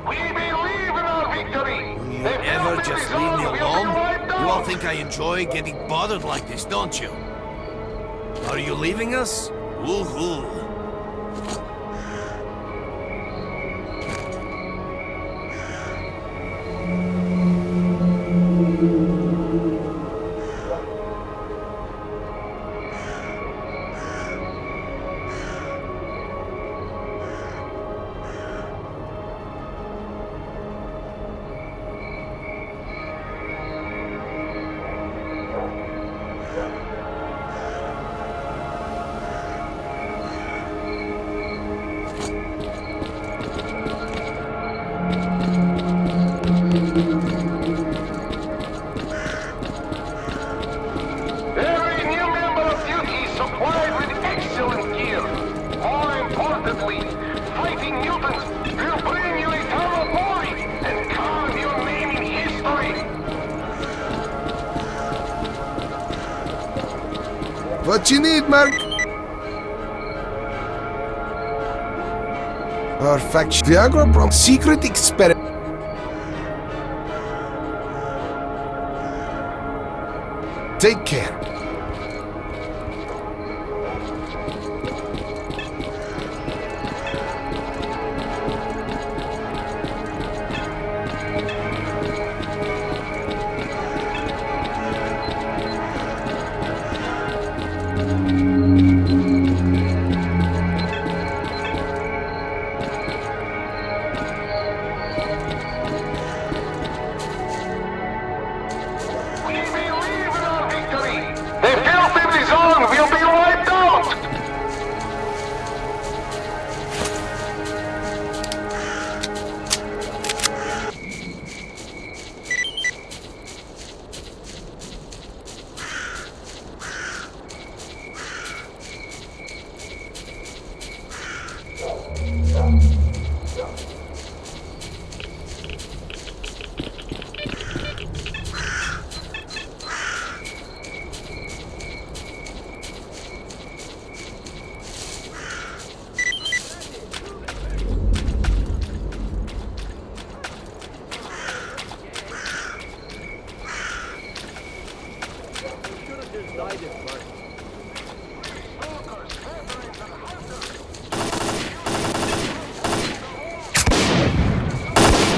S10: We believe in our victory!
S4: Will you ever just leave me alone? You all think I enjoy getting bothered like this, don't you? Are you leaving us? Woohoo!
S16: What you need, Mark? Our faction Viagra from secret experiment. Take care.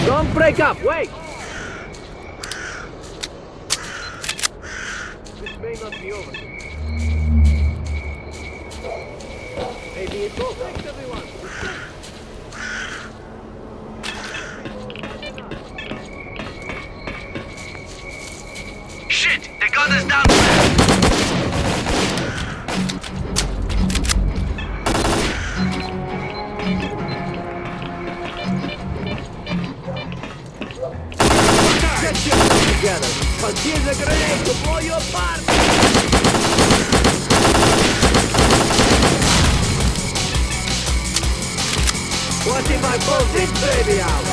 S8: Don't break up, wait! This may not be over. Maybe it's over. Thanks, everyone.
S5: Shit! They got us down there!
S8: Get yourself together, cause here's a grenade to blow you apart! What if I blow this baby out?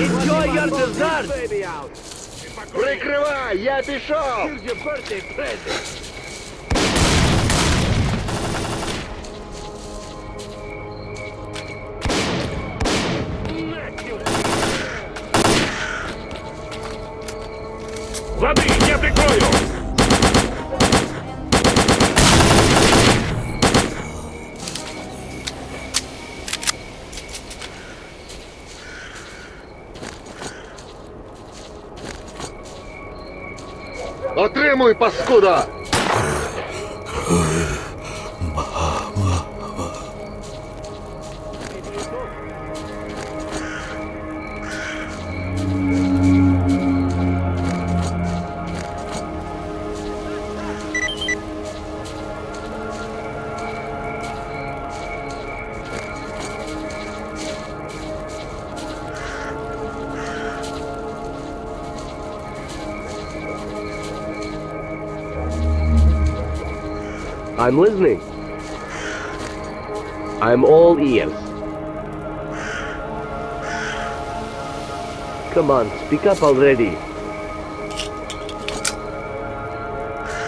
S8: Enjoy your dessert! Baby out!
S14: Прикривай, я пішов!
S8: Here's your birthday present!
S14: Воды, я прикрою! Отримуй, паскуда!
S8: I'm listening. I'm all ears. Come on, speak up already.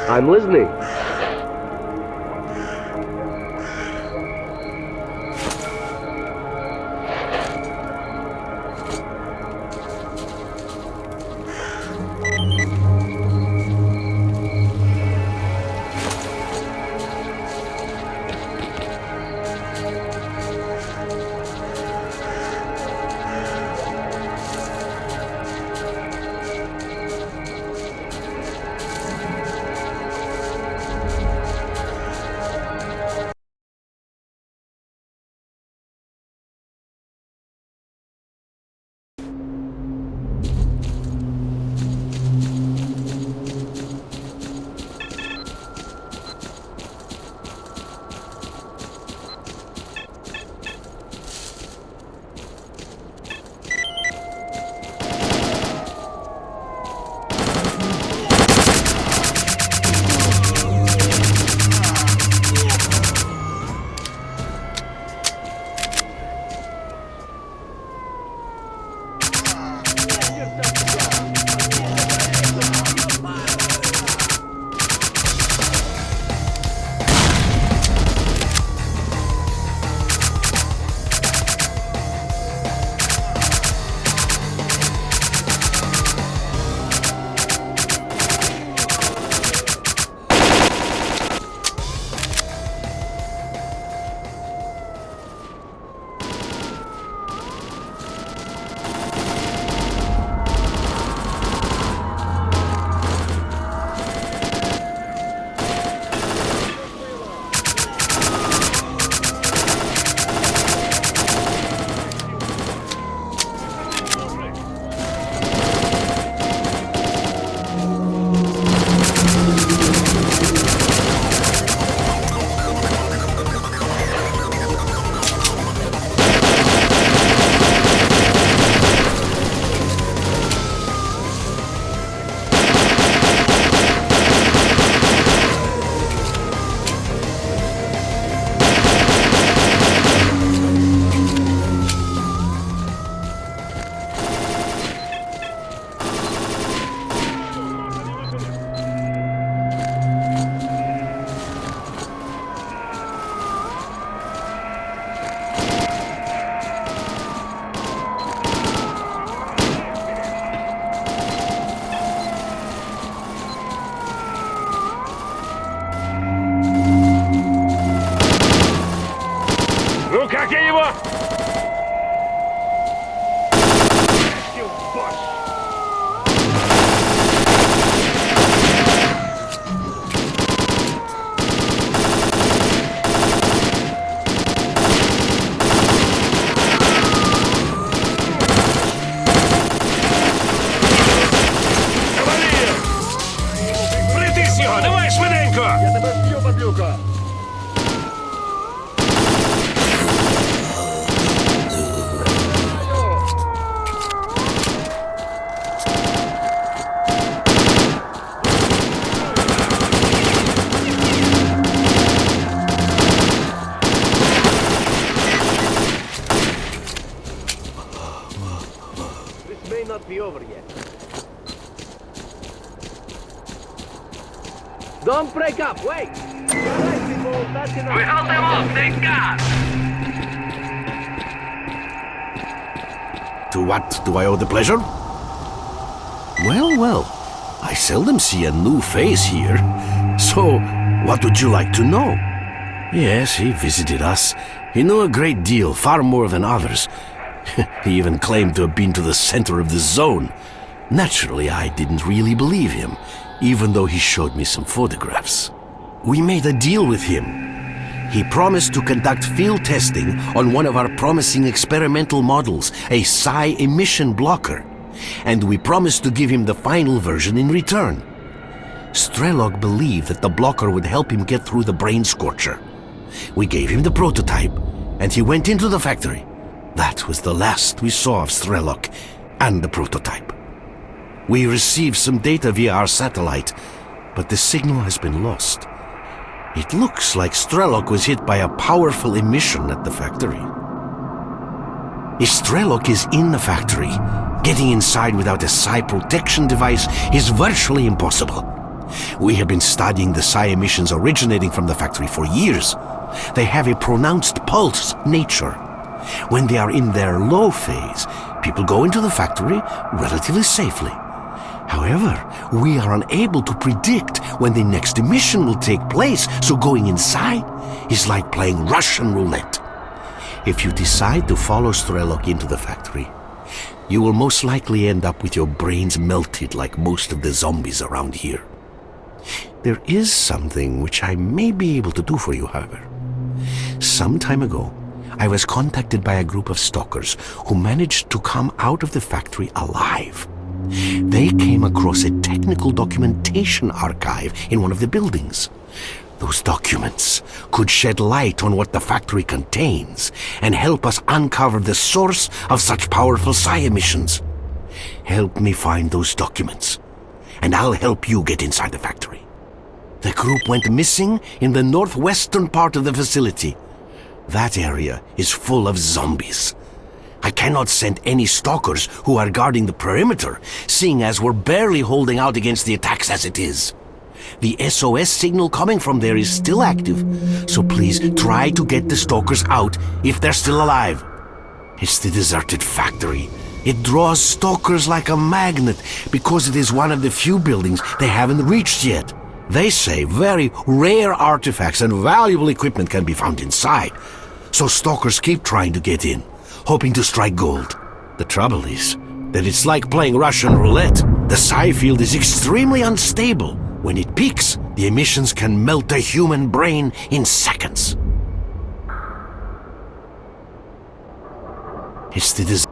S8: I'm listening.
S18: Don't break up, wait! Alright, people, that's enough.
S15: We held them off, thank God!
S1: To what do I owe the pleasure? Well, well, I seldom see a new face here. So, what would you like to know? Yes, he visited us. He knew a great deal, far more than others. He even claimed to have been to the center of the zone. Naturally, I didn't really believe him, even though he showed me some photographs. We made a deal with him. He promised to conduct field testing on one of our promising experimental models, a psi emission blocker. And we promised to give him the final version in return. S.T.A.L.K.E.R believed that the blocker would help him get through the brain scorcher. We gave him the prototype, and he went into the factory. That was the last we saw of S.T.A.L.K.E.R and the prototype. We received some data via our satellite, but the signal has been lost. It looks like S.T.A.L.K.E.R was hit by a powerful emission at the factory. If S.T.A.L.K.E.R is in the factory, getting inside without a psi protection device is virtually impossible. We have been studying the psi emissions originating from the factory for years. They have a pronounced pulse nature. When they are in their low phase, people go into the factory relatively safely. However, we are unable to predict when the next emission will take place, so going inside is like playing Russian roulette. If you decide to follow S.T.A.L.K.E.R into the factory, you will most likely end up with your brains melted like most of the zombies around here. There is something which I may be able to do for you, however. Some time ago, I was contacted by a group of stalkers who managed to come out of the factory alive. They came across a technical documentation archive in one of the buildings. Those documents could shed light on what the factory contains and help us uncover the source of such powerful psi emissions. Help me find those documents, and I'll help you get inside the factory. The group went missing in the northwestern part of the facility. That area is full of zombies. I cannot send any stalkers who are guarding the perimeter, seeing as we're barely holding out against the attacks as it is. The SOS signal coming from there is still active, so please try to get the stalkers out if they're still alive. It's the deserted factory. It draws stalkers like a magnet because it is one of the few buildings they haven't reached yet. They say very rare artifacts and valuable equipment can be found inside, so stalkers keep trying to get in, hoping to strike gold. The trouble is that it's like playing Russian roulette. The psi field is extremely unstable. When it peaks, the emissions can melt a human brain in seconds. It's the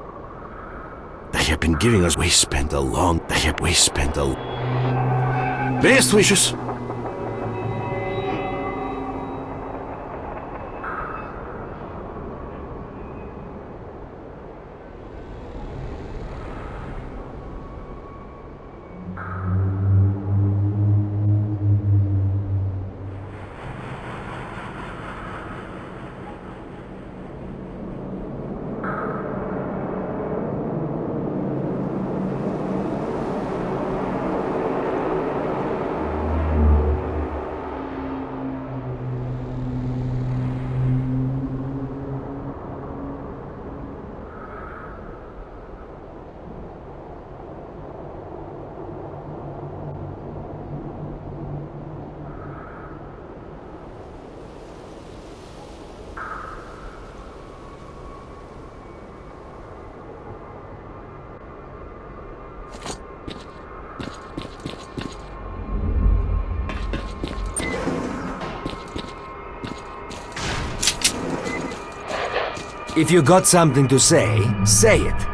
S1: they have been giving us. Best wishes.
S11: If you got something to say it.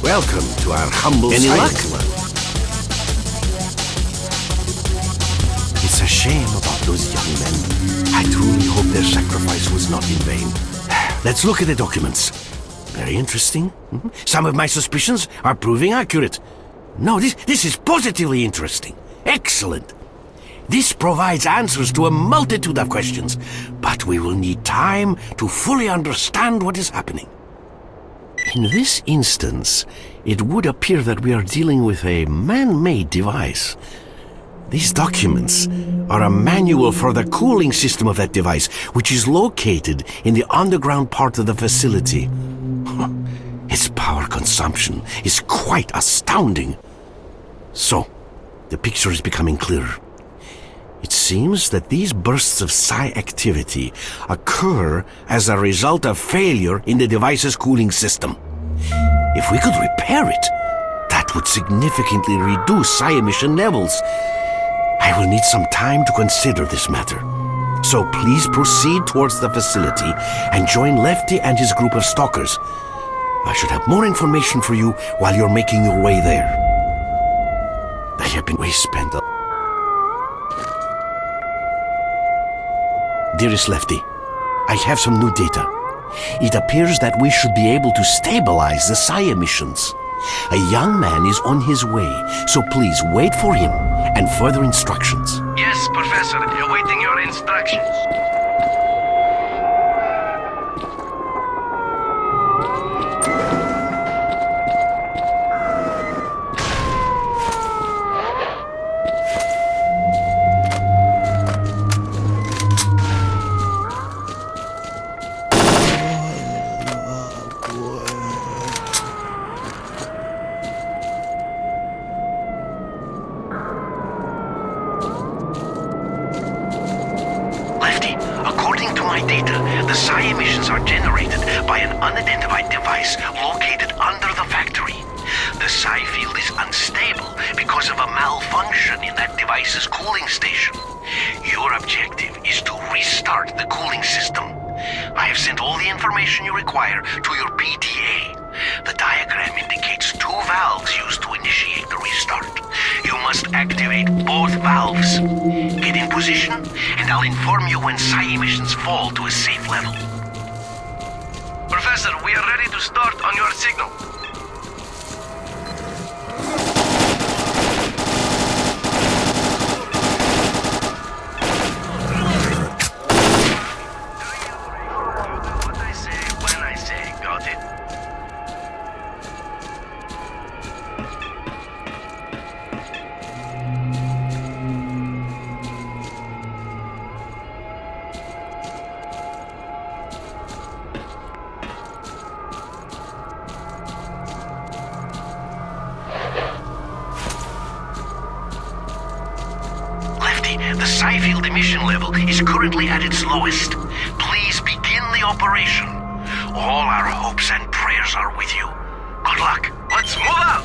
S1: Welcome to our humble
S8: Any luck?
S1: It's a shame about those young men. I truly hope their sacrifice was not in vain. Let's look at the documents. Very interesting. Some of my suspicions are proving accurate. No, this is positively interesting. Excellent. This provides answers to a multitude of questions, but we will need time to fully understand what is happening. In this instance, it would appear that we are dealing with a man-made device. These documents are a manual for the cooling system of that device, which is located in the underground part of the facility. Its power consumption is quite astounding. So, the picture is becoming clearer. It seems that these bursts of psi activity occur as a result of failure in the device's cooling system. If we could repair it, that would significantly reduce psi emission levels. I will need some time to consider this matter. So please proceed towards the facility and join Lefty and his group of stalkers. I should have more information for you while you're making your way there. I have been way spent. Dearest Lefty, I have some new data. It appears that we should be able to stabilize the psi emissions. A young man is on his way, so please wait for him and further instructions.
S5: Yes, Professor, awaiting your instructions. The psi field emission level is currently at its lowest. Please begin the operation. All our hopes and prayers are with you. Good luck. Let's move out!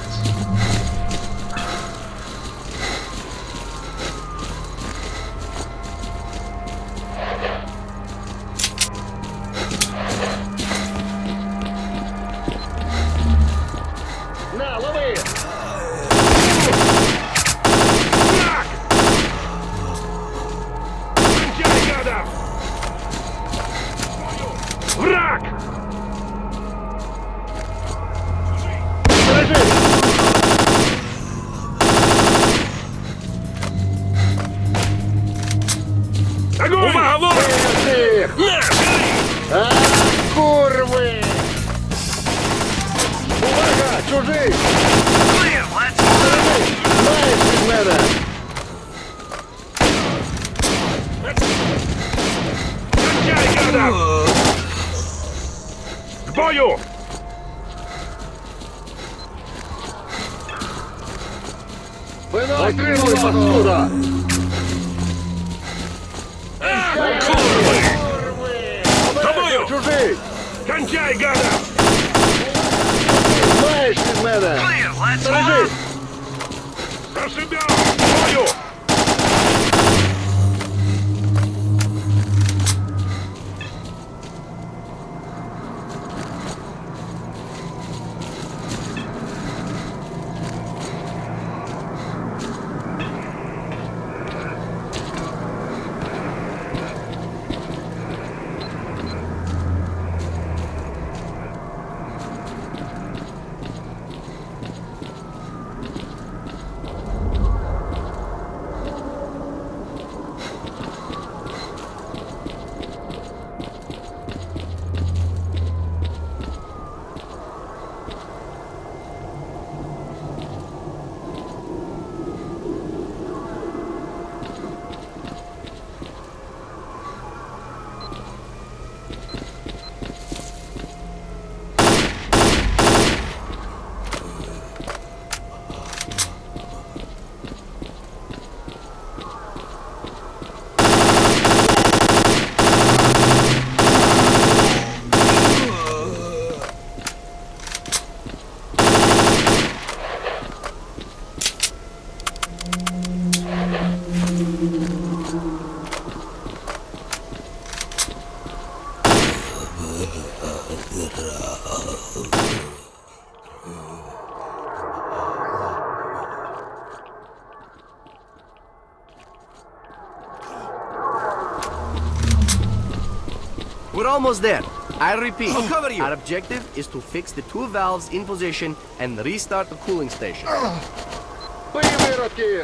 S8: almost there. I repeat. I'll cover you. Our objective is to fix the 2 valves in position and restart the cooling station.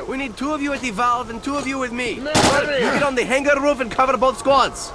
S8: We need 2 of you at the valve and 2 of you with me. You get on the hangar roof and cover both squads.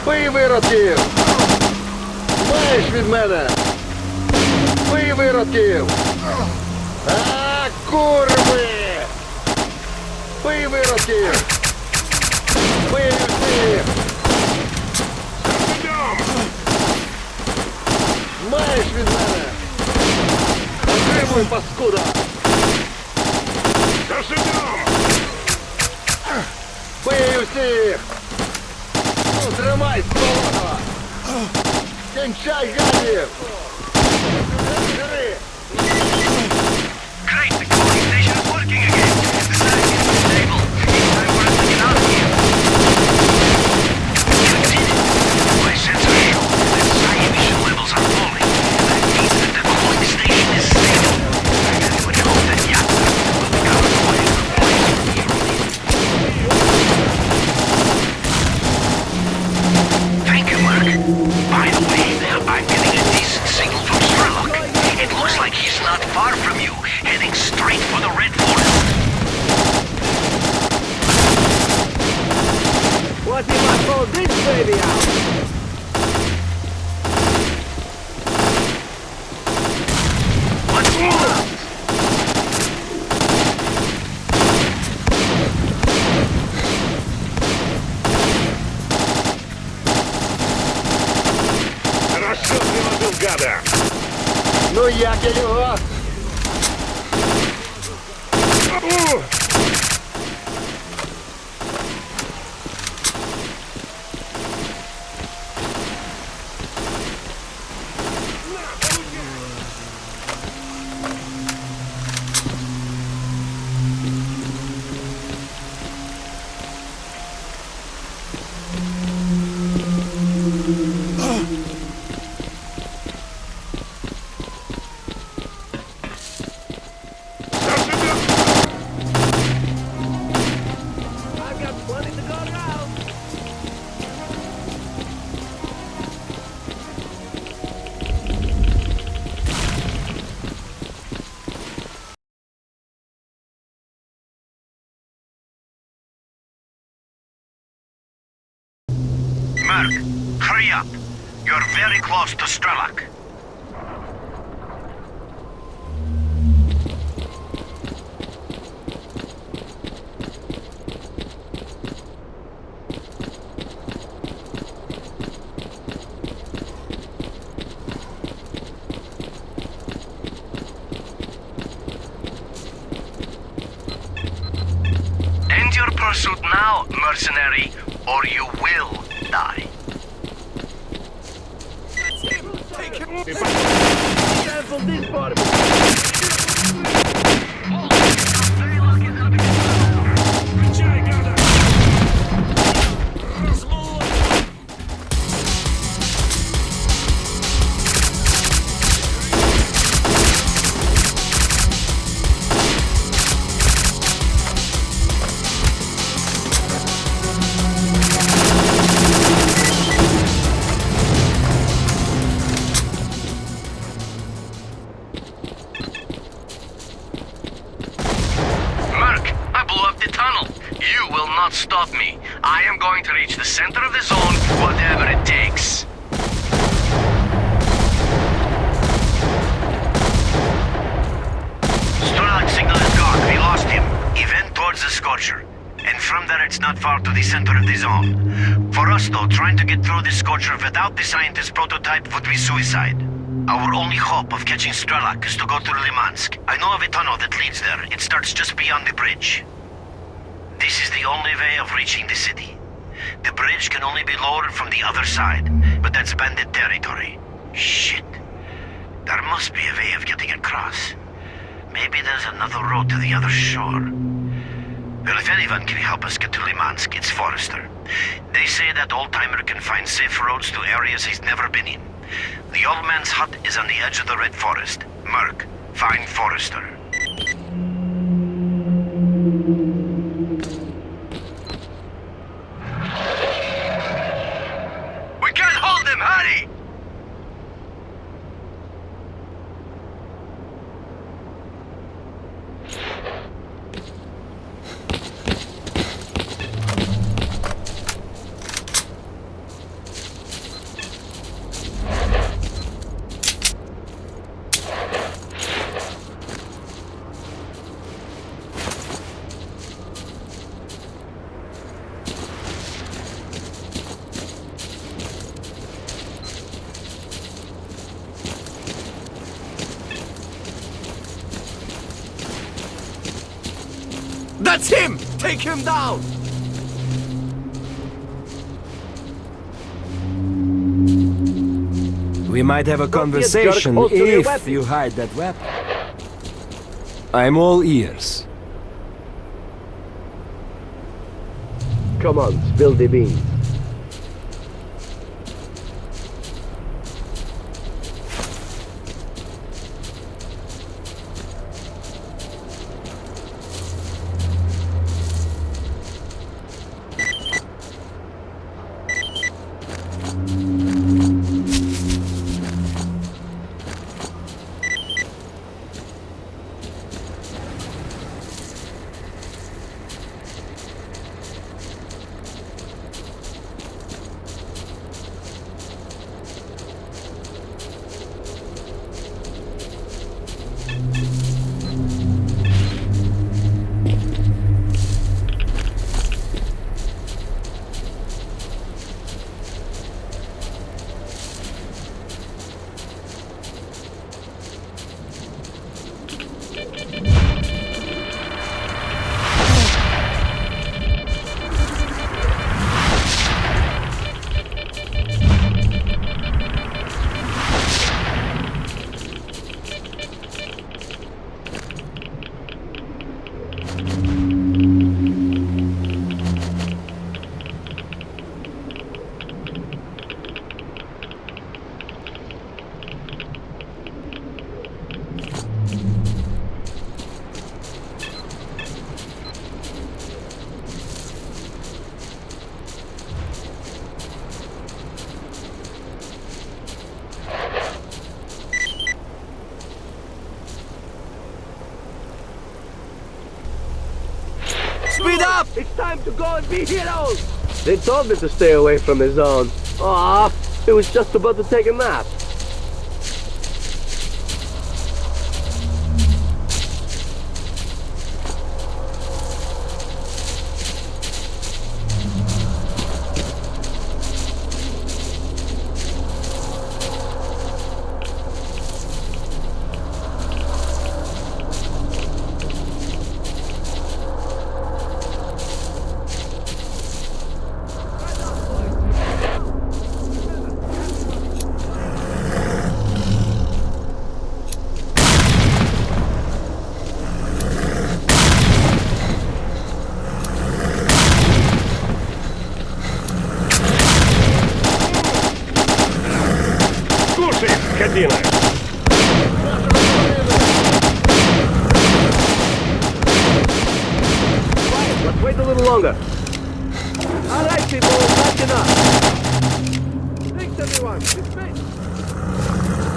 S10: Пий виродків! Маєш від мене! Пий виродків! А, курви! Пий виродків! Пий всіх! Маєш від мене! Отримуй, паскуда! Пий всіх! Ну, тримай, сволота! Кінчай, гадів! Жри!
S5: Great, the cooling station is working again. The site is stable. It's time for us to get out of here. You did it. My sensors show that site emission levels are falling. That means that the cooling station is stable. I would hope that Yatta will become a point of Thank you, Mark. By the way, I'm getting a decent signal from Sherlock. It looks like he's not far
S14: як я його!
S5: Merc, hurry up. You're very close to S.T.A.L.K.E.R. End your pursuit now, mercenary, or you will die.
S18: Cancel this part of it.
S5: You will not stop me. I am going to reach the center of the zone, whatever it takes. S.T.A.L.K.E.R signal is gone. We lost him. Event towards the Scorcher. And from there it's not far to the center of the zone. For us though, trying to get through the Scorcher without the scientist prototype would be suicide. Our only hope of catching S.T.A.L.K.E.R is to go through Limansk. I know of a tunnel that leads there. It starts just beyond the bridge. This is the only way of reaching the city. The bridge can only be lowered from the other side, but that's bandit territory. Shit. There must be a way of getting across. Maybe there's another road to the other shore. Well, if anyone can help us get to Limansk, it's Forrester. They say that old-timer can find safe roads to areas he's never been in. The old man's hut is on the edge of the Red Forest. Merc, find Forrester.
S13: We can't hold them, hurry!
S8: That's him! Take him down!
S11: We might have a conversation if you hide that weapon. I'm all ears.
S18: Come on, spill the beans.
S8: Speed up!
S18: It's time to go and be heroes!
S8: They told me to stay away from the zone. Aw, it was just about to take a nap.
S14: Скотина!
S18: Let's wait a little longer. All right, people, that's enough. Thanks, everyone. It's finished.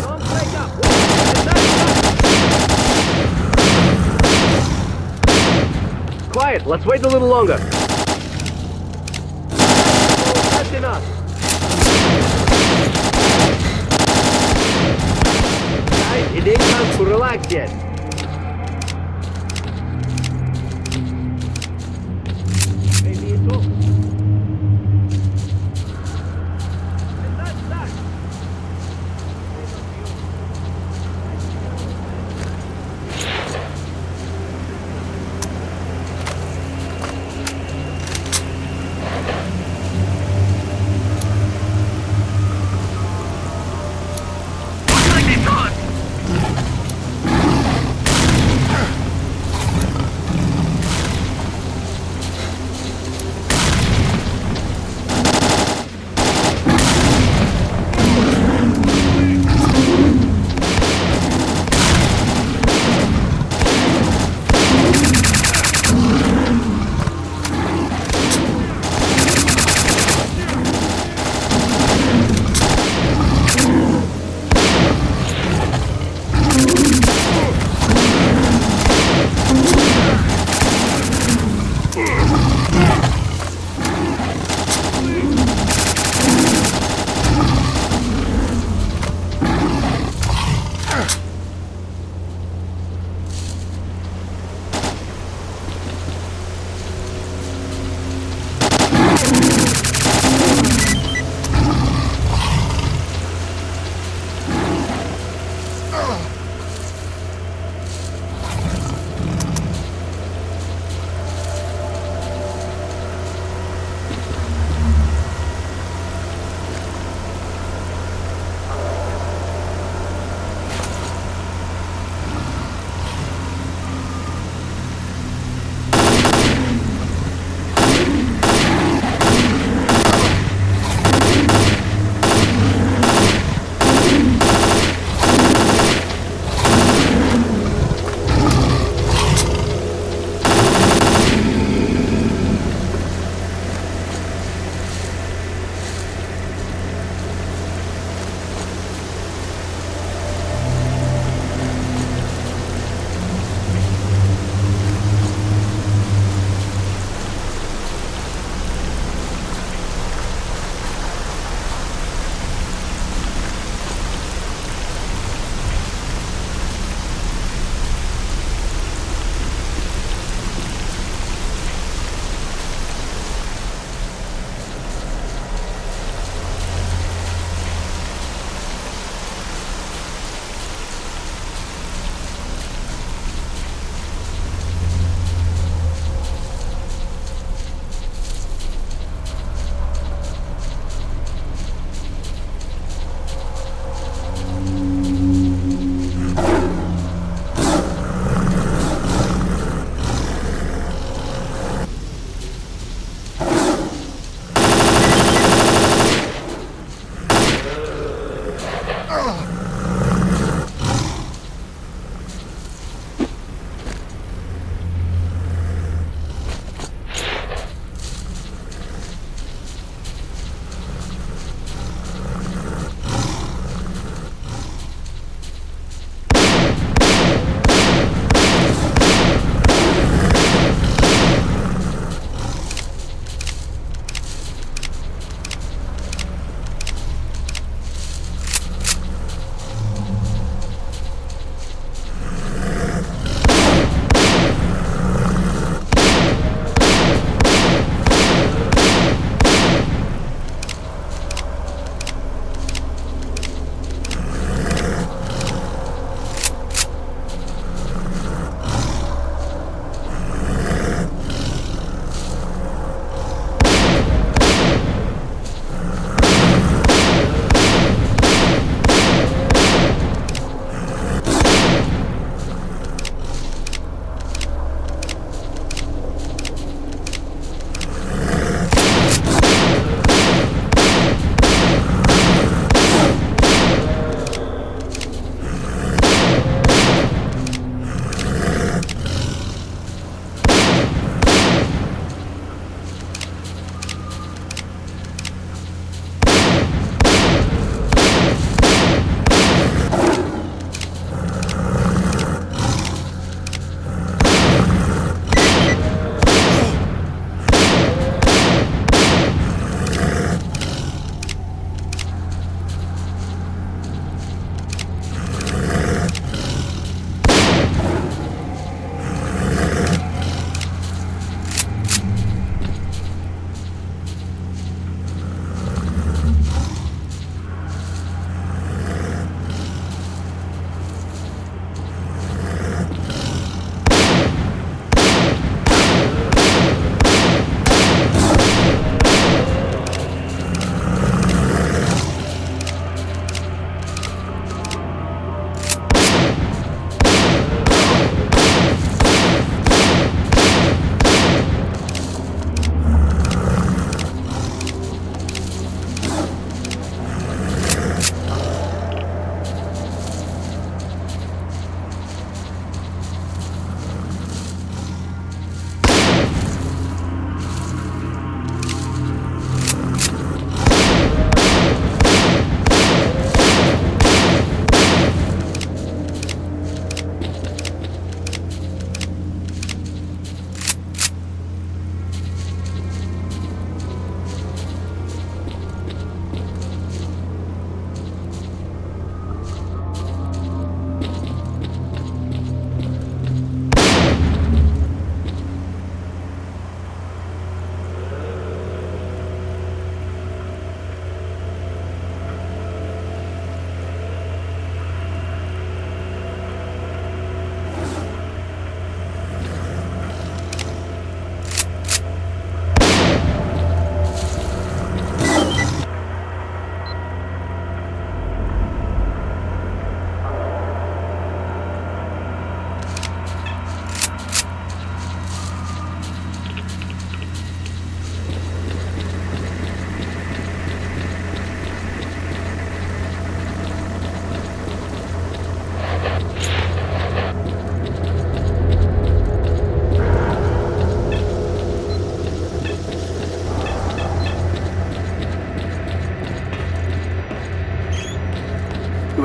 S18: Don't break up. Quiet. Let's wait a little longer. That's enough. Guys, it ain't time to relax yet. Maybe it's all.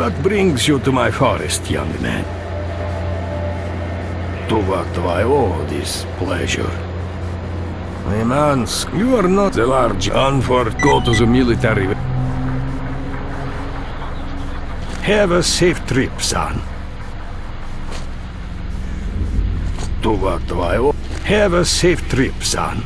S14: What brings you to my forest, young man? To what do I owe this pleasure? Limansk, you are not the large unfort. Go to the military. Have a safe trip, son. To what do I owe? Have a safe trip, son.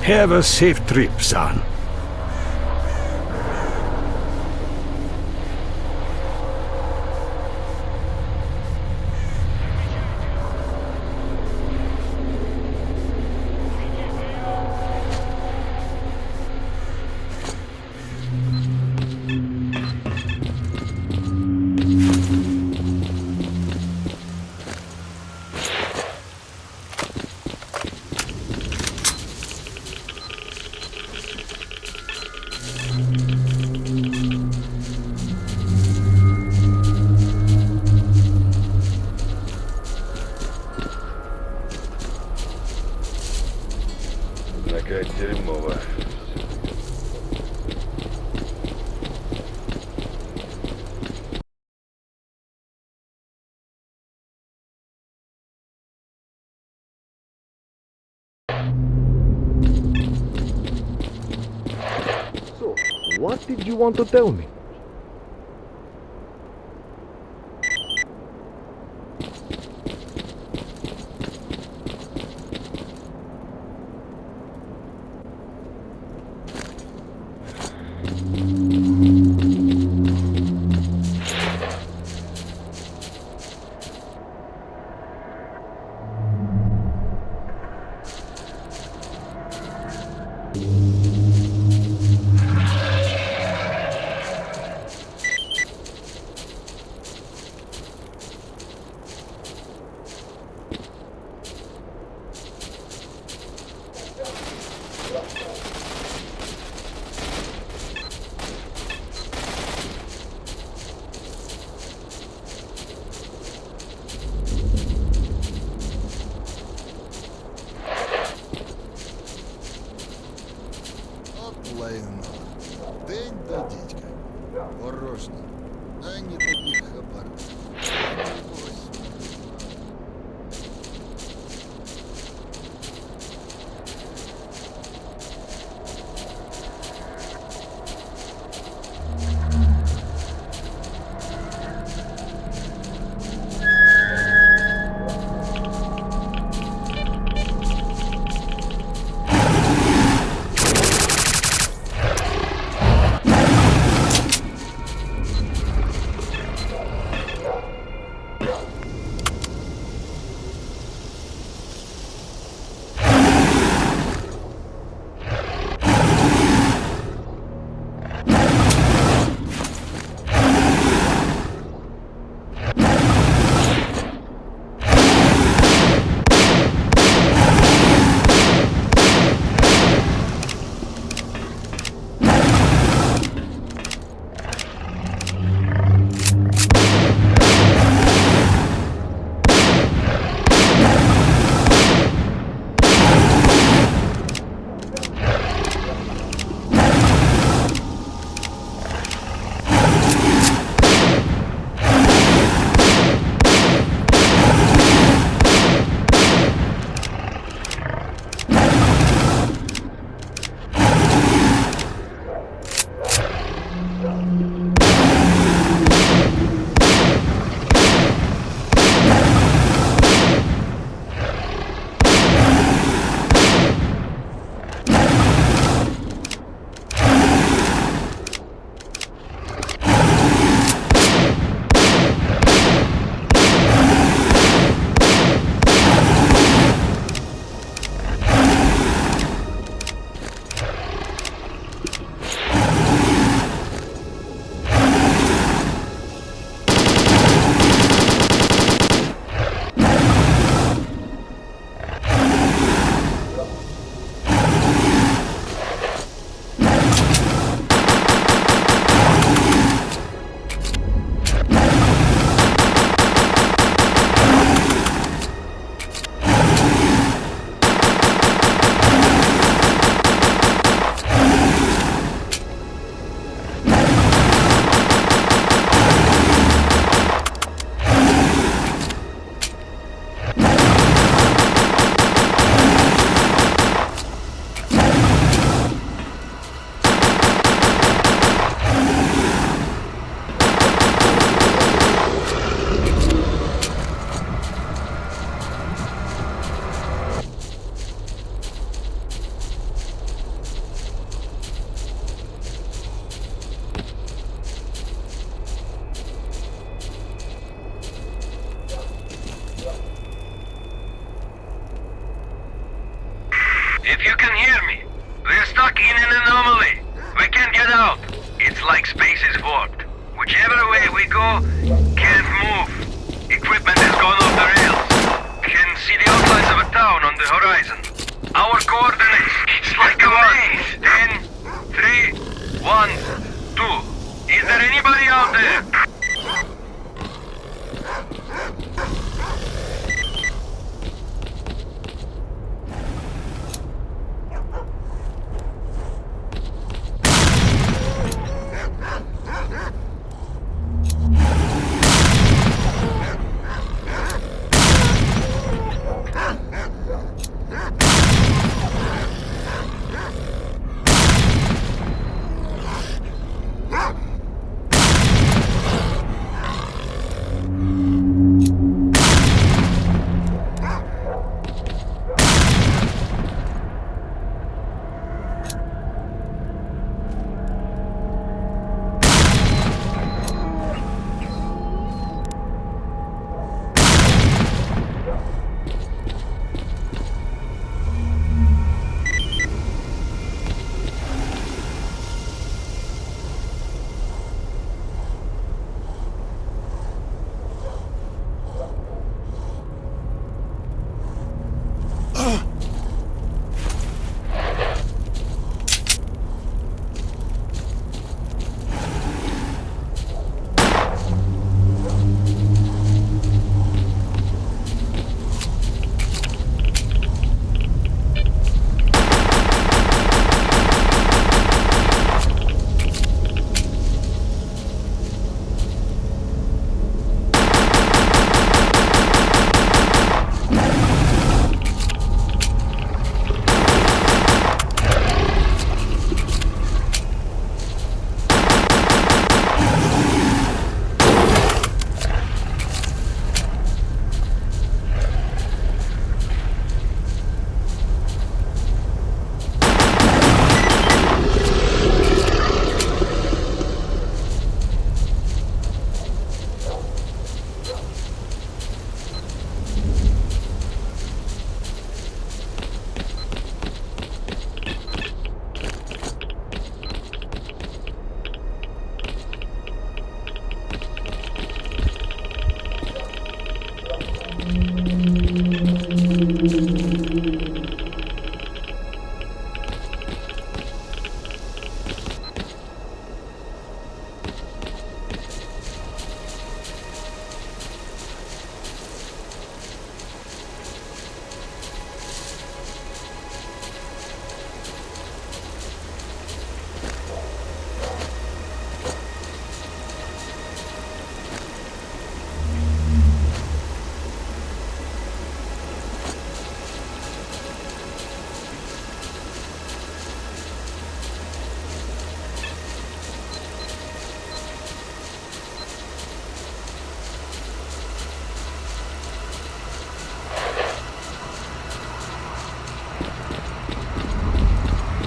S14: Have a safe trip, son.
S18: So, what did you want to tell me?
S13: If you can hear me, we're stuck in an anomaly. We can't get out. It's like space is warped. Whichever way we go, can't move. Equipment has gone off the rails. Can see the outlines of a town on the horizon. Our coordinates, it's like a maze. 10, 3, 1, 2. Is there anybody out there?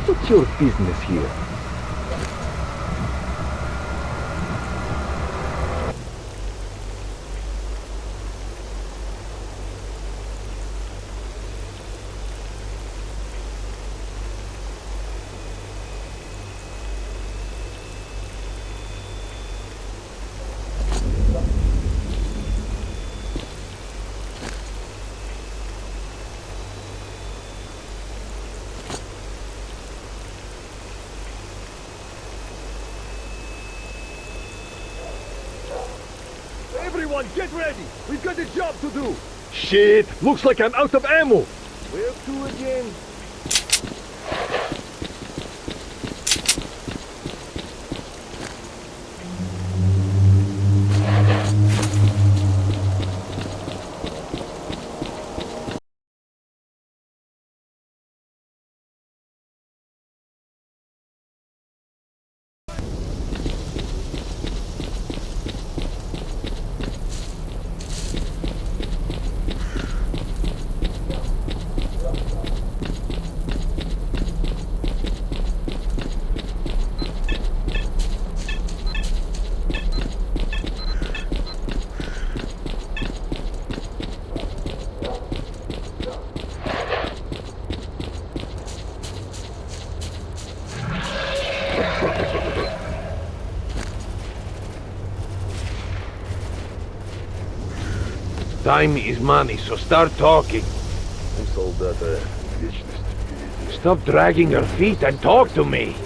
S14: What's your business here?
S18: Everyone, get ready! We've got a job to do! Shit! Looks like I'm out of ammo! Where to again?
S14: Time is money, so start talking. Stop dragging your feet and talk to me.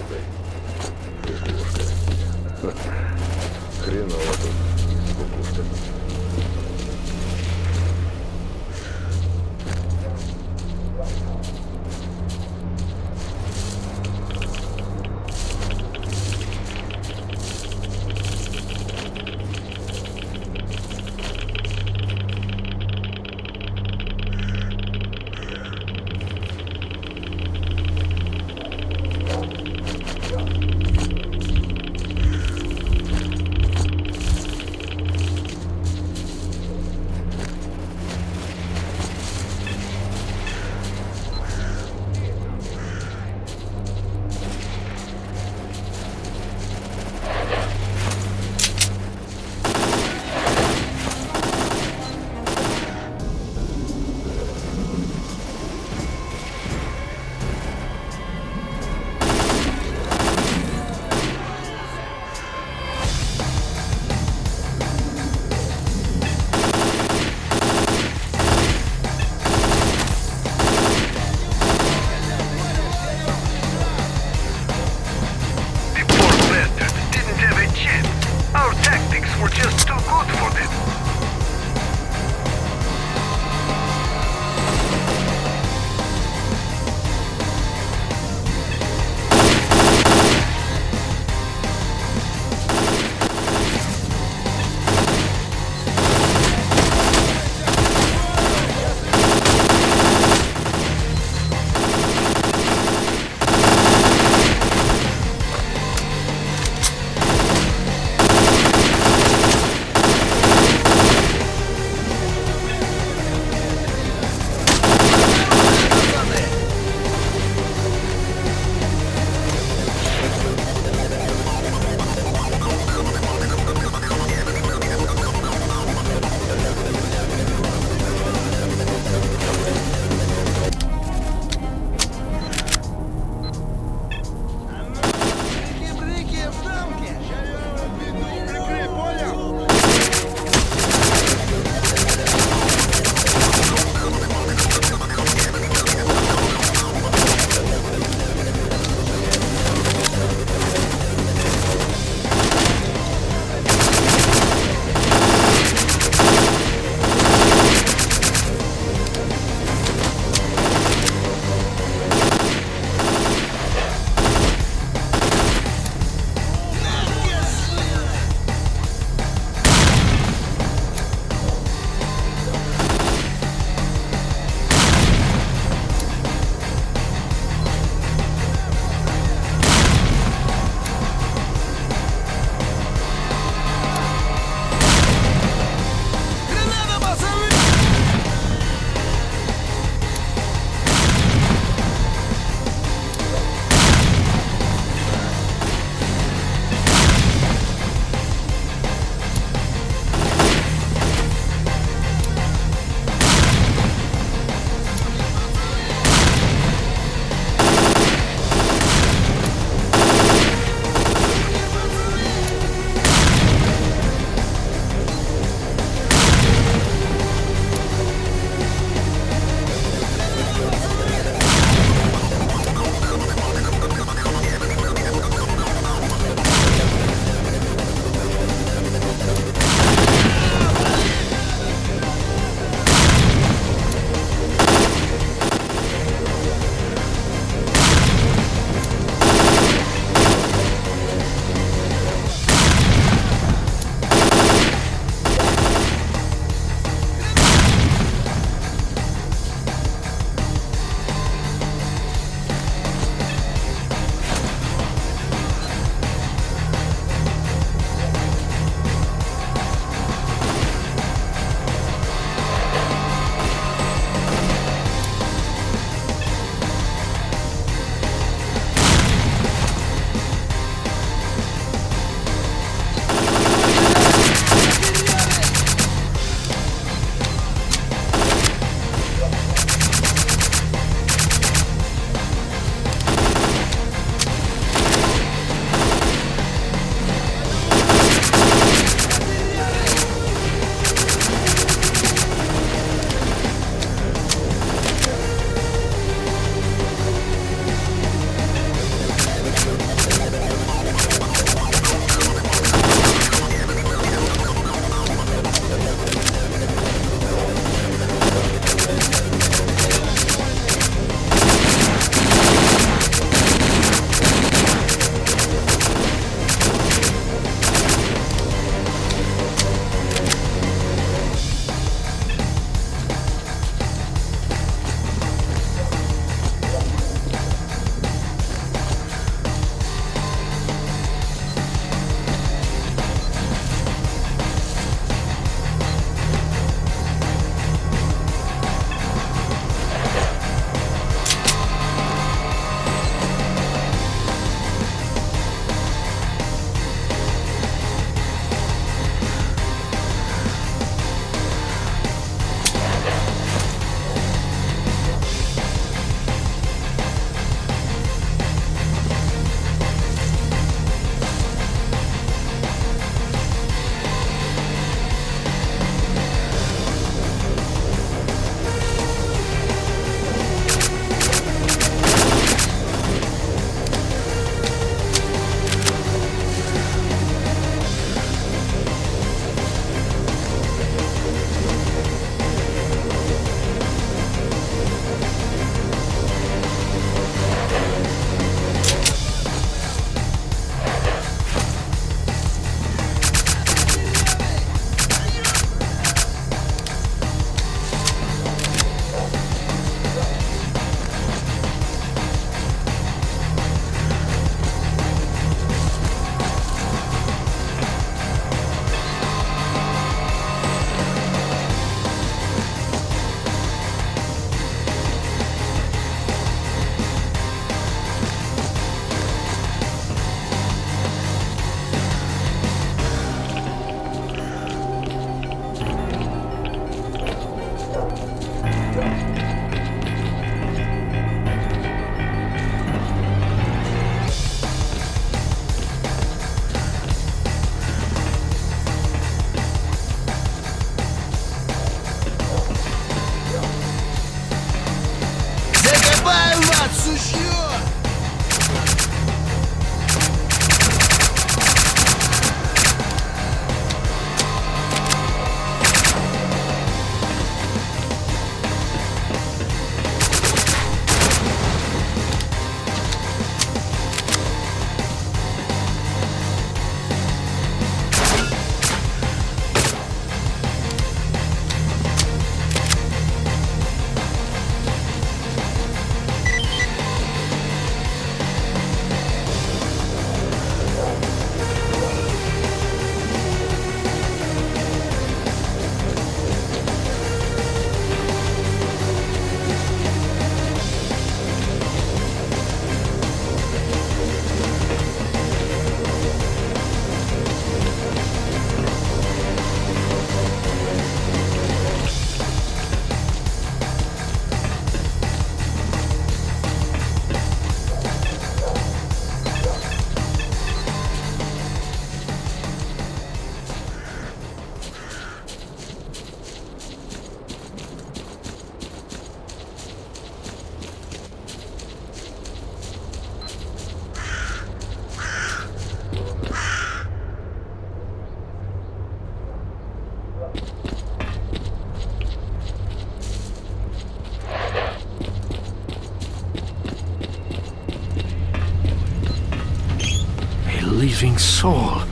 S1: Living soul.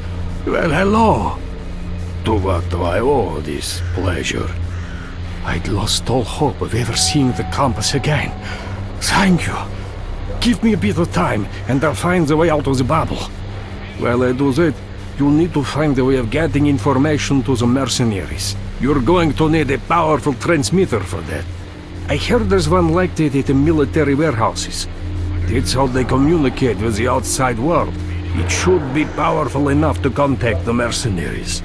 S1: Well, hello. To what do I owe this pleasure? I'd lost all hope of ever seeing the compass again. Thank you. Give me a bit of time, and I'll find the way out of the bubble. While I do that, you'll need to find a way of getting information to the mercenaries. You're going to need a powerful transmitter for that. I heard there's one like that at the military warehouses. That's how they communicate with the outside world. It should be powerful enough to contact the mercenaries.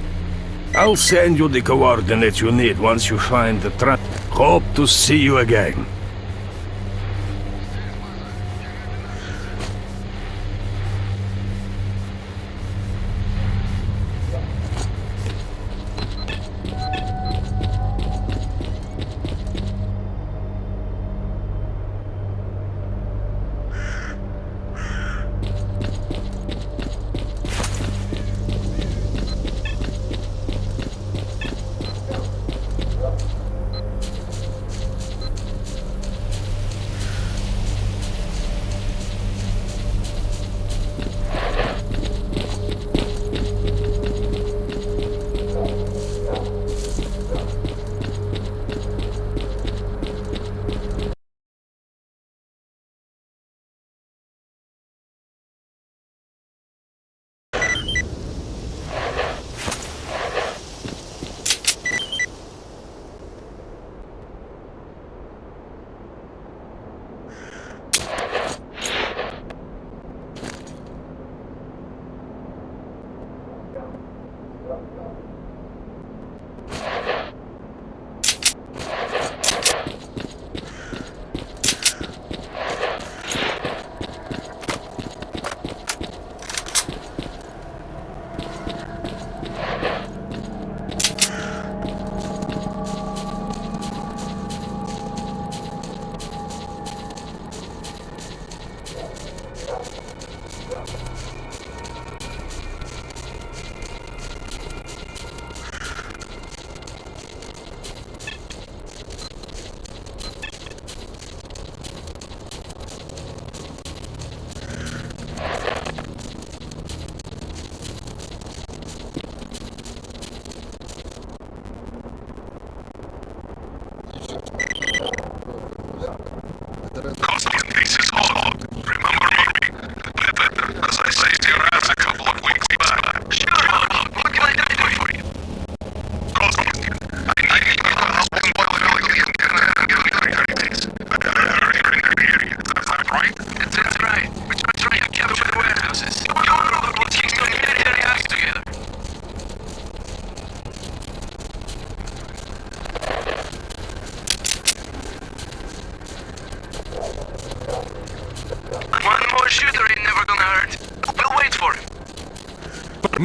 S1: I'll send you the coordinates you need once you find the Hope to see you again.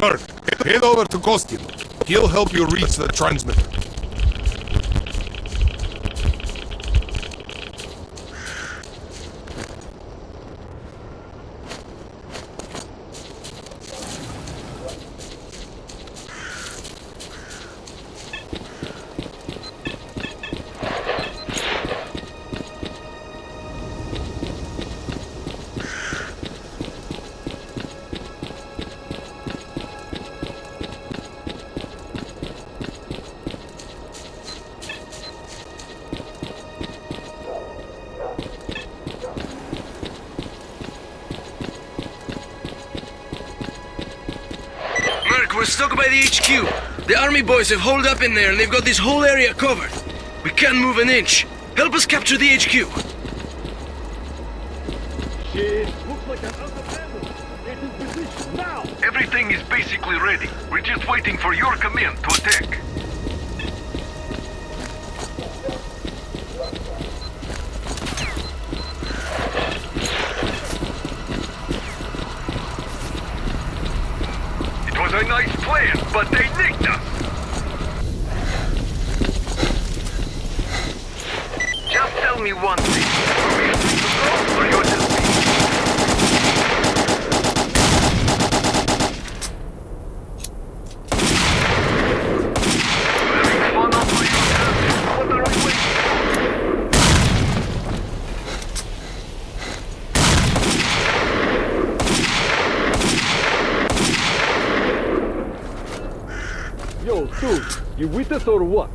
S17: Merc, head over to Kostin. He'll help you reach the transmitter.
S8: we're stuck by the HQ. The army boys have holed up in there and they've got this whole area covered. We can't move an inch. Help us capture the HQ.
S14: Shit, looks like an abandoned. Get in position now!
S10: Everything is basically ready. We're just waiting for your command to attack. It was a nice plan, but they nicked us. Just tell me one thing. Are we free to go, or you're just
S14: Yo, dude, you with us or what?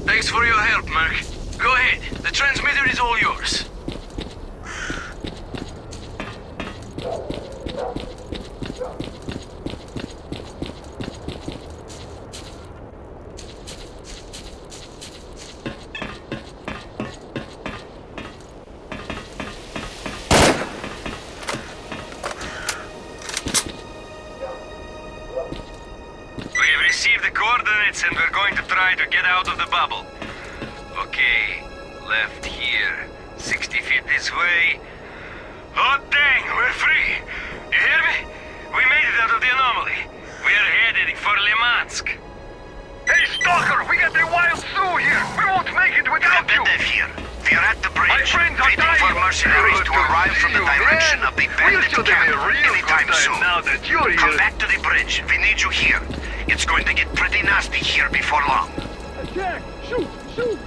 S5: Thanks for your help, Merc. Go ahead. The transmitter is all yours.
S15: We've received the coordinates and we're going to try to get out of the bubble. Okay, left here, 60 feet this way. Oh dang, we're free! You hear me? We made it out of the anomaly. We're headed for Limansk.
S10: Hey, Stalker, we got a wild zoo here. We won't make it without you.
S5: Lebedev here. We're at the bridge,
S10: friends are
S5: waiting for
S10: dying.
S5: mercenaries to arrive from the direction of the bandit camp anytime soon.
S10: Now that you're here.
S5: Come back to the bridge. We need you here. It's going to get pretty nasty here before long.
S18: Attack! Shoot! Shoot!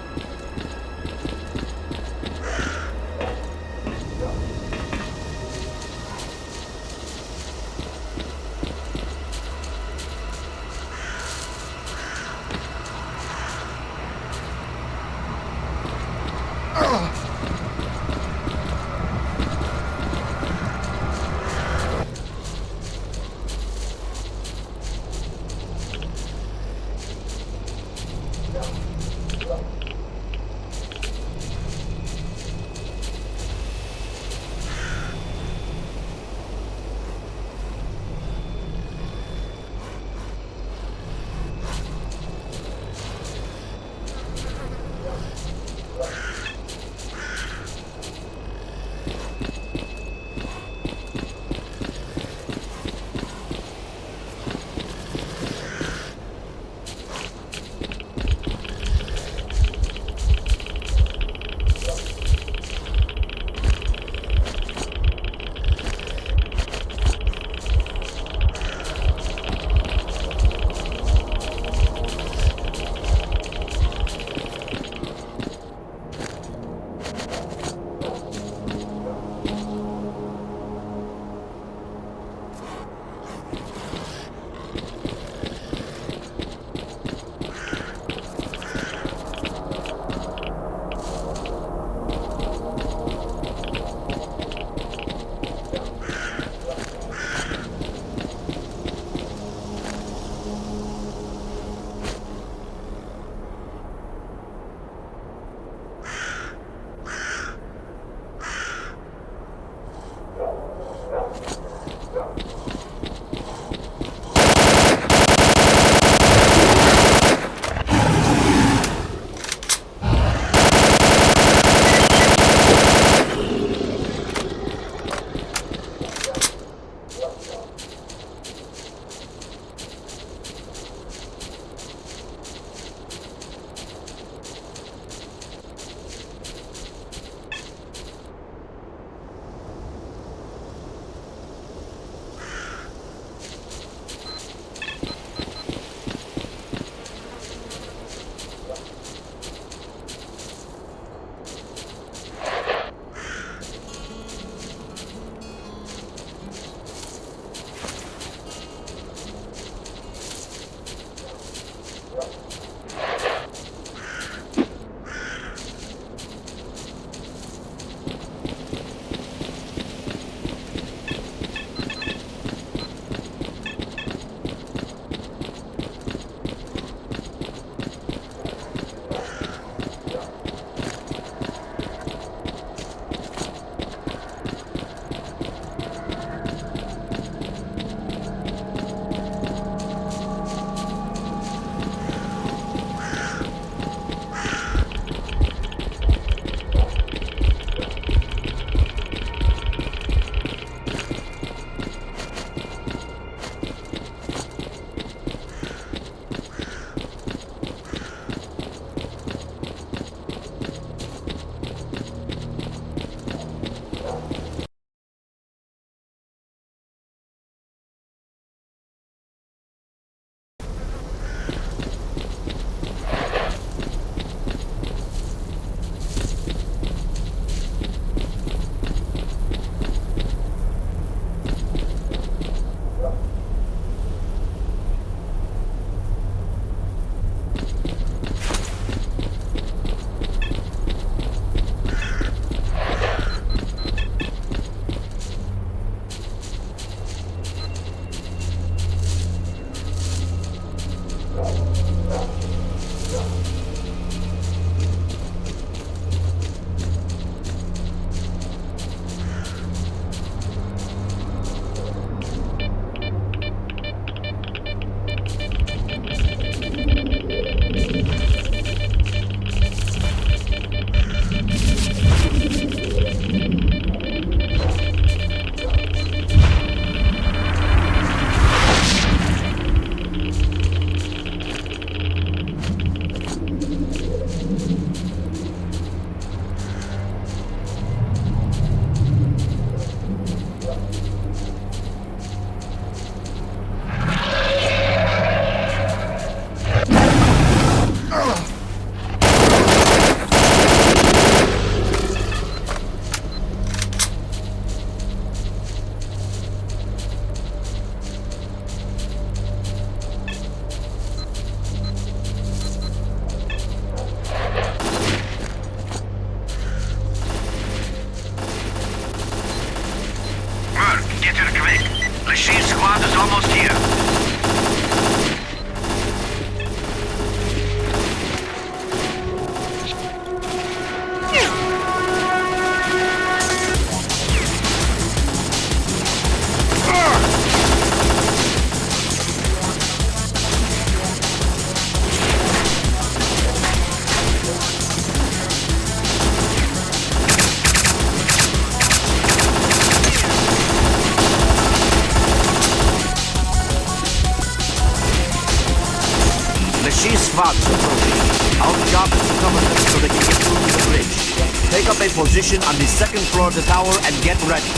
S3: SWAT is approaching. Our job is to cover them so they can get through to the bridge. Take up a position on the second floor of the tower and get ready.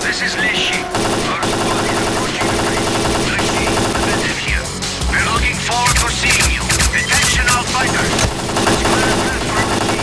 S13: This is Leshi. Our squad is approaching the bridge. Leshi, Lebedev here. We're looking forward to seeing you. Attention all fighters. Let's clear a path for Leshi.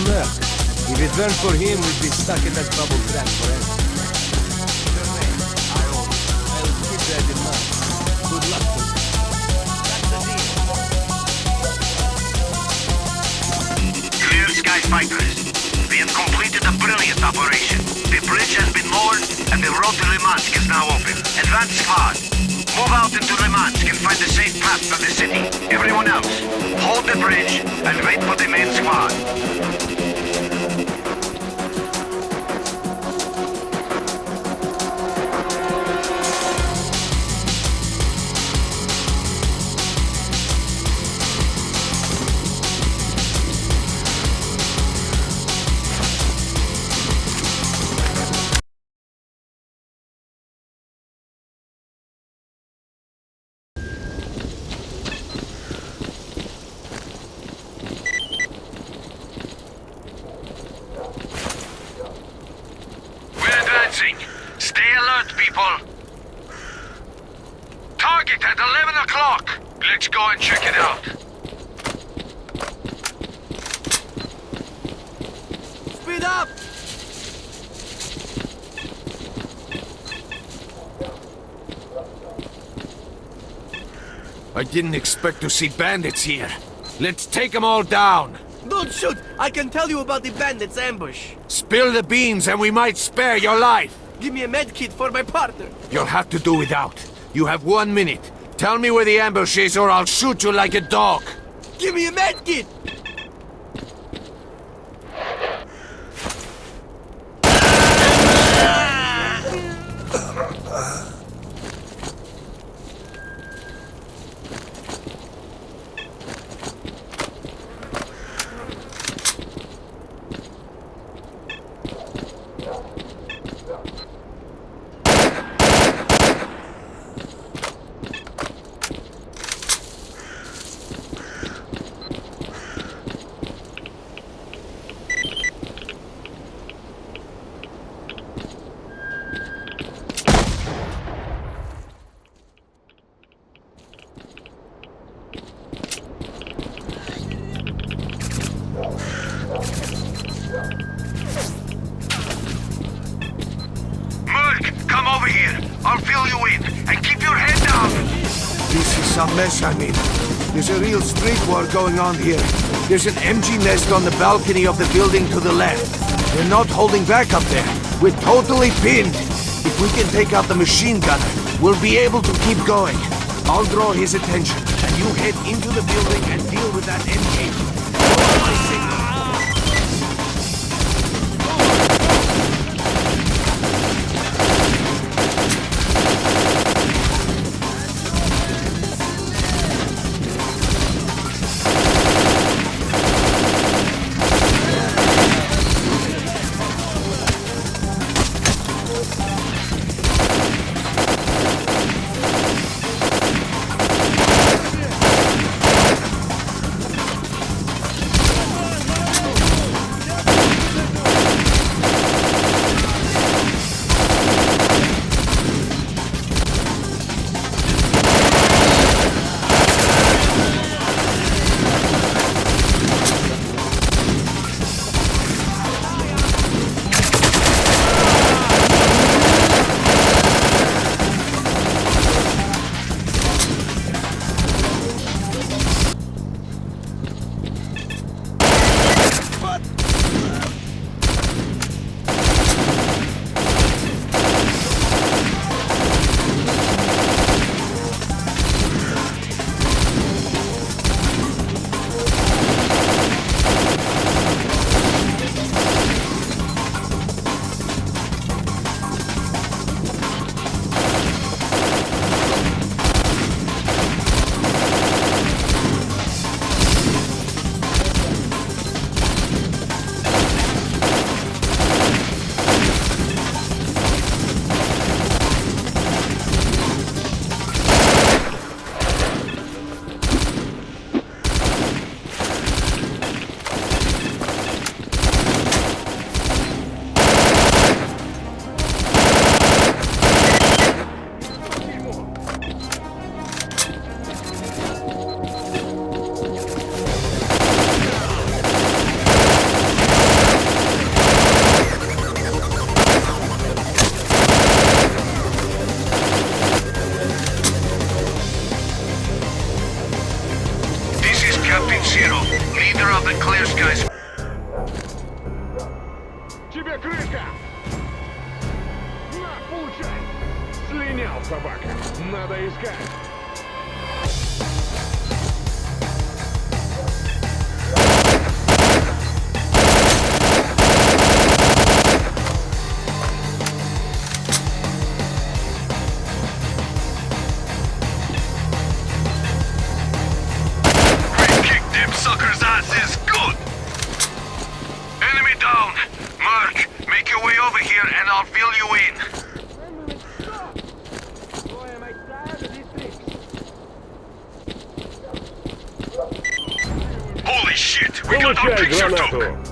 S11: work. If it weren't for him, we'd be stuck in that bubble trap forever. I'll keep that in mind. Good luck to you.
S5: Clear sky fighters. We have completed a brilliant operation. The bridge has been lowered and the road to Limansk is now open. Advance squad. Move out into Limansk and find a safe path to the city. Everyone else, hold the bridge and wait for the main squad.
S13: Stay alert, people! Target at 11 o'clock! Let's go and check it out.
S8: Speed up!
S4: I didn't expect to see bandits here. Let's take them all down.
S8: Don't shoot! I can tell you about the bandits' ambush.
S4: Spill the beans and we might spare your life.
S8: Give me a med kit for my partner.
S4: You'll have to do without. You have 1 minute. Tell me where the ambush is or I'll shoot you like a dog.
S8: Give me a med kit!
S5: I'll fill you in, and keep your head down!
S4: This is some mess I'm in. There's a real street war going on here. There's an MG nest on the balcony of the building to the left. They're not holding back up there. We're totally pinned. If we can take out the machine gunner, we'll be able to keep going. I'll draw his attention, and you head into the building and deal with that MG. Follow my signal.
S14: тебе крышка! На, получай! Слинял, собака! Надо искать!
S13: Sucker's ass is good! Enemy down! Merc, make your way over here and I'll fill you in! Holy shit! We got our picture took!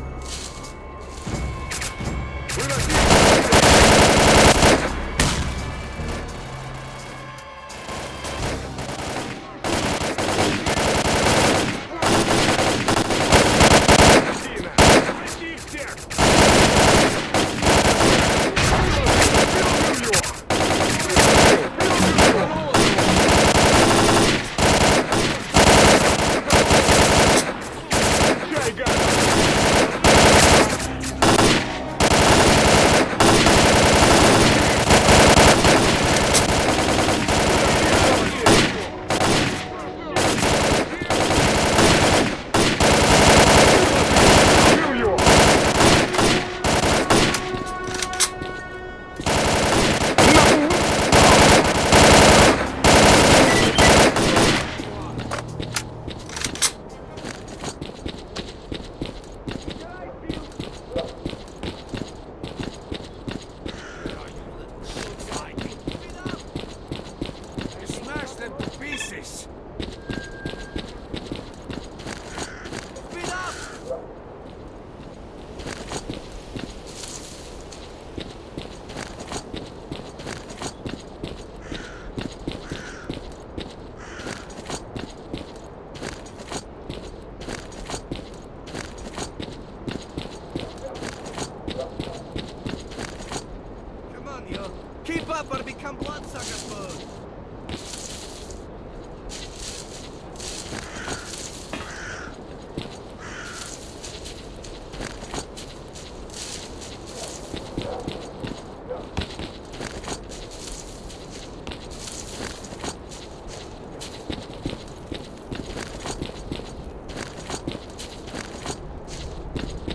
S8: Keep up or become bloodsucker food!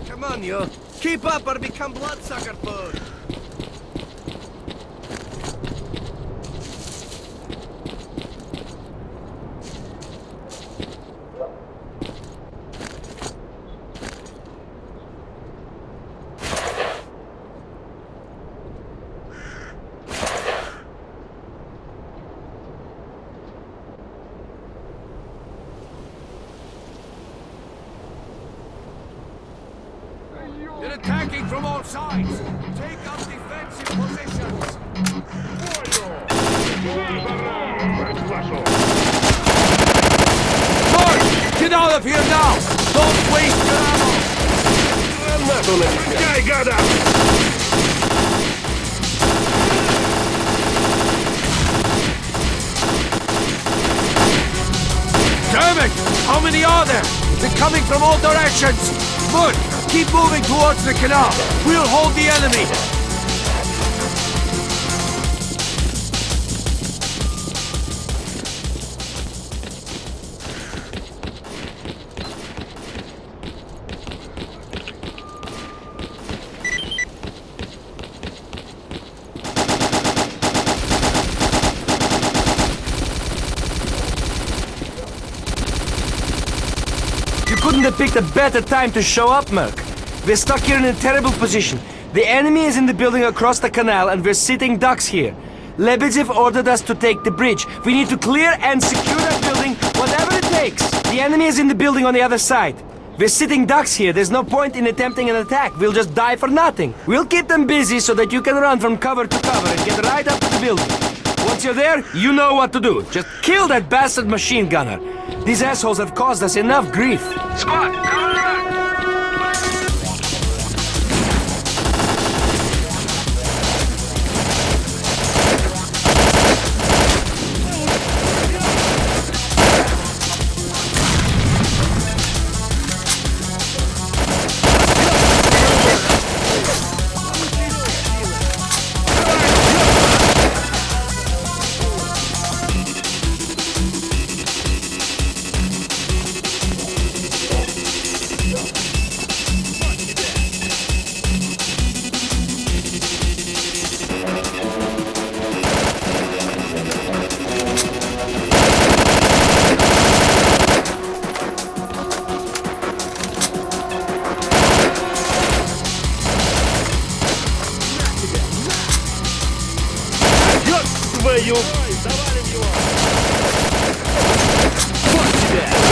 S8: Come on, you! Keep up or become bloodsucker food!
S4: They're attacking from all sides! Take up defensive positions! Mark! Get out of here now! Don't waste your ammo!
S14: Guy got out!
S4: Damn it! How many are there? They're coming from all directions! Good! Keep moving towards the canal! We'll hold the enemy!
S11: You couldn't have picked a better time to show up, Merc. We're stuck here in a terrible position. The enemy is in the building across the canal and we're sitting ducks here. Lebedev ordered us to take the bridge. We need to clear and secure that building, whatever it takes. The enemy is in the building on the other side. We're sitting ducks here. There's no point in attempting an attack. We'll just die for nothing. We'll keep them busy so that you can run from cover to cover and get right up to the building. Once you're there, you know what to do. Just kill that bastard machine gunner. These assholes have caused us enough grief.
S13: Squad, cover back!
S18: твою! Завалим его! Вот тебя!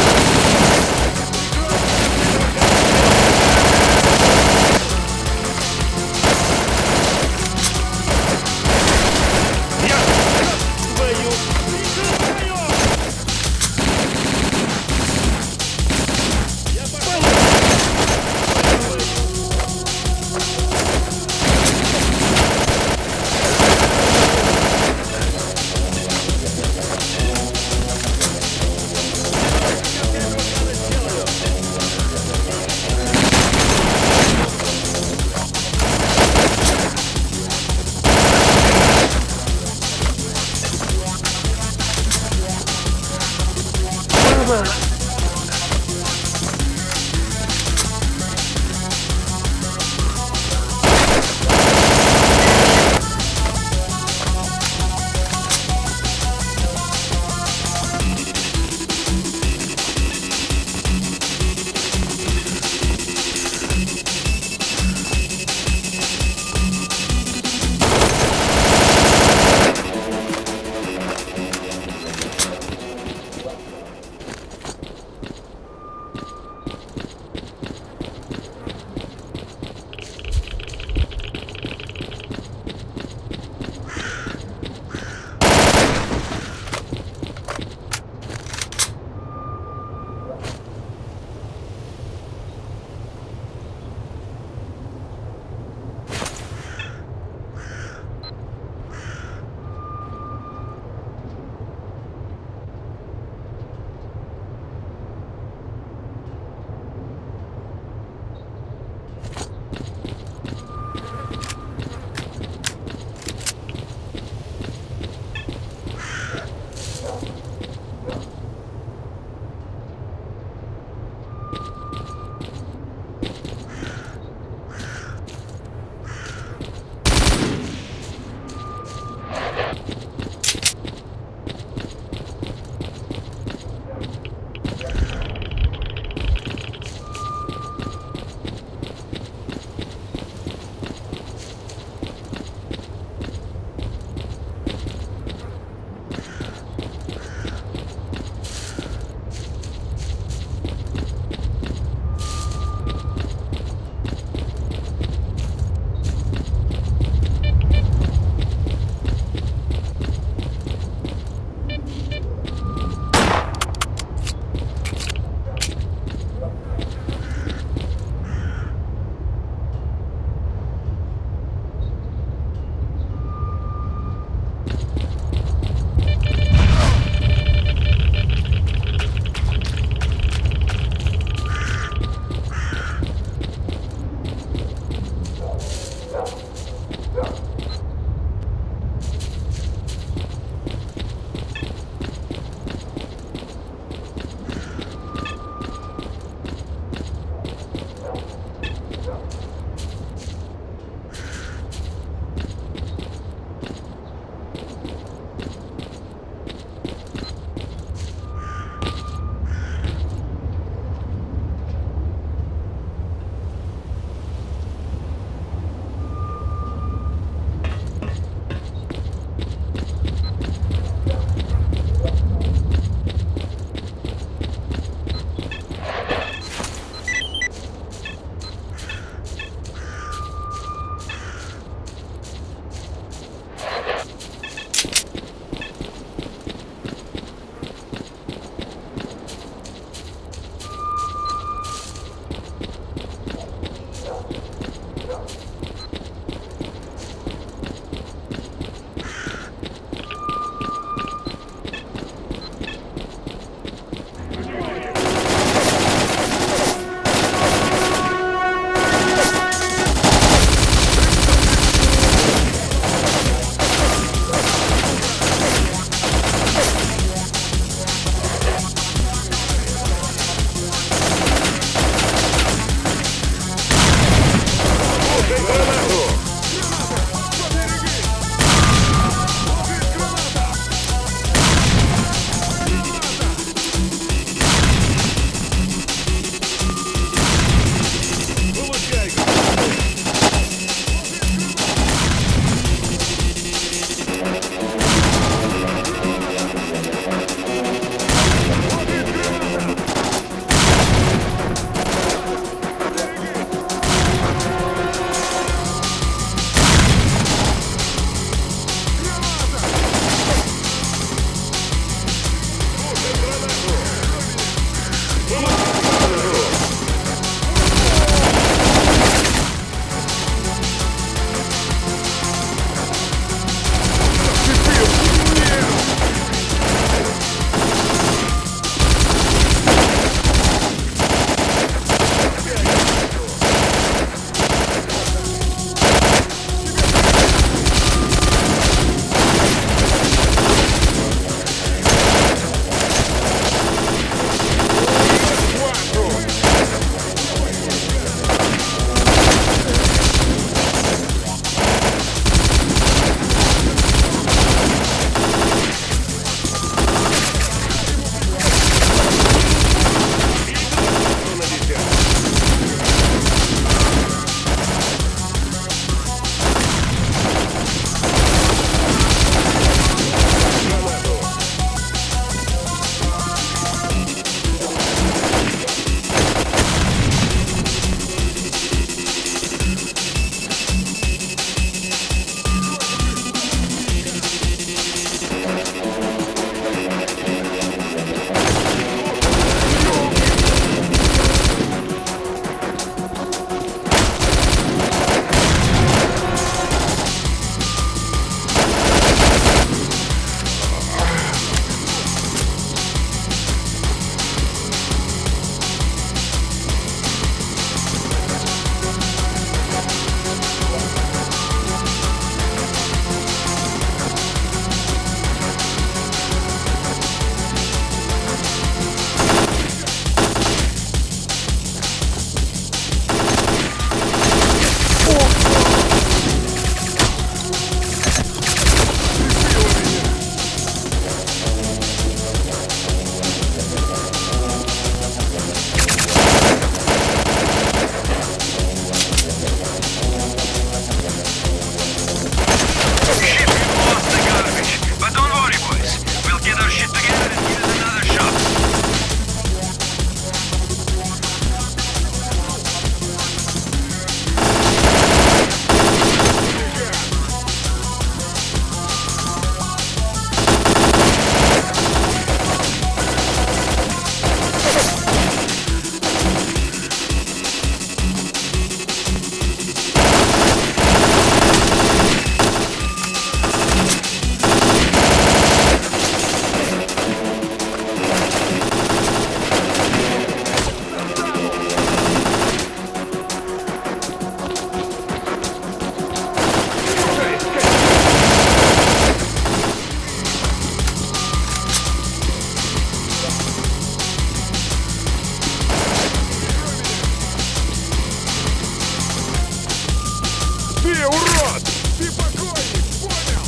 S14: Ты урод! Ты покойник, понял?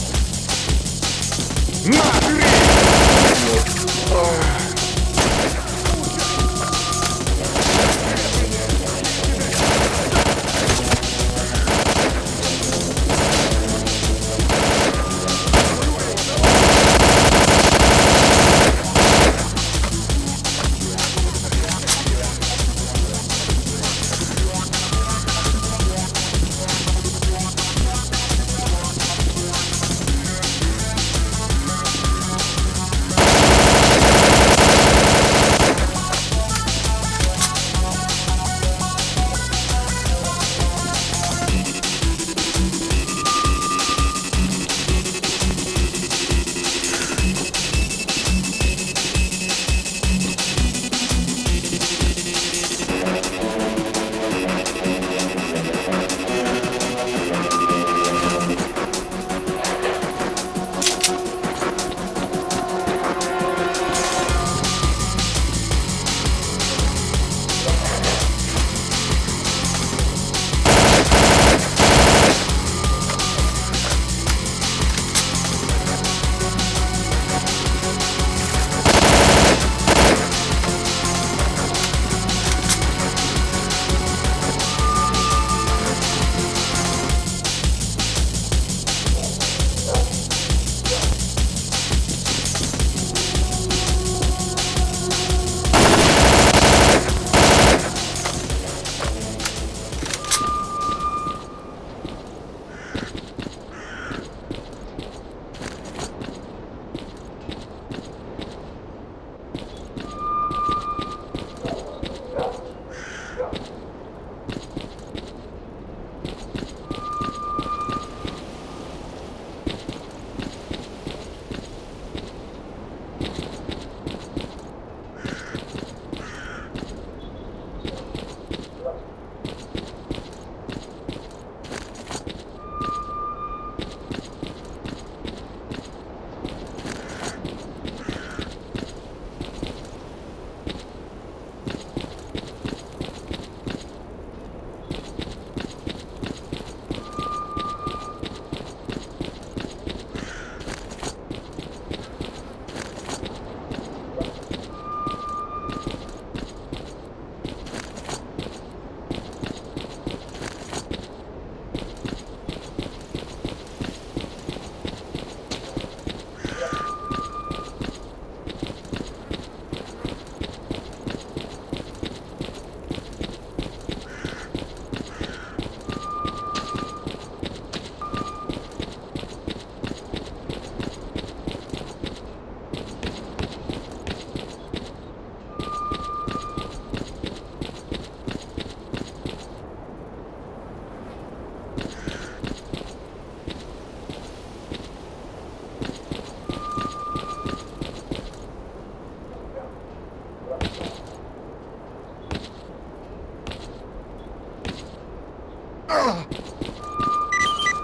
S14: На, жри!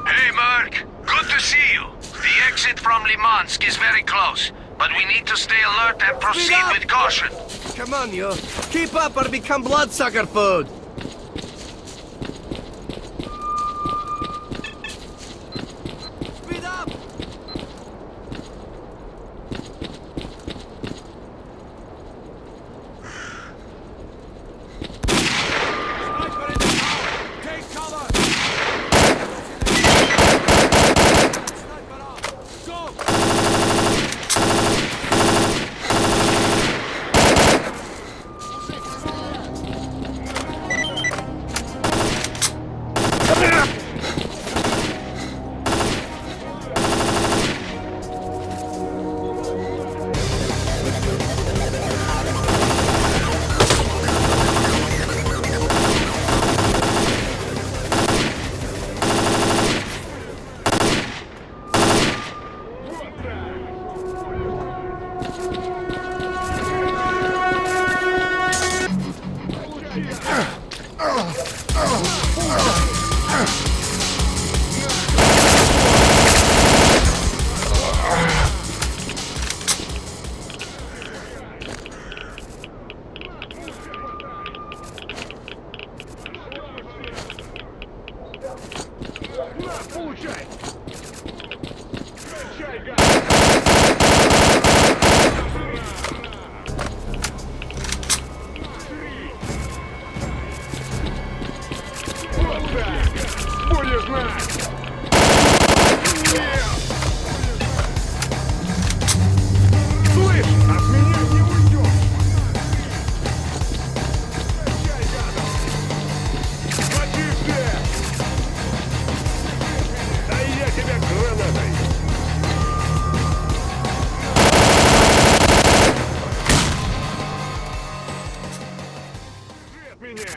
S5: Hey, Mark. Good to see you. The exit from Limansk is very close, but we need to stay alert and proceed with caution.
S8: Come on, you. Keep up or become bloodsucker food. Speed up!
S14: Sniper in the tower! Take cover! Sniper up! Go! Получай! Кончай, гад! Вот так! Будешь знать! Слышь, от меня не уйдешь! Кончай, гадов! Почисте! Да я тебя гранатой! Держи от меня!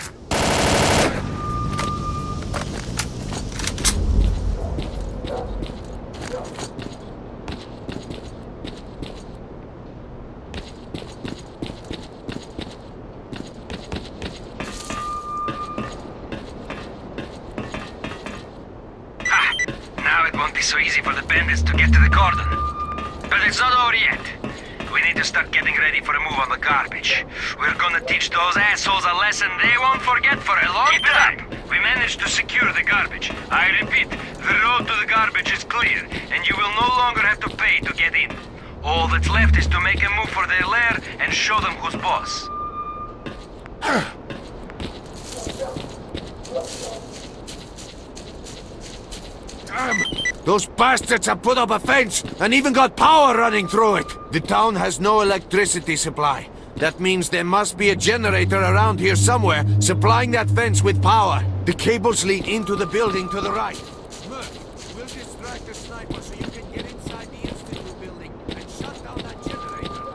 S13: Now it won't be so easy for the bandits to get to the cordon. But it's not over yet. We need to start getting ready for a move on the garbage. We're gonna teach those assholes a lesson they won't forget for a long time. We managed to secure the garbage. I repeat, the road to the garbage is clear, and you will no longer have to pay to get in. All that's left is to make a move for their lair and show them who's boss.
S12: Damn! Those bastards have put up a fence and even got power running through it. The town has no electricity supply. That means there must be a generator around here somewhere supplying that fence with power. The cables lead into the building to the right. Look, we'll distract the sniper so you can get inside the Institute building and shut down that generator.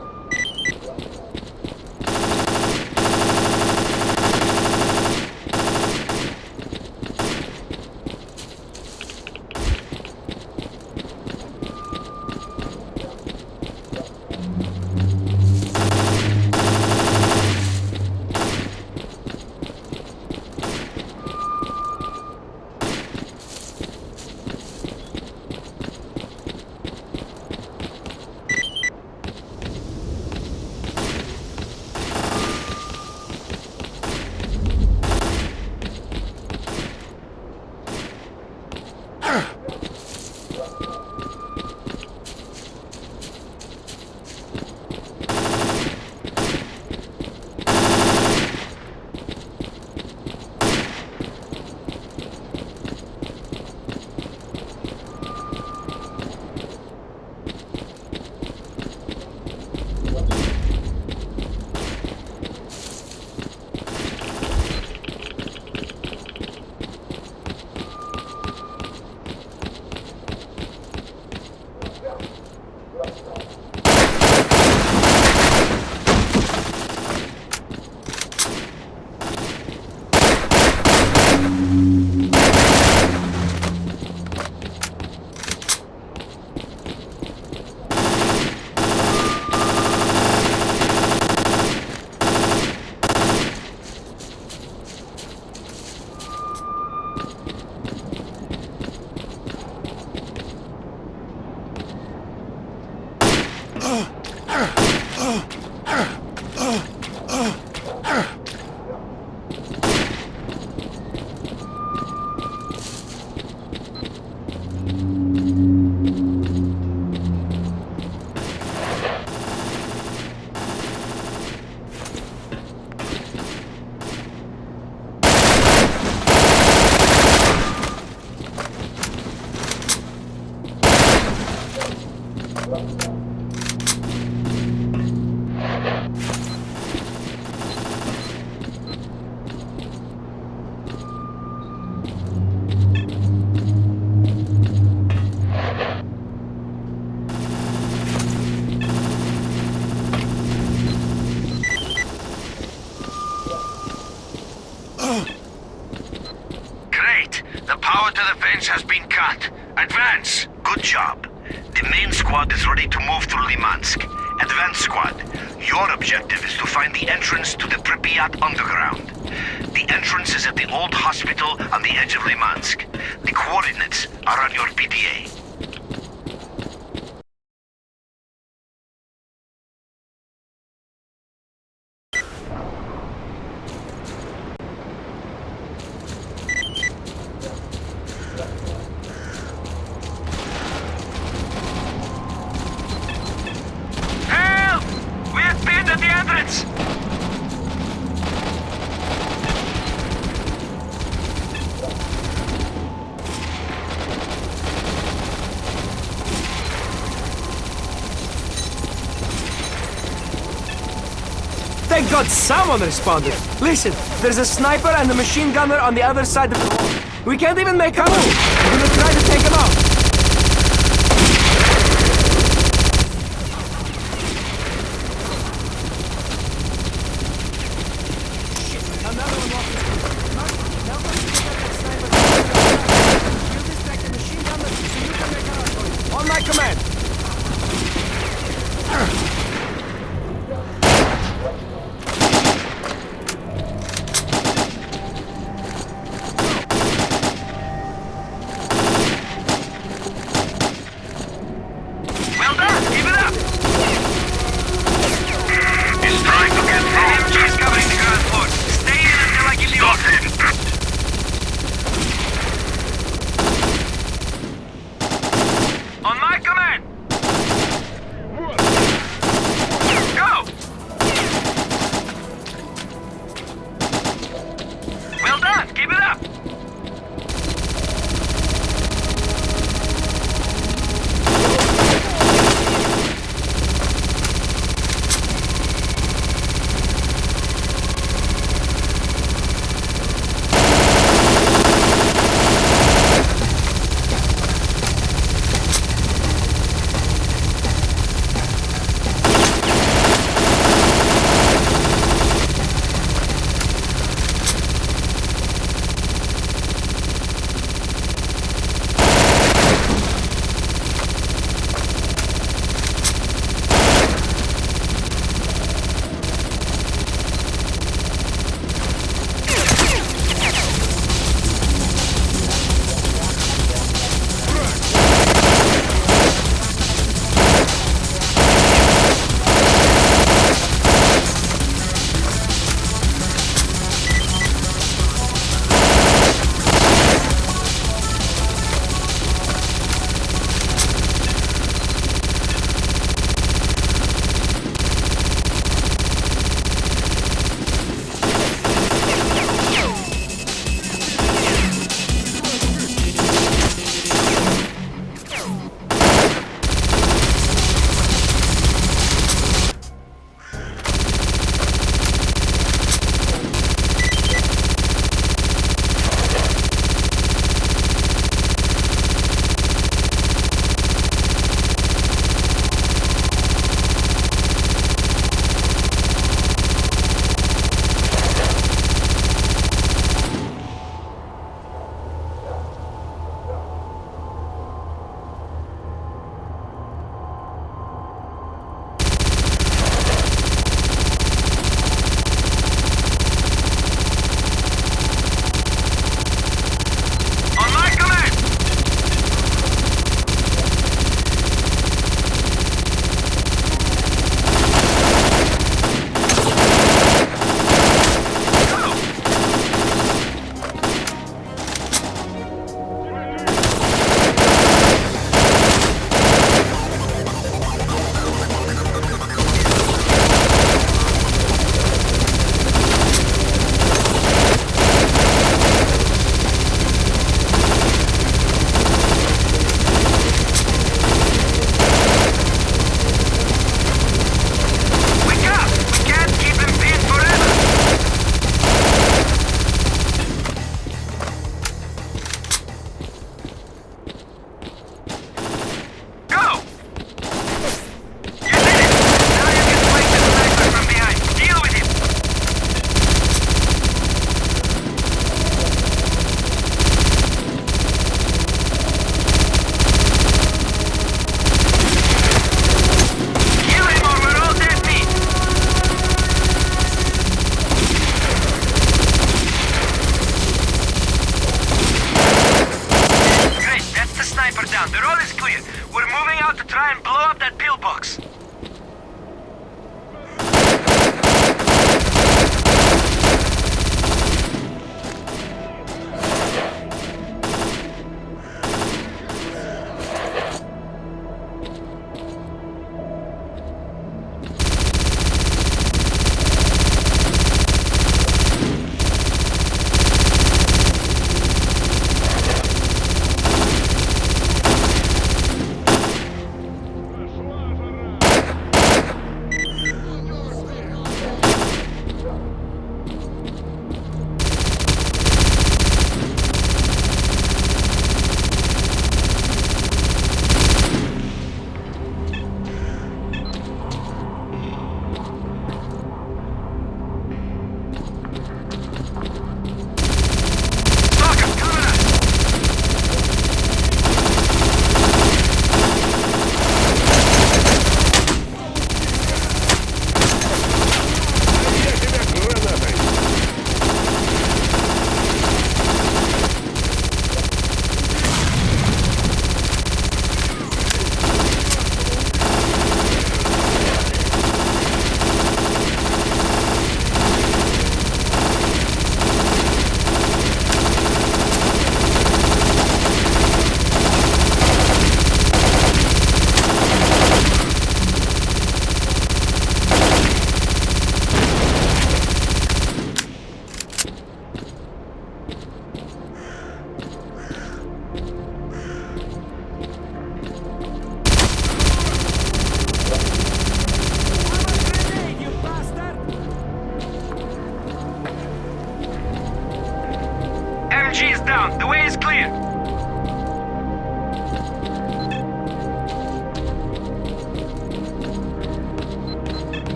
S5: has been cut. Advance! Good job. The main squad is ready to move through Limansk. Advance squad, your objective is to find the entrance to the Pripyat underground. The entrance is at the old hospital on the edge of Limansk. The coordinates are on your PDA.
S11: Thank God someone responded. Listen, there's a sniper and a machine gunner on the other side of the wall. We can't even make a move. We're gonna try to take him out. On my command.
S13: Well done! Keep it up! He's trying to get through. MG's covering the ground floor. Stay in until I give the order. On my command! Go! Well done! Keep it up!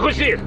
S14: їх усіх!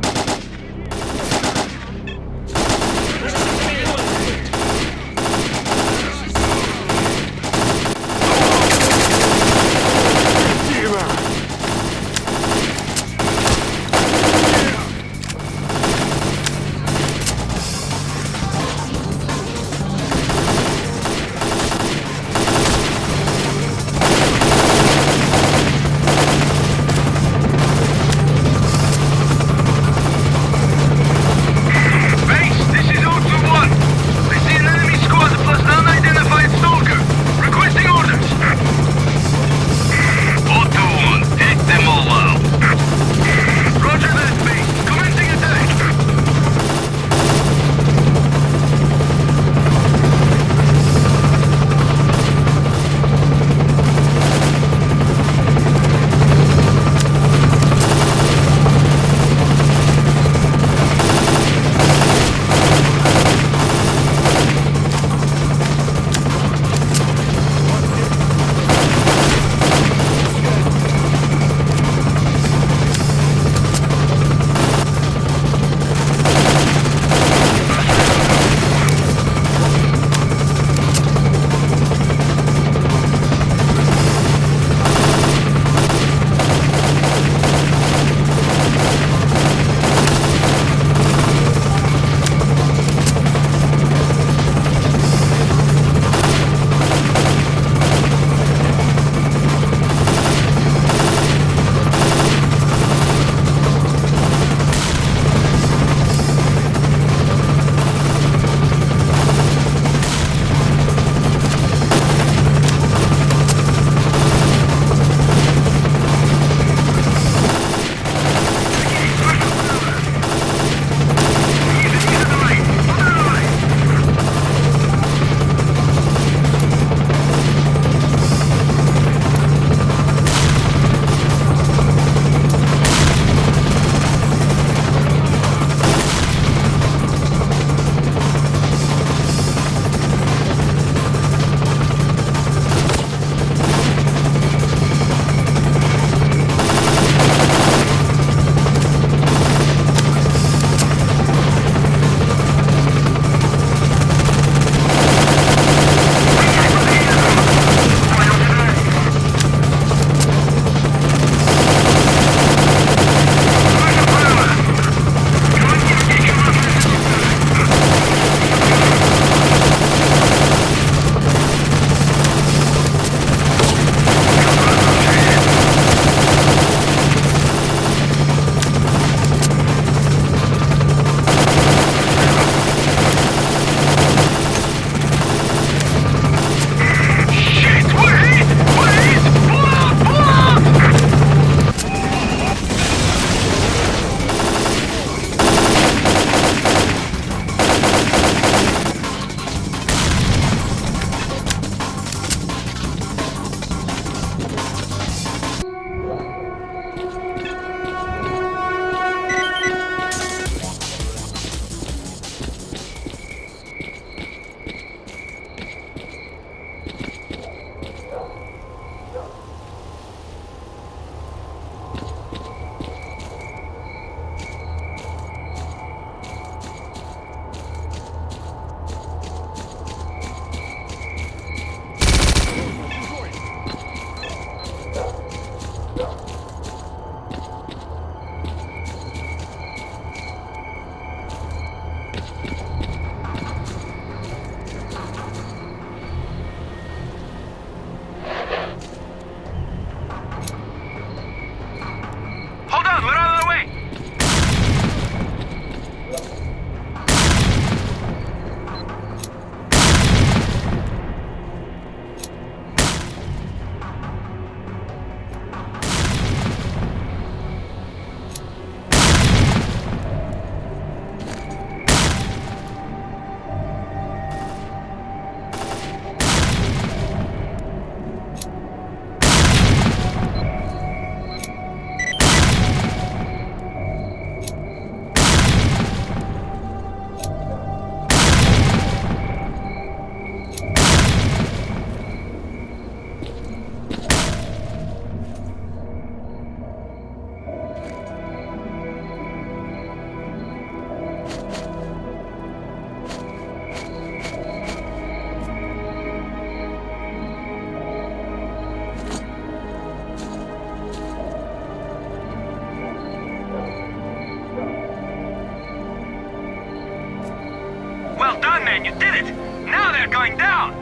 S13: Well done, man, you did it! Now they're going down!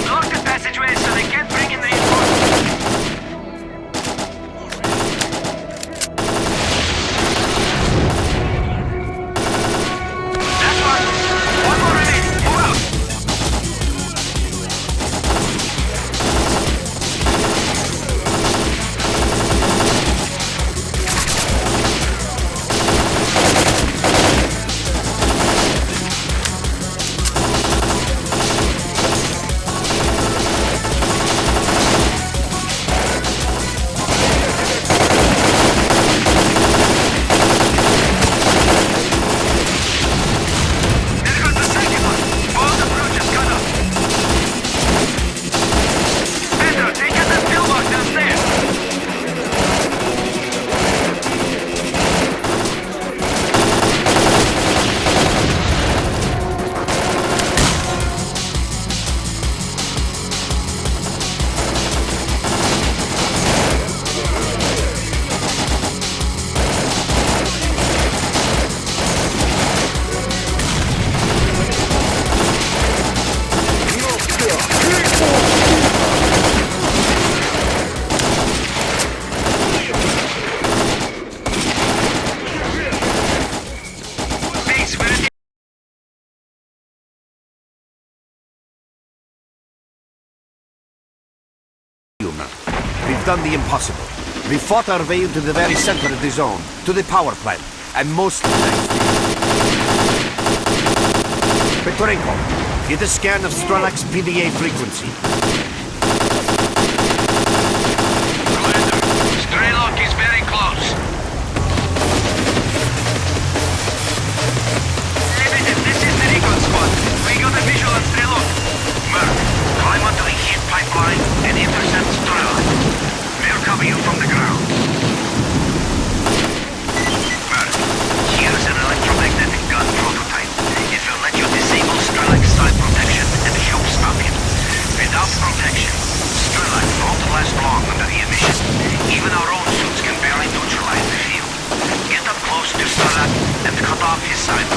S13: Block the passageways so they can't bring in reinforcements. That's one! One more remaining! Move out!
S3: We've done the impossible. We fought our way into the very center of the zone, to the power plant, and most of them. Petrenko, get a scan of STAL.K.E.R's PDA frequency.
S13: S.T.A.L.K.E.R is very close. Limited, this is the recon squad. We got a visual on S.T.A.L.K.E.R. Merc, climb onto the heat pipeline and intercept S.T.A.L.K.E.R. We'll cover you from the ground. Merc, here's an electromagnetic gun prototype. It will let you disable S.T.A.L.K.E.'s side protection and help stop him. Without protection, S.T.A.L.K.E.R won't last long under the emission. Even our own suits can barely neutralize the field. Get up close to S.T.A.L.K.E.R and cut off his side